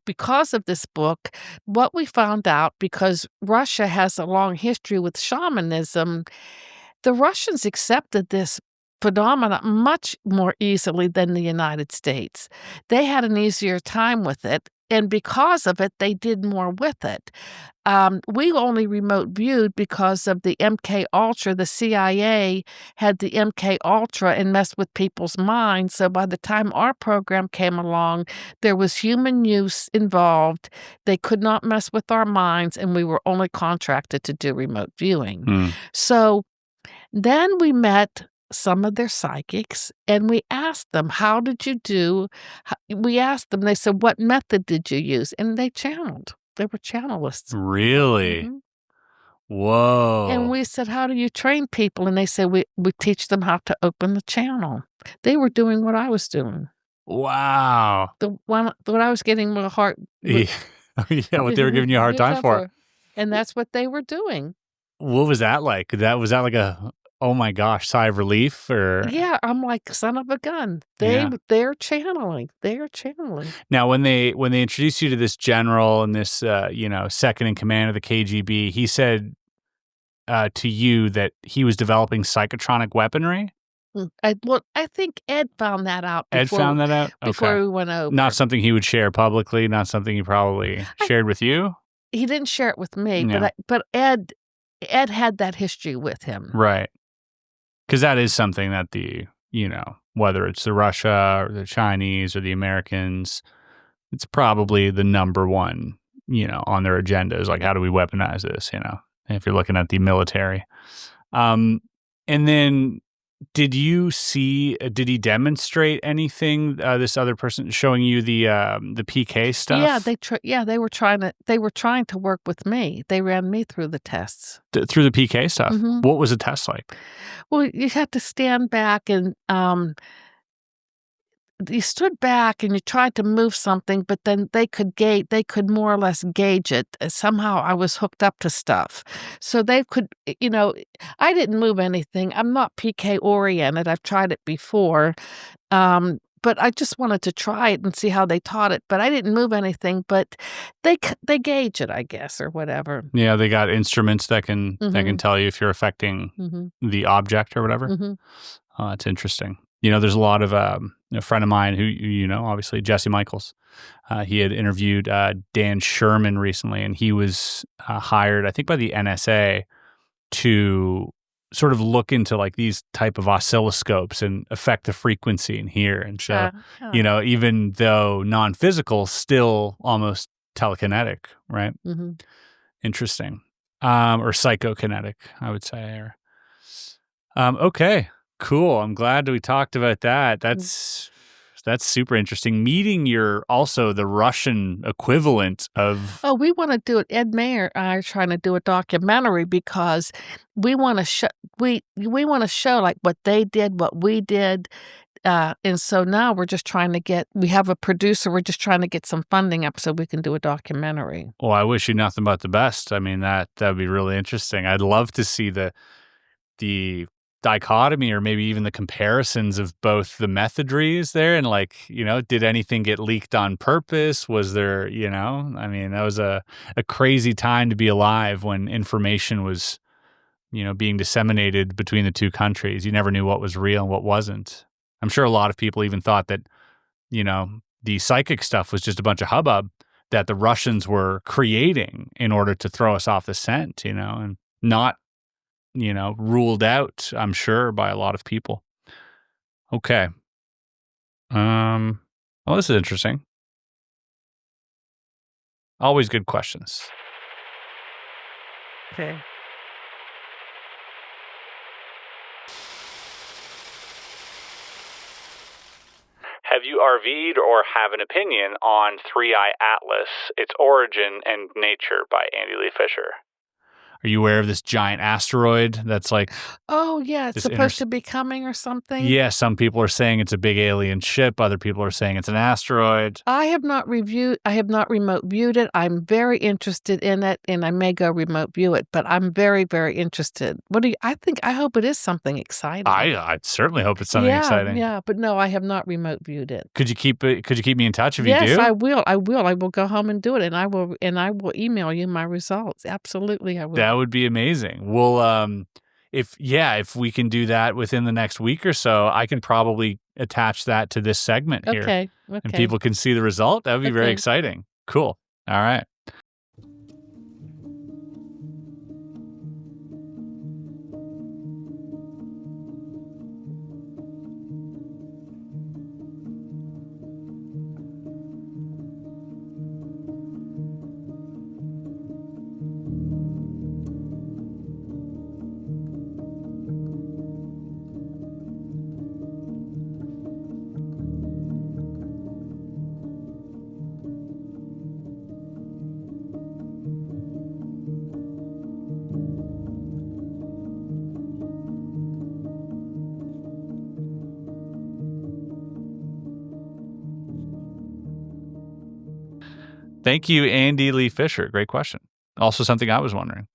because of this book, what we found out, because Russia has a long history with shamanism, the Russians accepted this phenomena much more easily than the United States. They had an easier time with it, and because of it, they did more with it. We only remote viewed because of the MK Ultra. The CIA had the MK Ultra and messed with people's minds. So by the time our program came along, there was human use involved. They could not mess with our minds, and we were only contracted to do remote viewing. So then we met some of their psychics, and we asked them, how did you do? We asked them, they said, what method did you use? And they channeled. They were channelists. Really? Mm-hmm. Whoa. And we said, how do you train people? And they said, we teach them how to open the channel. They were doing what I was doing. Wow. What I was getting my heart. Yeah, what they were giving you a hard time for. And that's what they were doing. What was that like? Was that like a, oh my gosh, sigh of relief? Or yeah, I'm like, son of a gun. They're channeling. They're channeling. Now, when they introduced you to this general and this second in command of the KGB, he said to you that he was developing psychotronic weaponry. I think Ed found that out. Before we went over. Not something he would share publicly. Not something he probably shared with you. He didn't share it with me, Yeah. but Ed had that history with him. Right. Because that is something that whether it's the Russia or the Chinese or the Americans, it's probably the number one, on their agenda is like, how do we weaponize this, if you're looking at the military. And then did he demonstrate anything, this other person showing you the PK stuff? Yeah, they were trying to work with me. They ran me through the tests. Through the PK stuff? Mm-hmm. What was the test like? Well, you had to stand back and you stood back and you tried to move something, but then they could more or less gauge it. Somehow I was hooked up to stuff. So they could, I didn't move anything. I'm not PK oriented. I've tried it before. But I just wanted to try it and see how they taught it. But I didn't move anything, but they gauge it, I guess, or whatever. Yeah, they got instruments that can tell you if you're affecting the object or whatever. Mm-hmm. That's interesting. There's a lot of a friend of mine who obviously Jesse Michaels. He had interviewed Dan Sherman recently, and he was hired, I think, by the NSA to sort of look into like these type of oscilloscopes and affect the frequency in here. And so, even though non-physical, still almost telekinetic, right? Mm-hmm. Interesting. Or psychokinetic, I would say. Okay, cool. I'm glad we talked about that. That's super interesting. Meeting the Russian equivalent of. Oh, we want to do it. Ed Mayer and I are trying to do a documentary because we want to show. We want to show like what they did, what we did, And so now we're just trying to we have a producer. We're just trying to get some funding up so we can do a documentary. Well, I wish you nothing but the best. I mean, that would be really interesting. I'd love to see the dichotomy or maybe even the comparisons of both the methodries there and like, did anything get leaked on purpose? Was there, I mean, that was a crazy time to be alive when information was, being disseminated between the two countries. You never knew what was real and what wasn't. I'm sure a lot of people even thought that, the psychic stuff was just a bunch of hubbub that the Russians were creating in order to throw us off the scent, and not, ruled out, I'm sure, by a lot of people. Okay. Well, this is interesting. Always good questions. Okay. Have you RV'd or have an opinion on 3-Eye Atlas, its origin and nature by Andy Lee Fisher? Are you aware of this giant asteroid that's like... Oh, yeah, it's supposed to be coming or something? Yeah, some people are saying it's a big alien ship. Other people are saying it's an asteroid. I have not remote viewed it. I'm very interested in it, and I may go remote view it, but I'm very, very interested. I hope it is something exciting. I certainly hope it's something exciting. Yeah, but no, I have not remote viewed it. Could you keep me in touch if you do? Yes, I will. I will go home and do it, and I will email you my results. Absolutely, I will. That would be amazing. We'll if we can do that within the next week or so, I can probably attach that to this segment here. Okay. And people can see the result. That would be very exciting. Cool. All right. Thank you, Andy Lee Fisher. Great question. Also something I was wondering.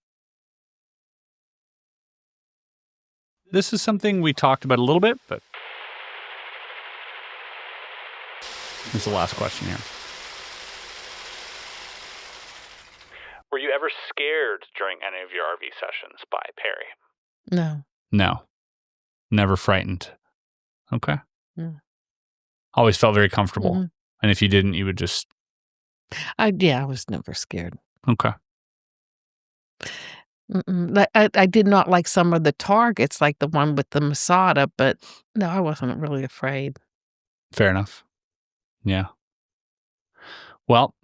This is something we talked about a little bit, but this is the last question here. Were you ever scared during any of your RV sessions by Perry? No. No. Never frightened. Okay. No. Always felt very comfortable. Mm-hmm. And if you didn't, you would just... I was never scared. Okay. I did not like some of the targets, like the one with the Masada, but no, I wasn't really afraid. Fair enough. Yeah. Well,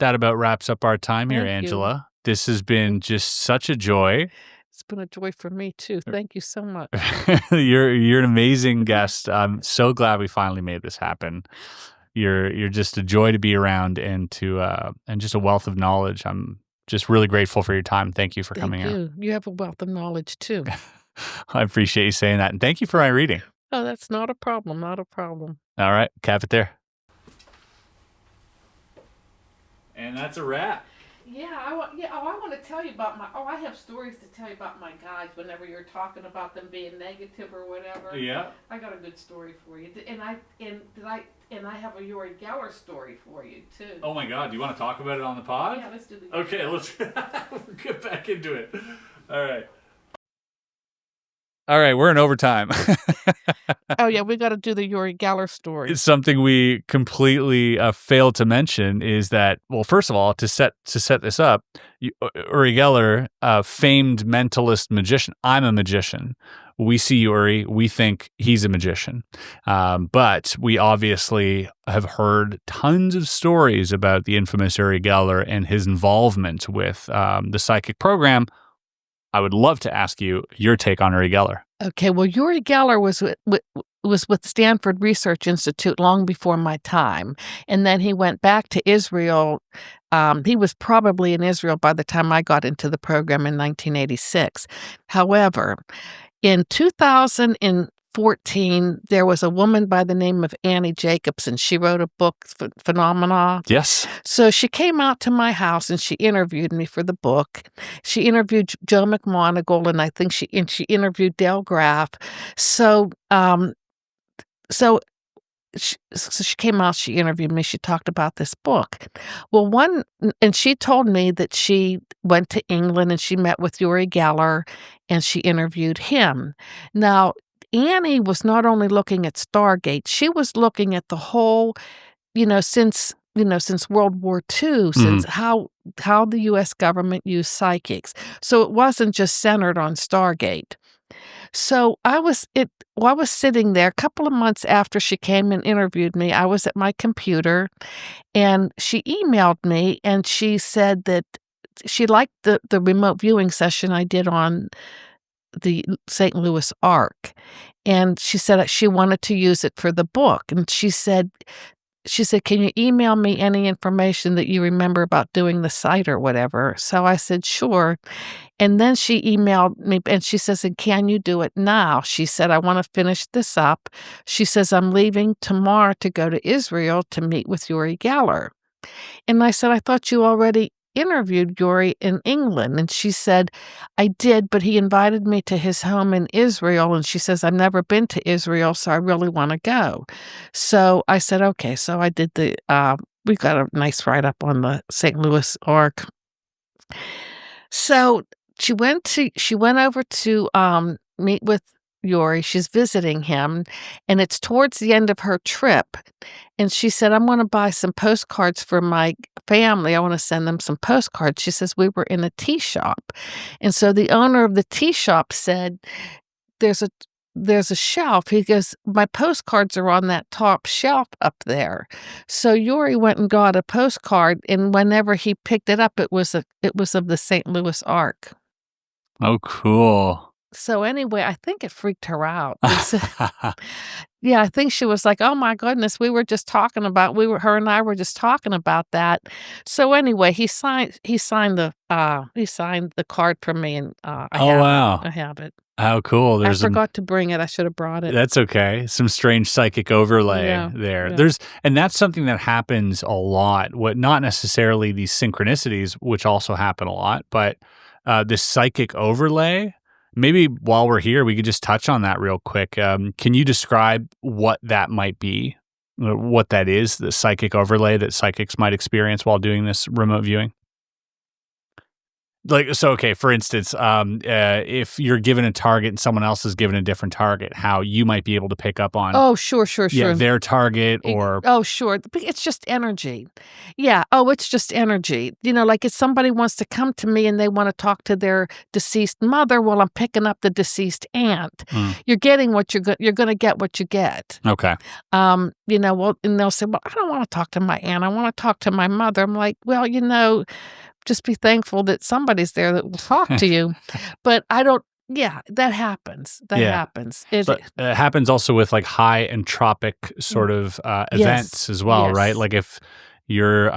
that about wraps up our time here, Thank Angela. This has been just such a joy. It's been a joy for me, too. Thank you so much. You're an amazing guest. I'm so glad we finally made this happen. You're just a joy to be around and just a wealth of knowledge. I'm just really grateful for your time. Thank you for coming Thank you. out. You have a wealth of knowledge, too. I appreciate you saying that. And thank you for my reading. Oh, that's not a problem. Not a problem. All right. Cap it there. And that's a wrap. I want to tell you about I have stories to tell you about my guys whenever you're talking about them being negative or whatever. Yeah. I got a good story for you. And I have a Uri Geller story for you, too. Oh, my God. Do you want to talk about it on the pod? Yeah, let's do the... Okay, let's get back into it. All right. All right, we're in overtime. Oh, yeah, we got to do the Uri Geller story. It's something we completely failed to mention is that, well, first of all, to set this up, Uri Geller, famed mentalist magician. I'm a magician. We see Uri, we think he's a magician. But we obviously have heard tons of stories about the infamous Uri Geller and his involvement with the psychic program. I would love to ask you your take on Uri Geller. Okay, well, Uri Geller was with Stanford Research Institute long before my time, and then he went back to Israel. He was probably in Israel by the time I got into the program in 1986. However, in 2004 14, there was a woman by the name of Annie Jacobson. She wrote a book, Phenomena. Yes. So she came out to my house and she interviewed me for the book. She interviewed Joe McMoneagle, and I think she interviewed Dale Graff. So she came out, she interviewed me, she talked about this book. Well, and she told me that she went to England and she met with Uri Geller and she interviewed him. Now, Annie was not only looking at Stargate, she was looking at the whole, since World War II, since how the U.S. government used psychics. So it wasn't just centered on Stargate. So I was sitting there a couple of months after she came and interviewed me. I was at my computer and she emailed me and she said that she liked the remote viewing session I did on the St. Louis Ark. And she said she wanted to use it for the book. And she said, can you email me any information that you remember about doing the site or whatever? So I said, sure. And then she emailed me and she says, can you do it now? She said, I want to finish this up. She says, I'm leaving tomorrow to go to Israel to meet with Uri Geller. And I said, I thought you already interviewed Uri in England. And she said, I did, but he invited me to his home in Israel. And she says, I've never been to Israel, so I really want to go. So I said, okay. So I did we got a nice write-up on the St. Louis Ark. So she went over to meet with Uri. She's visiting him, and it's towards the end of her trip. And she said, I'm going to buy some postcards for my family. I want to send them some postcards. She says, we were in a tea shop. And so the owner of the tea shop said, there's a shelf. He goes, my postcards are on that top shelf up there. So Uri went and got a postcard, and whenever he picked it up, it was of the St. Louis Ark. Oh, cool. So anyway, I think it freaked her out. Yeah, I think she was like, oh my goodness, her and I were just talking about that. So anyway, he signed the card for me, and wow. I have it. How cool. I forgot to bring it. I should have brought it. That's okay. Some strange psychic overlay there. Yeah. And that's something that happens a lot. Not necessarily these synchronicities, which also happen a lot, but this psychic overlay. Maybe while we're here, we could just touch on that real quick. Can you describe what that might be? What that is, the psychic overlay that psychics might experience while doing this remote viewing? Okay, for instance, if you're given a target and someone else is given a different target, how you might be able to pick up on sure. their target or... sure. It's just energy. Yeah. It's just energy. Like if somebody wants to come to me and they want to talk to their deceased mother, well, I'm picking up the deceased aunt. You're getting what you're going to get what you get. Okay. And they'll say, well, I don't want to talk to my aunt. I want to talk to my mother. I'm like, well, just be thankful that somebody's there that will talk to you. But I don't, that happens. Happens. It happens also with like high entropic sort of events as well, right? Like if you're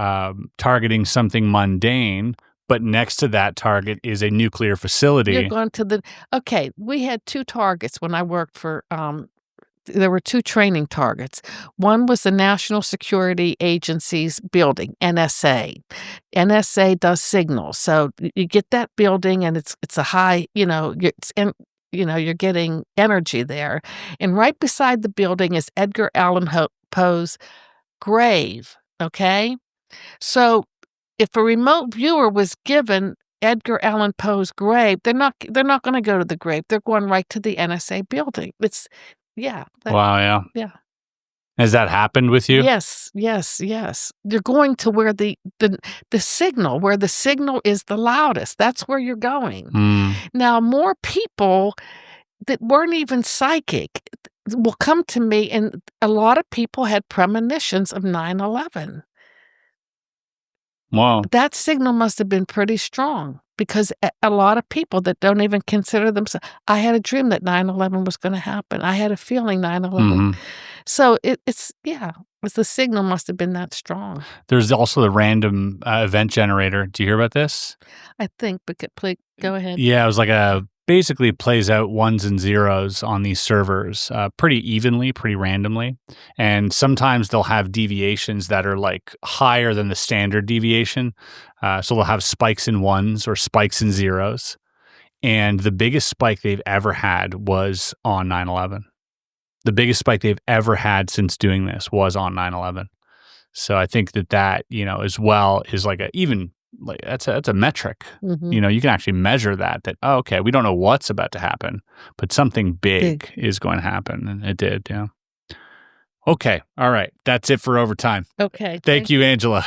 targeting something mundane, but next to that target is a nuclear facility. You're going to we had two targets when I worked for, there were two training targets. One was the National Security Agency's building, NSA. NSA does signals. So you get that building and it's a high, you're getting energy there. And right beside the building is Edgar Allan Poe's grave, okay? So if a remote viewer was given Edgar Allan Poe's grave, they're not going to go to the grave. They're going right to the NSA building. Wow, yeah. Yeah. Has that happened with you? Yes. You're going to where the signal is the loudest. That's where you're going. Now, more people that weren't even psychic will come to me, and a lot of people had premonitions of 9/11. Wow. That signal must have been pretty strong because a lot of people that don't even consider themselves, I had a dream that 9/11 was going to happen. I had a feeling 9/11. So it's the signal must have been that strong. There's also the random event generator. Do you hear about this? I think, but please go ahead. Yeah, it was like a basically plays out ones and zeros on these servers pretty evenly, pretty randomly. And sometimes they'll have deviations that are like higher than the standard deviation. So they'll have spikes in ones or spikes in zeros. And the biggest spike they've ever had was on 9/11. The biggest spike they've ever had since doing this was on 9/11. So I think that, as well is like that's a metric. Mhm. You can actually measure that, okay, we don't know what's about to happen, but something big is going to happen. And it did, yeah. Okay. All right. That's it for overtime. Okay. Thank you, Angela.